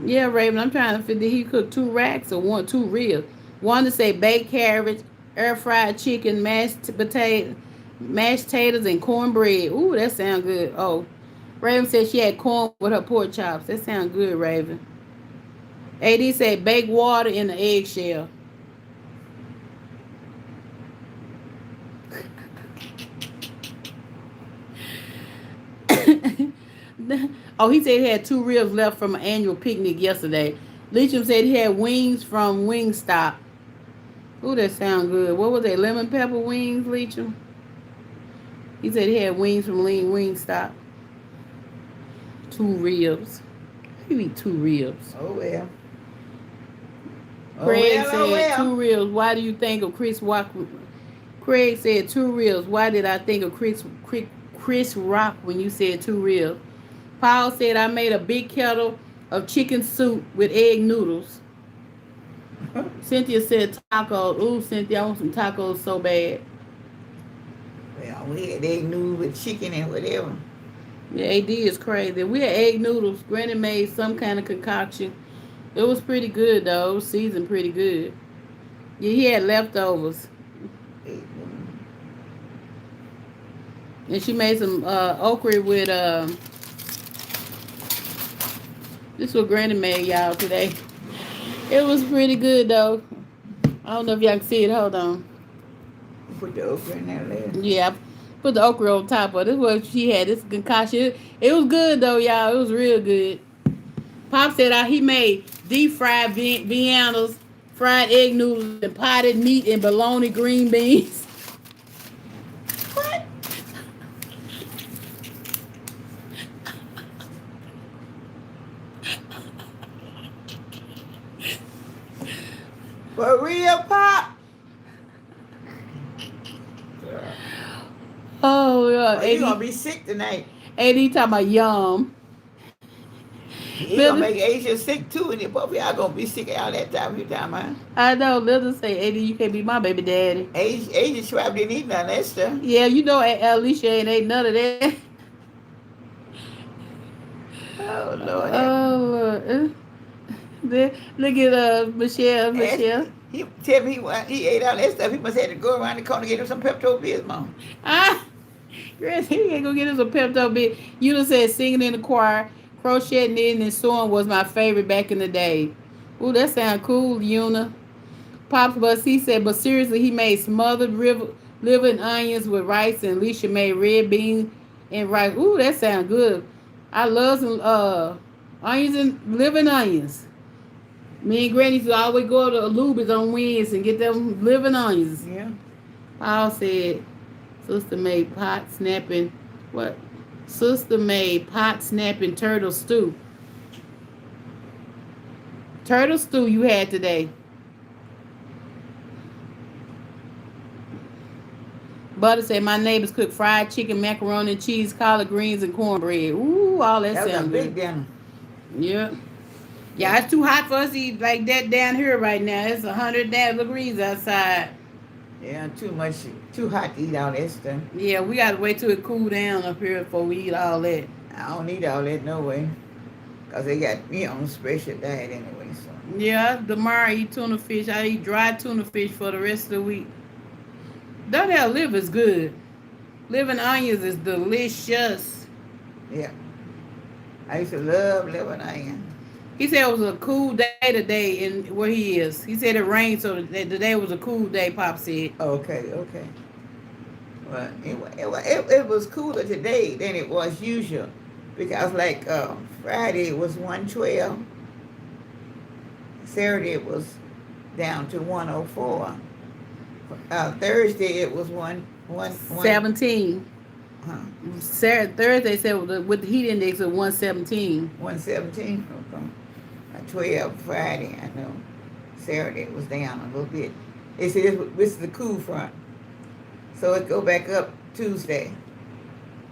Yeah, Raven, I'm trying to figure did he cook 2 racks or 2 ribs. One to say baked carrots, air fried chicken, mashed potatoes, and cornbread. Ooh, that sounds good. Oh, Raven said she had corn with her pork chops. That sounds good, Raven. AD said baked water in the eggshell. Oh, he said he had 2 ribs left from an annual picnic yesterday. Leacham said he had wings from Wingstop. Ooh, that sound good. What was that? Lemon pepper wings, Leacham? He said he had wings from Wingstop. 2 ribs. You eat 2 ribs. Oh well. Craig Oh said well. 2 ribs. Why do you think of Chris Rock? Craig said 2 ribs. Why did I think of Chris Rock when you said 2 ribs? Paul said I made a big kettle of chicken soup with egg noodles. Cynthia said tacos. Ooh, Cynthia, I want some tacos so bad. Well, we had egg noodles with chicken and whatever. Yeah, AD is crazy. We had egg noodles. Granny made some kind of concoction. It was pretty good though. It was seasoned pretty good. Yeah, he had leftovers. And she made some okra with this is what Granny made y'all today. It was pretty good though. I don't know if y'all can see it. Hold on. Put the okra in there later. Yeah, I put the okra on top of it. This is what she had. This concoction. It was good though, y'all. It was real good. Pop said he made deep fried Viennas, fried egg noodles, and potted meat and bologna green beans. What? For real, Pop? Oh, yeah. Oh, you gonna be sick tonight. AD talking about yum. He gonna Linda, make Asia sick too, and then both of y'all gonna be sick all that time. You time, man. I know. Linda say, "Eddie, you can't be my baby daddy." Asia Schwab didn't eat none of that stuff. Yeah, you know, Alicia ain't ate none of that. Oh Lord, Oh, Lord. Look at Michelle. Michelle. he tell me he ate all that stuff. He must have to go around the corner and get him some Pepto Bismol. Ah, Chris, he ain't gonna get us a Pepto bit. You done said singing in the choir, crochet, knitting, and sewing was my favorite back in the day. Ooh, that sound cool, Una. Pops Bus, he said, but seriously, he made smothered liver and onions with rice, and Alicia made red beans and rice. Ooh, that sound good. I love some onions and liver and onions. Me and Granny used to always go to Luby's on Wednesdays and get them liver and onions. Yeah. Paul said, Sister made pot snapping, what? Sister made pot snapping turtle stew. Turtle stew you had today. Butter said my neighbors cook fried chicken, macaroni and cheese, collard greens, and cornbread. Ooh, all that That was a sounds big good. dinner. Yeah. Yeah, it's too hot for us to eat like that down here right now. It's 100 degrees outside. Yeah, too hot to eat all that stuff. Yeah, we got to wait till it cool down up here before we eat all that. I don't eat all that no way, cause they got me on a special diet anyway. So Yeah, tomorrow I eat tuna fish. I eat dry tuna fish for the rest of the week. That liver is good. Liver and onions is delicious. yeah, I used to love living onion. He said it was a cool day today in where he is. He said it rained, so today was a cool day, Pop said. Okay. Well, it was cooler today than it was usual, because like Friday it was 112, Saturday it was down to 104. Thursday it was one 17. huh, Thursday said with the heat index of 117. 117. Okay. 12 Friday, I know. Saturday it was down a little bit. They said this is the cool front, so it go back up Tuesday.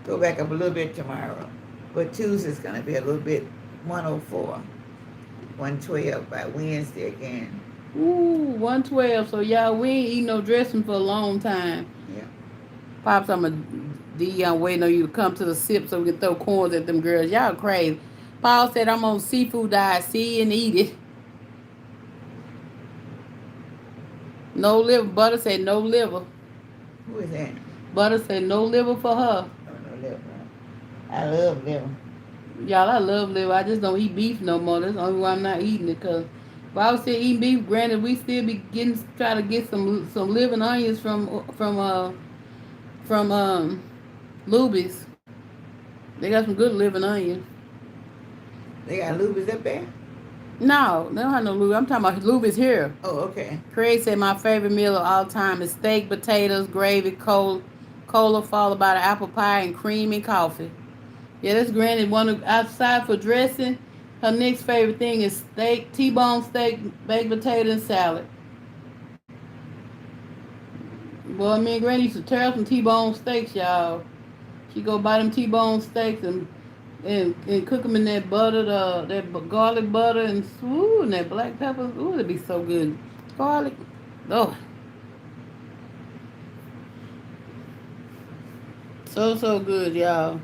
Go back up a little bit tomorrow, but Tuesday's gonna be a little bit 104, 112 by Wednesday again. Ooh, 112. So y'all, we ain't eat no dressing for a long time. Yeah. Pops, Dion waiting on you to come to the sip so we can throw corns at them girls. Y'all crazy. Paul said I'm on seafood diet. See and eat it. No liver. Butter said no liver. Who is that? Butter said no liver for her. Oh, no liver. I love liver. Y'all, I love liver. I just don't eat beef no more. That's the only why I'm not eating it. Cause if I was still eating beef, granted, we still be try to get some liver and onions from Luby's. They got some good liver and onions. They got lubes up there? No, they don't have no Luby's. I'm talking about Luby's here. Oh, okay. Craig said my favorite meal of all time is steak, potatoes, gravy, cola followed by the apple pie and cream and coffee. Yeah, that's granted. Outside for dressing, her next favorite thing is steak, T-bone steak, baked potato, and salad. Boy, me and Granny used to tear up some T-bone steaks, y'all. She go buy them T-bone steaks and cook them in that butter, that garlic butter and that black pepper. Ooh, it'd be so good. Garlic. Oh. So good, y'all.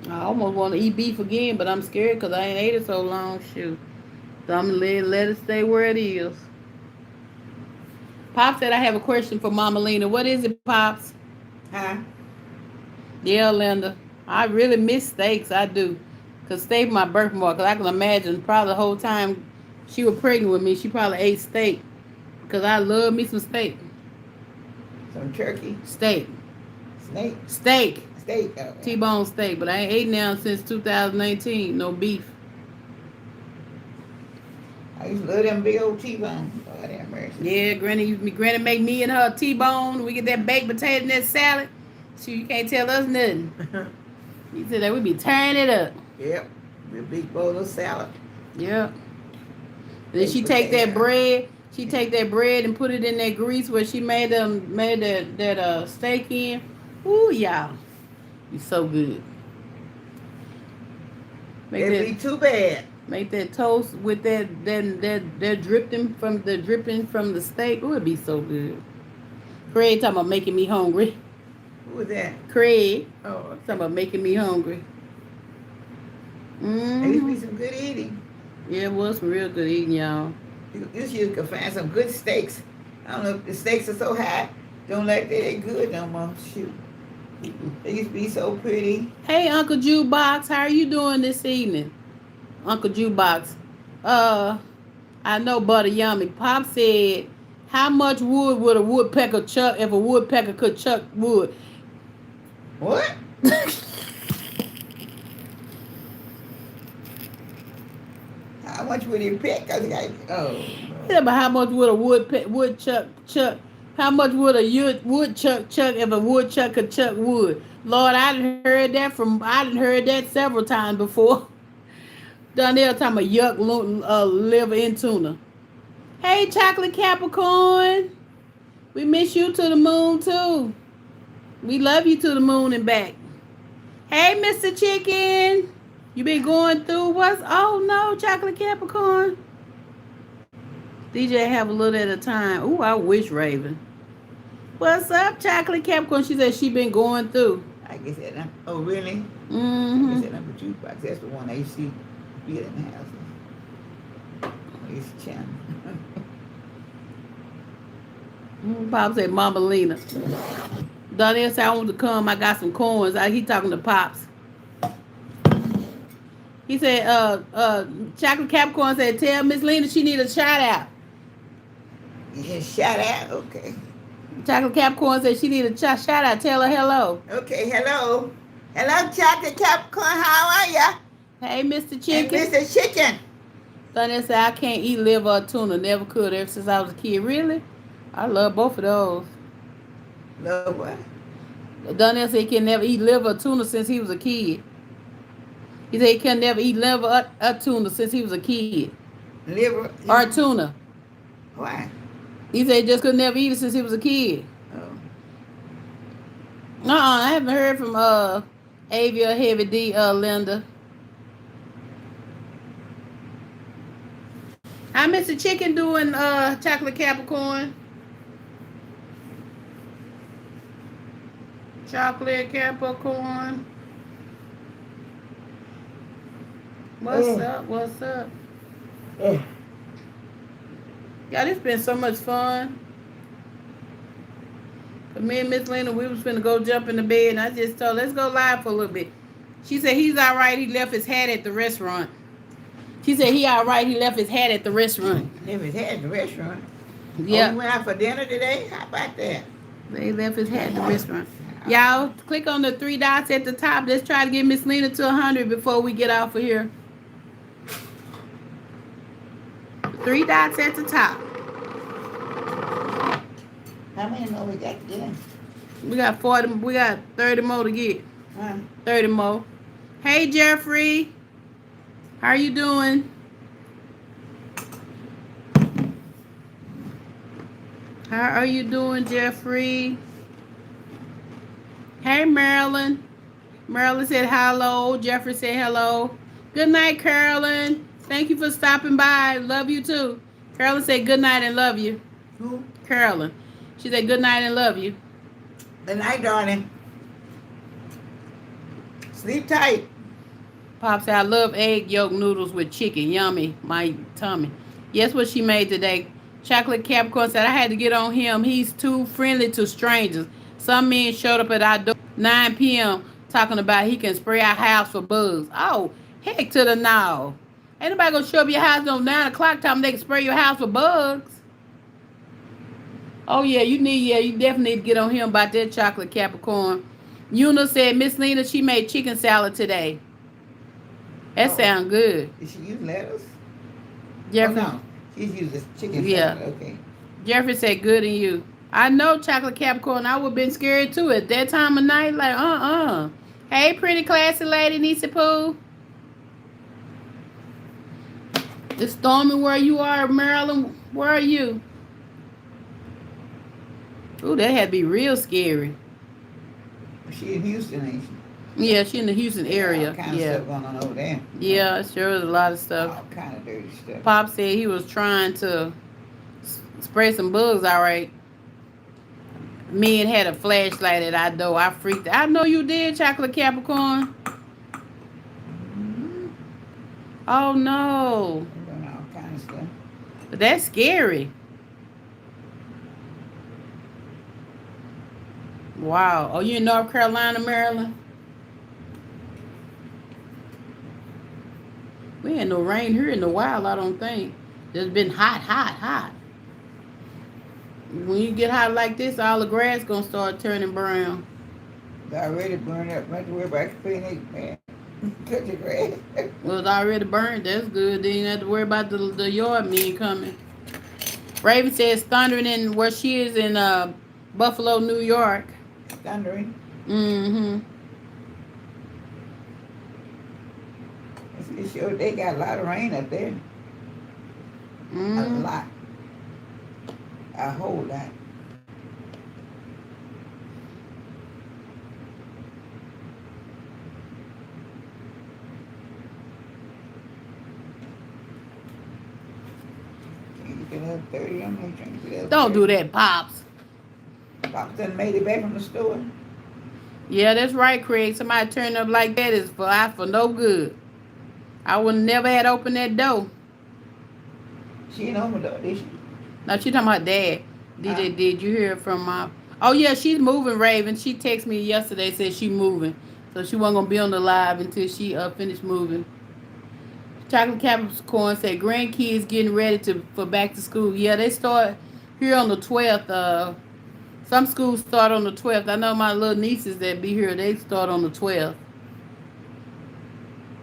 I almost want to eat beef again, but I'm scared because I ain't ate it so long. Shoot. So I'm going to let it stay where it is. Pop said I have a question for Mama Lena. What is it, Pops? Huh? Yeah, Linda. I really miss steaks. I do. Because steak my birthmark. Because I can imagine probably the whole time she was pregnant with me, she probably ate steak. Because I love me some steak. Some turkey? Steak. Snake? Steak. Steak. Oh, yeah. T-bone steak. But I ain't ate now since 2019. No beef. I used to love them big old T-bones. Oh, damn mercy. Yeah, Granny make me and her a T-bone. We get that baked potato and that salad. So you can't tell us nothing. He said that we be tearing it up. Yep. A big bowl of salad. Yep. Then she take that bread. She take that bread and put it in that grease where she made that steak in. Ooh, y'all. It's so good. Make It'd that be too bad. make that toast with that dripping from the steak. Ooh, it'd be so good. Craig talking about making me hungry. Who was that? Craig Oh, talking okay. about making me hungry. There used to be Mm-hmm. some good eating. Yeah, it was some real good eating, y'all. You could find some good steaks. I don't know if the steaks are so high. Don't like that they good no more. Shoot. They used to be so pretty. Hey, Uncle Jukebox, how are you doing this evening? Uncle Jukebox. Uh, I know Butter Yummy. Pop said, how much wood would a woodpecker chuck if a woodpecker could chuck wood? What? How much would he pick? I was like, oh, Yeah, but how much would a woodchuck chuck? How much would a woodchuck chuck if a woodchuck could chuck wood? Lord, I done heard that several times before. Done there talking about yuck liver and tuna. Hey, chocolate Capricorn, we miss you to the moon too. We love you to the moon and back. Hey, Mr. Chicken, you been going through what's? Oh no, chocolate Capricorn. DJ have a little at a time. Ooh, I wish Raven. What's up, chocolate Capricorn? She said she been going through. I guess that. Oh, really? I guess Mm-hmm. that number jukebox. That's the one I used to see be in the house. I used to channel. Pop said, Mama Lena. Donnell said, I want to come. I got some coins. He talking to Pops. He said, chocolate Capricorn said, tell Miss Lena she need a shout out. Yeah, shout out. Okay. Chocolate Capricorn said she need a shout out. Tell her hello. Okay, hello. Hello, Chocolate Capricorn. How are ya? Hey, Mr. And Chicken. Mr. Chicken. Donnell said, I can't eat liver or tuna. Never could ever since I was a kid. Really? I love both of those. Love what? Donnell said he can never eat liver or tuna since he was a kid. He said he can never eat liver or tuna since he was a kid. Liver. Or tuna. Why? He said he just could never eat it since he was a kid. Oh. I haven't heard from Avia Heavy D Linda. How Mr. Chicken doing chocolate Capricorn? Chocolate Capricorn. What's up? What's up? Yeah. Y'all, this been so much fun. But me and Miss Lena, we was finna go jump in the bed, and I just told her, let's go live for a little bit. She said he's all right. He left his hat at the restaurant. She said he all right. He left his hat at the restaurant. Left his hat at the restaurant. Yeah. Oh, we went out for dinner today? How about that? They left his hat at the restaurant. Y'all, click on the 3 dots at the top. Let's try to get Miss Lena to 100 before we get off of here. 3 dots at the top. How many more we got to get? We got 40. We got 30 more to get. Huh? 30 more. Hey, Jeffrey. How are you doing? How are you doing, Jeffrey? Hey, Marilyn. Marilyn said hello. Jeffrey said hello. Good night, Carolyn. Thank you for stopping by. Love you too. Carolyn said good night and love you. Who? Carolyn. She said good night and love you. Good night, darling. Sleep tight. Pop said I love egg yolk noodles with chicken. Yummy. My tummy. Guess what she made today? Chocolate Capricorn said I had to get on him. He's too friendly to strangers. Some men showed up at our door 9 p.m. talking about he can spray our house for bugs. Oh, heck to the no. Ain't nobody gonna show up your house on 9 o'clock time they can spray your house for bugs. Oh yeah, you definitely need to get on him about that chocolate Capricorn. Una said Miss Lena, she made chicken salad today. That sound good. Did she use lettuce? Jeffrey. Oh, no. She's used this chicken Yeah. salad. Okay. Jeffrey said good in you. I know chocolate Capricorn. I would have been scared too at that time of night. Like, Hey, pretty classy lady, Nisa Pooh. It's storming where you are, Maryland. Where are you? Ooh, that had to be real scary. She in Houston, ain't she? Yeah, she in the Houston Yeah, all area. kind of Yeah. stuff going on over there. Yeah, sure is a lot of stuff. All kind of dirty stuff. Pop said he was trying to spray some bugs, all right. Me and had a flashlight at our door. I freaked out. I know you did, Chocolate Capricorn. Mm-hmm. Oh no. Doing all kind of stuff. But that's scary. Wow. Oh, you in North Carolina, Maryland? We had no rain here in a while, I don't think. It's been hot, hot, hot. When you get hot like this, all the grass gonna start turning brown. It's already burned up. Not to worry about cleaning it, man. Cut your grass. Well, it's already burned. That's good. Then you don't have to worry about the yard men coming. Raven says thundering in where she is in Buffalo, New York. Thundering. Mm-hmm. It's sure they got a lot of rain up there. Mm-hmm. A lot. A whole lot. Can you get up 30 on me? Trying to get up Don't 30. do that, Pops. Pop done made it back from the store. Yeah, that's right, Craig. Somebody turning up like that is for no good. I would never had opened that door. She ain't home though, did she? Now she talking about Dad. DJ, did you hear from my? Oh yeah, she's moving, Raven. She texted me yesterday, said she moving, so she wasn't gonna be on the live until she finished moving. Chocolate Capricorn said grandkids getting ready for back to school. Yeah, they start here on the 12th. Some schools start on the 12th. I know my little nieces that be here, they start on the 12th.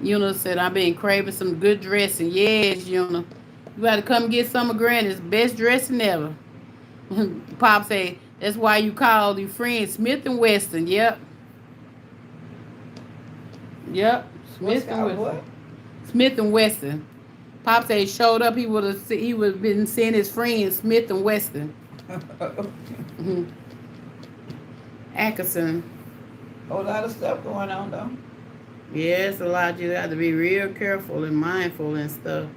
Yuna said, I've been craving some good dressing. Yes, Yuna. You got to come get some of Granny's best dressing ever. Pop said, that's why you call your friend Smith and Weston. Yep. Yep. Smith and Weston. What? Smith and Weston. Pop said he showed up, he would have been seeing his friend Smith and Weston. Mm-hmm. Atkinson. Whole lot of stuff going on though. Yeah, it's a lot. You have to be real careful and mindful and stuff.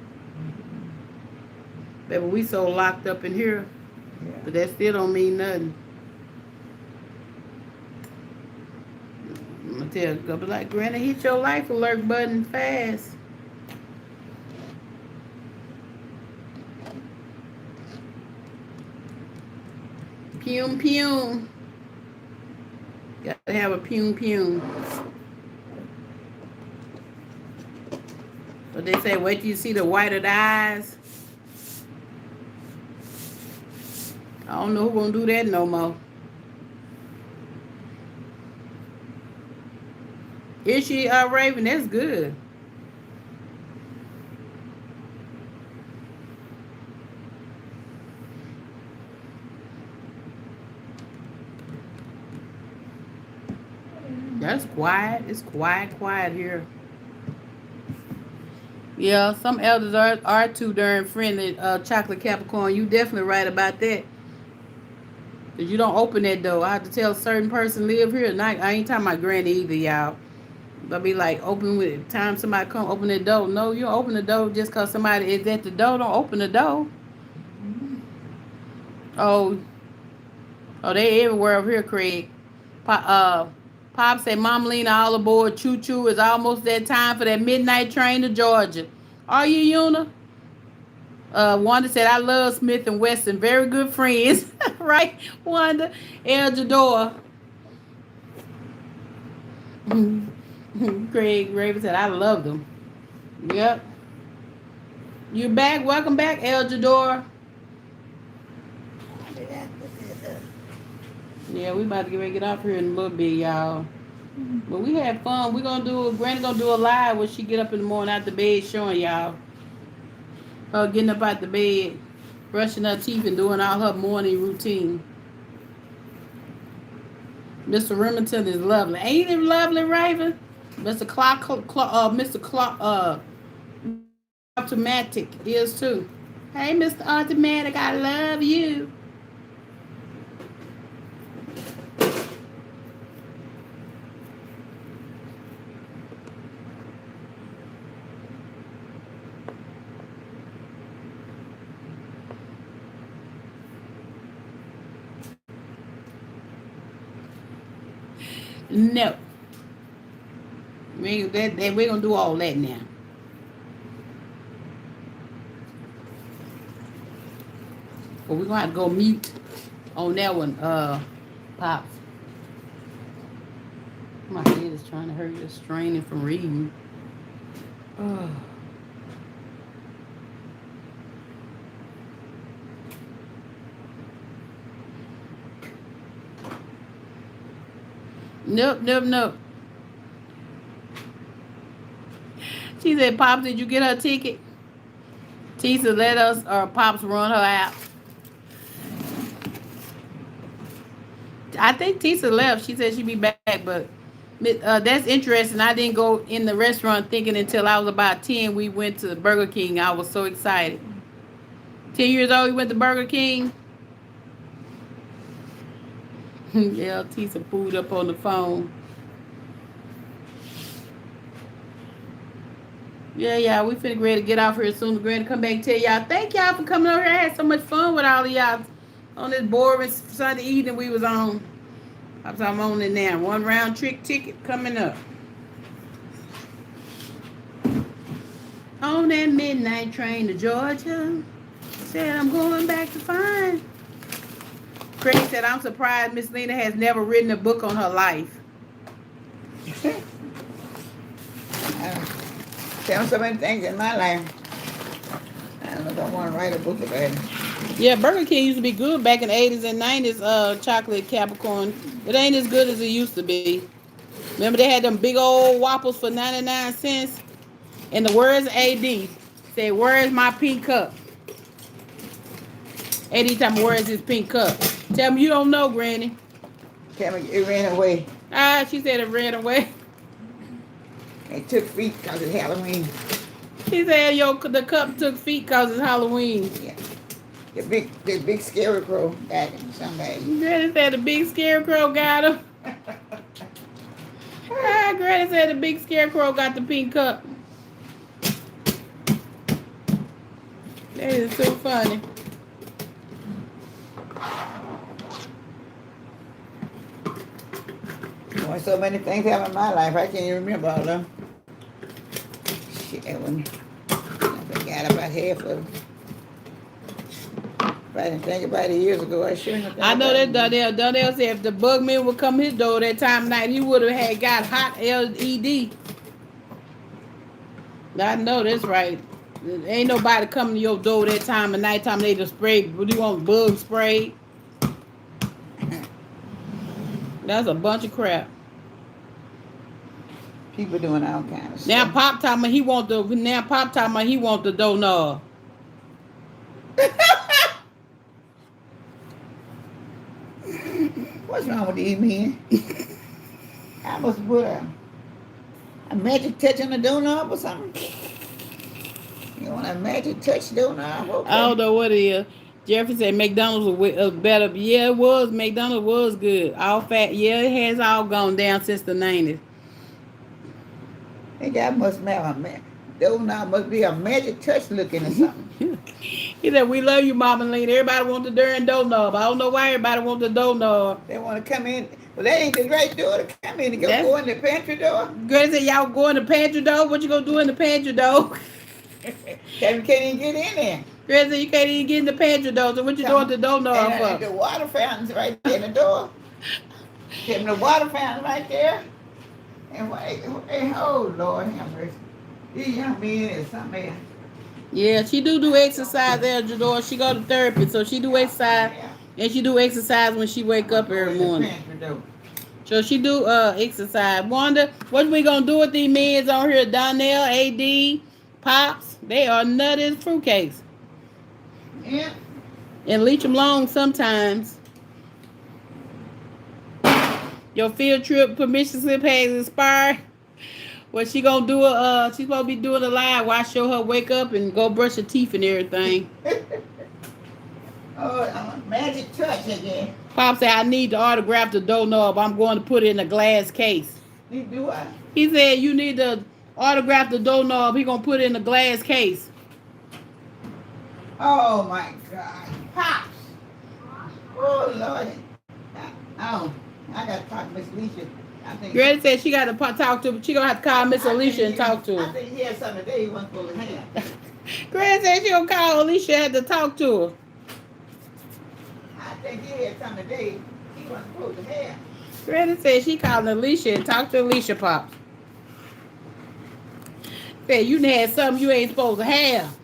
Baby, we so locked up in here, yeah. But that still don't mean nothing. I'm gonna tell you, go be like, Granny, hit your life alert button fast. Pum pum. Gotta have a pum pum. But they say, wait till you see the white of the eyes. I don't know who gonna do that no more. Is she Raven? That's good. That's quiet. It's quiet here. Yeah, some elders are too darn friendly, Chocolate Capricorn. You definitely right about that. Because you don't open that door. I have to tell a certain person live here. And I ain't talking about Granny either, y'all. They'll be like, open with time somebody come open the door. No, you don't open the door just because somebody is at the door. Don't open the door. Oh, they everywhere over here, Craig. Pop said, Mom Lena, all aboard. Choo-choo. It's almost that time for that midnight train to Georgia. Are you, Yuna? Wanda said, I love Smith and Weston. Very good friends. Right, Wanda? El Jador. Craig Raven said, I love them. Yep. You back? Welcome back, El Jador. Yeah, we about to get ready to get off here in a little bit, y'all. But we had fun. Granny gonna do a live when she get up in the morning out the bed showing y'all. Her getting up out the bed, brushing her teeth and doing all her morning routine. Mr. Remington is lovely. Ain't he lovely, Raven? Mr. Automatic is too. Hey, Mr. Automatic, I love you. No. We're gonna do all that now. But we're gonna have to go mute on that one, Pops. My head is trying to hurt, just straining from reading. Oh. Nope. She said, Pops, did you get her ticket? Tisa let us, or Pops run her out. I think Tisa left. She said she'd be back, but that's interesting. I didn't go in the restaurant thinking until I was about 10. We went to Burger King. I was so excited. 10 years old, we went to Burger King. Yeah, Tisa food up on the phone. Yeah, we finna ready to get off here soon. We're going to come back and tell y'all, thank y'all for coming over here. I had so much fun with all of y'all on this boring Sunday evening we was on. I'm on it now. One round trick ticket coming up. On that midnight train to Georgia. Said I'm going back to find. Craig said, I'm surprised Miss Lena has never written a book on her life. Tell so many things in my life. I don't know if I want to write a book about it. Yeah, Burger King used to be good back in the 80s and 90s, chocolate Capricorn. It ain't as good as it used to be. Remember they had them big old Whoppers for 99 cents? And the words AD say, where's my pink cup? AD time, where's his pink cup? Tell me you don't know, Granny. Tell me it ran away. She said it ran away. It took feet because it's Halloween. She said, the cup took feet because it's Halloween. Yeah. The big scarecrow got him, somebody. Granny said the big scarecrow got him. Granny said the big scarecrow got the pink cup. That is so funny. Boy, so many things happen in my life, I can't even remember all of them. Shit, I forgot about half of them. If I didn't think about it years ago, I shouldn't have. I know that Donnell said if the bugman would come his door that time of night, he would have had got hot LED. I know that's right. Ain't nobody coming to your door that time of night time they just spray. What do you want, bug spray? That's a bunch of crap. People doing all kinds of stuff. Now Pop talking about he want the doorknob. What's wrong with these men? I must put a magic touch on the doorknob or something. You want a magic touch doorknob? Okay. I don't know what it is. Jeffrey said McDonald's was better. Yeah, it was. McDonald's was good. All fat. Yeah, it has all gone down since the 90s. That guy must have a doorknob must be a magic touch looking or something. He said, we love you, Mama Lena. Everybody want the darn doorknob. I don't know why everybody want the doorknob. They want to come in. Well, that ain't the right door to come in and go in the pantry door. Granny said, y'all go in the pantry door? What you gonna do in the pantry door? You can't even get in there. Granny said, you can't even get in the pantry door. So what you doing the doorknob for? And the water fountain's right there in the door. Keeping the water fountain right there. And oh, Lord have mercy. These young men is something else. Yeah, she do exercise there, Jador. She go to therapy, so she do exercise. And she do exercise when she wake up every morning. So she do exercise. Wanda, what we gonna do with these men on here? Donnell, AD, Pops, they are nutty as fruitcakes. Yeah. And leech them long sometimes. Your field trip permission slip has expired. Well, she gonna do she's supposed to be doing a live while I show her wake up and go brush her teeth and everything. Oh, magic touch again. Pop said, I need to autograph the doorknob. I'm going to put it in a glass case. You do what? He said, you need to autograph the doorknob. He going to put it in a glass case. Oh, my God. Pops. Oh, Lord. I got to talk to Miss Leisha. I think. Granny said she got to talk to. She gonna have to call Miss Alicia and talk to I her. think he had something today he wasn't supposed to have. Granny said she gonna call Alicia and have to talk to her. I think he had something today he wasn't supposed to have. Granny said she called Alicia and talked to Alicia Pops. Said you done had something you ain't supposed to have.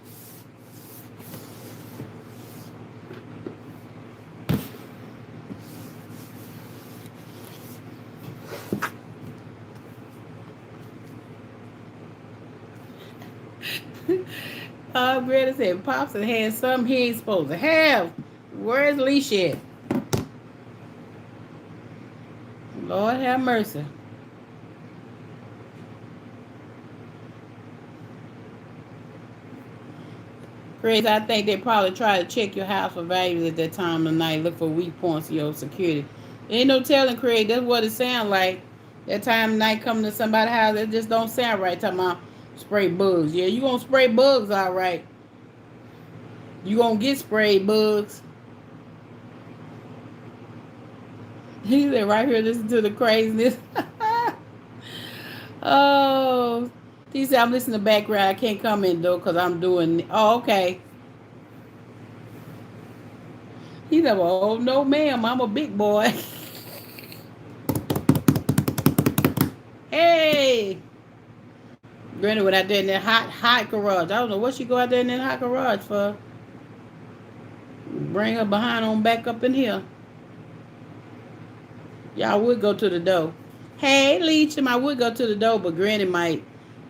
Granny said Pops had something he ain't supposed to have. Where's Alicia at? Lord have mercy. Chris, I think they probably try to check your house for values at that time of night. Look for weak points in your security. Ain't no telling, Craig. That's what it sounds like. That time of night coming to somebody's house, it just don't sound right. Talking about spray bugs. Yeah, you gonna spray bugs, all right. You gonna get sprayed bugs. He said right here, listen to the craziness. Oh, he said I'm listening to background. I can't come in though because I'm doing. Oh, okay. He said, well, oh no, ma'am, I'm a big boy. Hey, Granny went out there in that hot garage. I don't know what she go out there in that hot garage for. Bring her behind on back up in here. Y'all would go to the door. Hey, Leechum, I would go to the door, but Granny might.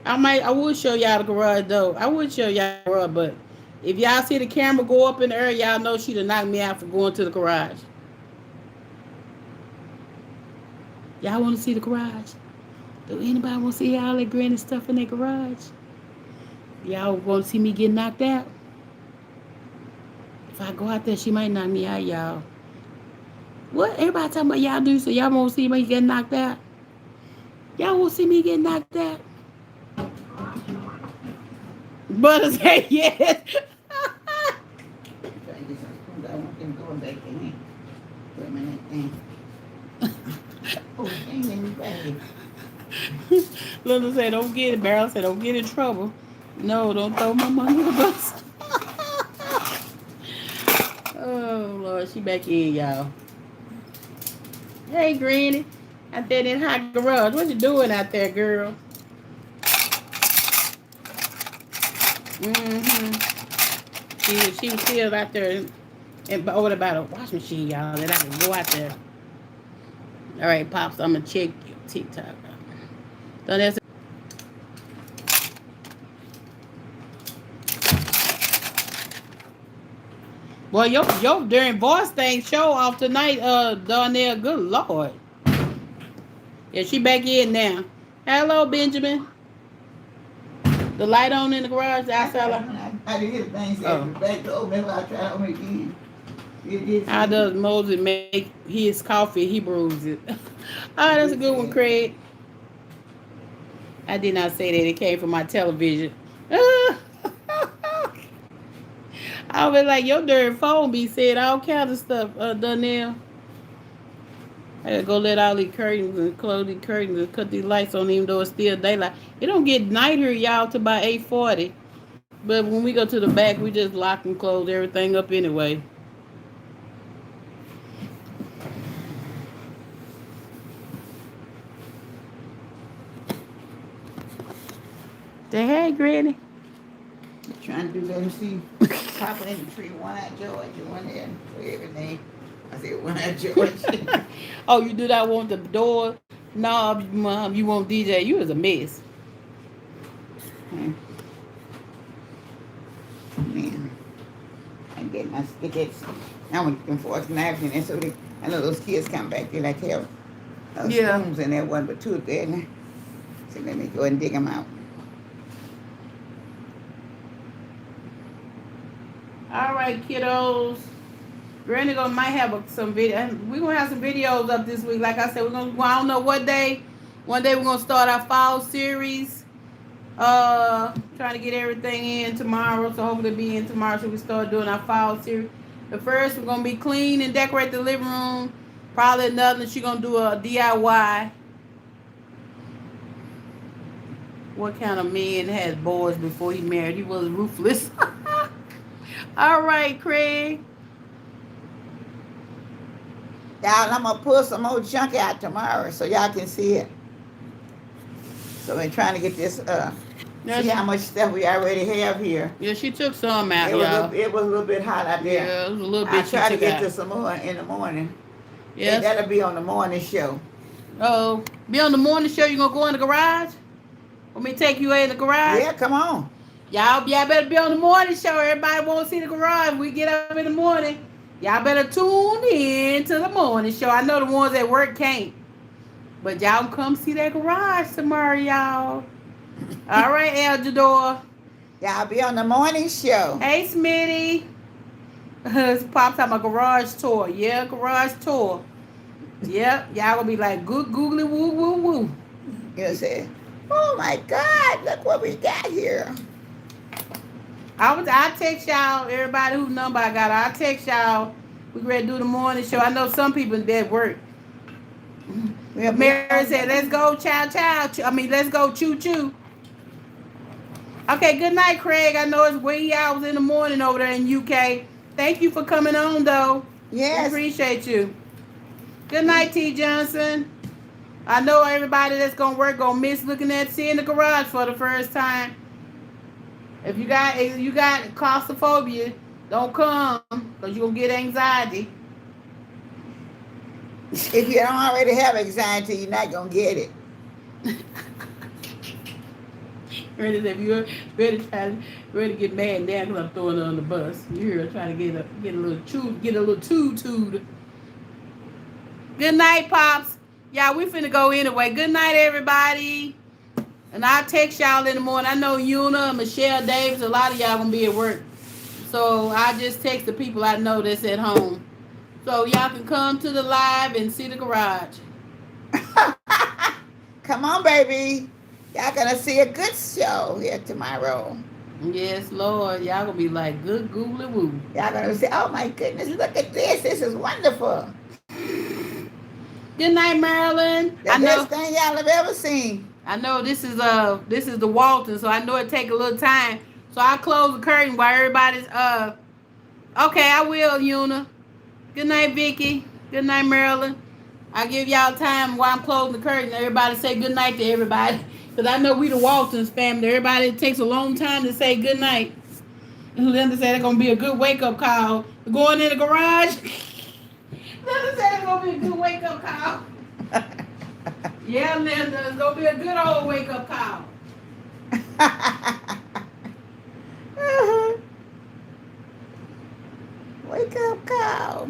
I would show y'all the garage door. I would show y'all the garage, but if y'all see the camera go up in the air, y'all know she'd have knocked me out for going to the garage. Y'all want to see the garage? Do anybody want to see all that Granny stuff in that garage? Y'all want to see me get knocked out? If I go out there, she might knock me out, y'all. What? Everybody talking about y'all do, so y'all won't see me get knocked out? Y'all won't see me get knocked out? Butter say yes. I want them going back in. Wait a minute, thing. Oh, ain't in bag. Linda said, don't get it. Beryl said, don't get in trouble. No, don't throw my money in the bus. Oh, Lord, she back in, y'all. Hey, Granny. Out there in that hot garage. What you doing out there, girl? She was still out there and over about a wash machine, y'all, that I can go out there. All right, Pops, I'm going to check your TikTok out. So that's well, your during voice thing show off tonight, Darnell. Good Lord. Yeah, she back in now. Hello, Benjamin. The light on in the garage, the outside light. I did hit the thing said the back door. That's why I tried to open it again. How does Moses make his coffee? He brews it. Oh, that's a good one, Craig. I did not say that. It came from my television. I was like, your dirty phone be said all kinds of stuff, Donnell. I gotta go let all these curtains and close these curtains and cut these lights on even though it's still daylight. It don't get night here, y'all, till about 8:40. But when we go to the back, we just lock and close everything up anyway. Say, hey, Granny. Trying to do that and see Papa in the tree, one-eyed George, one there for everything. I said one-eyed George. Oh, you do that? Want the door knobs, Mom? You want DJ? You was a mess. Man, I get my stickets. I went looking for a napkin, and so I know those kids come back. They like have spoons in there, one but two of them. So let me go and dig them out. All right, kiddos. Granny might have some video. We're gonna have some videos up this week. Like I said, I don't know what day. One day we're gonna start our fall series. Trying to get everything in tomorrow, so hopefully be in tomorrow so we start doing our fall series. But first we're gonna be clean and decorate the living room. Probably another. She's gonna do a DIY What kind of man had boys before he married? He was ruthless. All right, Craig. Y'all, I'm gonna pull some more junk out tomorrow so y'all can see it. So we're trying to get this Yeah, see how much stuff we already have here. yeah, she took some out, It was y'all. it was a little bit hot out there. Yeah, it was a little I bit she try to took get out. to some more in the morning. Yes. That'll be on the morning show. Oh, be on the morning show. You gonna go in the garage? Want me to take you in the garage? Yeah, come on. Y'all better be on the morning show. Everybody want to see the garage. We get up in the morning. Y'all better tune in to the morning show. I know the ones at work can't, but y'all come see that garage tomorrow, y'all. All right, Eldador. Y'all be on the morning show. Hey, Smitty. Pops talking about garage tour. Yeah, garage tour. Yep, y'all gonna be like good googly woo woo woo. You say, oh my God, look what we got here. I text y'all, everybody whose number I got, I text y'all. We ready to do the morning show. I know some people at work. Mary said, let's go chow chow. Let's go choo choo. Okay, good night, Craig. I know it's wee hours in the morning over there in UK. Thank you for coming on, though. We Yes. appreciate you. Good night, T. Johnson. I know everybody that's gonna work gonna miss looking at seeing the garage for the first time. If you got claustrophobia, don't come because you're gonna get anxiety. If you don't already have anxiety, you're not gonna get it. Ready if you're ready to get mad now because I'm throwing her on the bus. You're trying to get a little toot. Good night, Pops. Yeah, we finna go anyway. Good night, everybody. And I'll text y'all in the morning. I know Una, Michelle, Davis, a lot of y'all gonna be at work. So I just text the people I know that's at home. So y'all can come to the live and see the garage. Come on, baby. Y'all gonna see a good show here tomorrow. Yes, Lord. Y'all gonna be like good googly woo. Y'all gonna say, oh my goodness, look at this. This is wonderful. Good night, Marilyn. The best thing y'all have ever seen. I know this is the Walton, so I know it take a little time. So I close the curtain while everybody's okay, I will, Una. Good night, Vicky. Good night, Marilyn. I give y'all time while I'm closing the curtain. Everybody say good night to everybody. Because I know we the Waltons family. Everybody, it takes a long time to say good night. And Linda said it's going to be a good wake-up call. Going in the garage. Linda said it's going to be a good wake-up call. Yeah, Linda, it's going to be a good old wake-up call. Wake up call.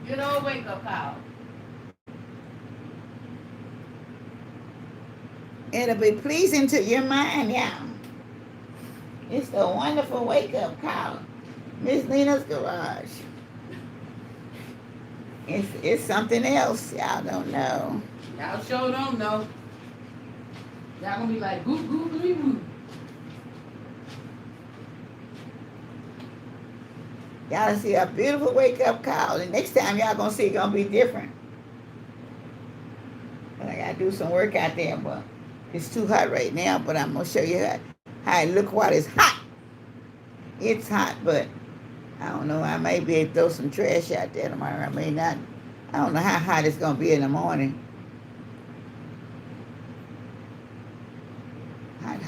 Good old wake-up call. It'll be pleasing to your mind, yeah. It's a wonderful wake-up call. Miss Lena's garage. It's something else. Y'all don't know. Y'all sure don't know. Y'all gonna be like, goo, goo, goo, goo. Y'all see a beautiful wake-up call. The next time y'all gonna see it gonna be different. And I gotta do some work out there, but it's too hot right now. But I'm gonna show you how it look while it's hot. It's hot, but I don't know. I may be able to throw some trash out there tomorrow. I may not. I don't know how hot it's gonna be in the morning. Hot.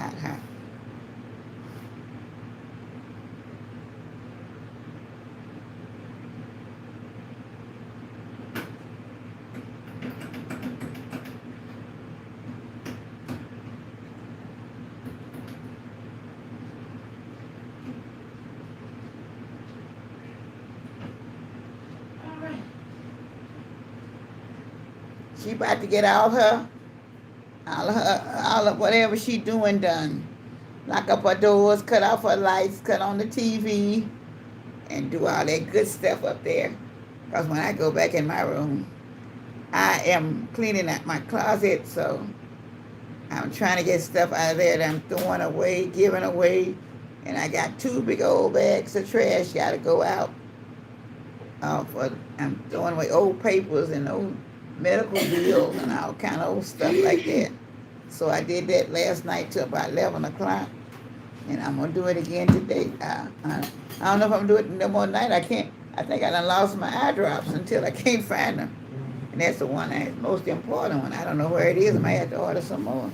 She about to get all of whatever she doing done. Lock up her doors, cut off her lights, cut on the TV, and do all that good stuff up there. Because when I go back in my room, I am cleaning out my closet, so I'm trying to get stuff out of there that I'm throwing away, giving away, and I got 2 big old bags of trash got to go out. I'm throwing away old papers and old medical bills and all kind of old stuff like that. So I did that last night till about 11 o'clock. And I'm going to do it again today. I don't know if I'm going to do it no more night. I can't. I think I done lost my eye drops until I can't find them. And that's the one, that's the most important one. I don't know where it is. I might have to order some more.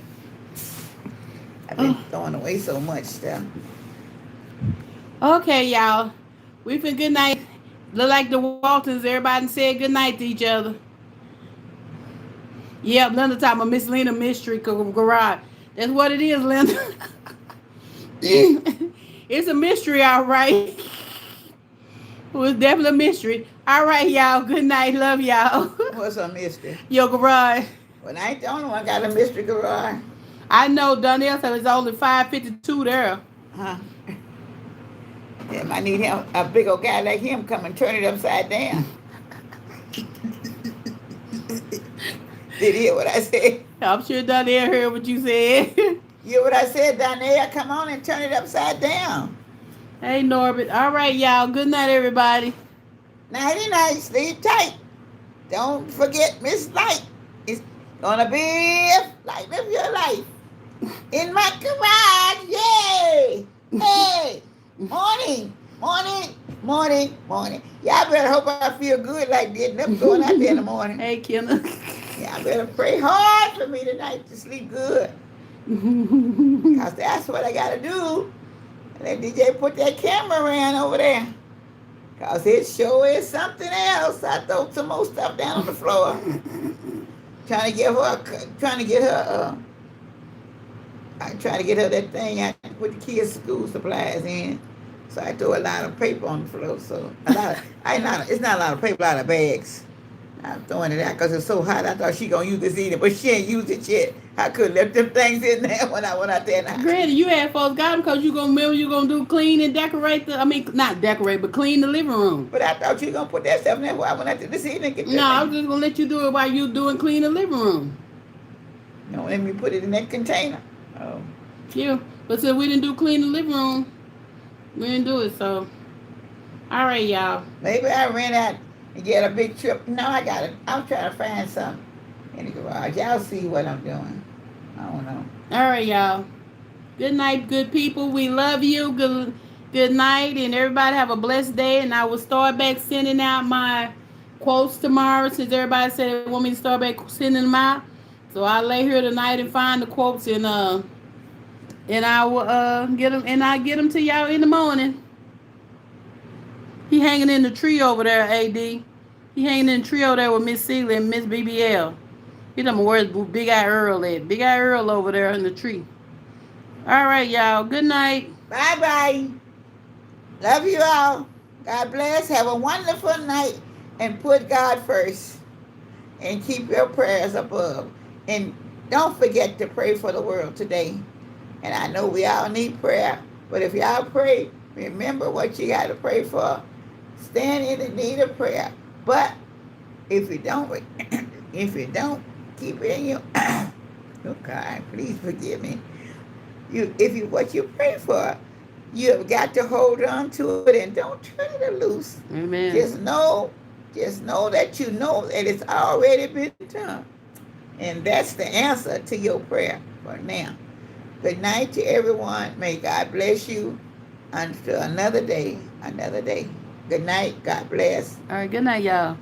I've been throwing away so much stuff. Okay, y'all. We been good night. Look like the Waltons. Everybody said good night to each other. Yep, Linda talking about Miss Lena Mystery Garage. That's what it is, Linda. It's a mystery, all right. It's definitely a mystery. All right, y'all. Good night. Love y'all. What's a mystery? Your garage. Well, I ain't the only one got a mystery garage. I know Donnell said it's only 552 there. Huh? Damn, I need him, a big old guy like him, come and turn it upside down. Did you hear what I said? I'm sure Donnell heard what you said. You hear what I said, Donnell? Come on and turn it upside down. Hey, Norbert. All right, y'all. Good night, everybody. Nighty night, sleep tight. Don't forget Miss Light. It's gonna be light of your life. In my garage, yay! Hey! Morning, morning, morning, morning. Y'all better hope I feel good like getting up going out there in the morning. Hey, Kenna. Y'all better pray hard for me tonight to sleep good. Because that's what I gotta do. Let DJ put that camera around over there. Because it sure is something else. I throw some more stuff down on the floor. trying to get her that thing I put the kids' school supplies in. So I throw a lot of paper on the floor. So it's not a lot of paper, a lot of bags. I'm throwing it out because it's so hot. I thought she gonna use this eating, but she ain't used it yet. I could left them things in there when I went out there. Granted, you had folks got them because you gonna do clean and decorate not decorate, but clean the living room. But I thought you were gonna put that stuff in there while I went out there this evening. No, I was just gonna let you do it while you doing clean the living room. No, let me put it in that container. Oh. Yeah, but since we didn't do clean the living room, we didn't do it. So, all right, y'all. Maybe I ran out and get a big trip. No, I got it. I'm trying to find something in the garage. Y'all see what I'm doing. I don't know. All right, y'all. Good night, good people. We love you. Good night, and everybody have a blessed day. And I will start back sending out my quotes tomorrow since everybody said they want me to start back sending them out. So I'll lay here tonight and find the quotes and I will get them and I'll get them to y'all in the morning. He hanging in the tree over there, AD. He hanging in the tree over there with Miss Seeley and Miss BBL. He done where's Big Eye Earl at? Big Eye Earl over there in the tree. All right, y'all. Good night. Bye-bye. Love you all. God bless. Have a wonderful night. And put God first. And keep your prayers above. And don't forget to pray for the world today. And I know we all need prayer. But if y'all pray, remember what you got to pray for. Stand in the need of prayer. But if you don't, keep it in your... Oh, God, please forgive me. What you pray for, you have got to hold on to it and don't turn it loose. Amen. Just know that you know that it's already been done. And that's the answer to your prayer for now. Good night to everyone. May God bless you until another day. Good night. God bless. All right, good night, y'all.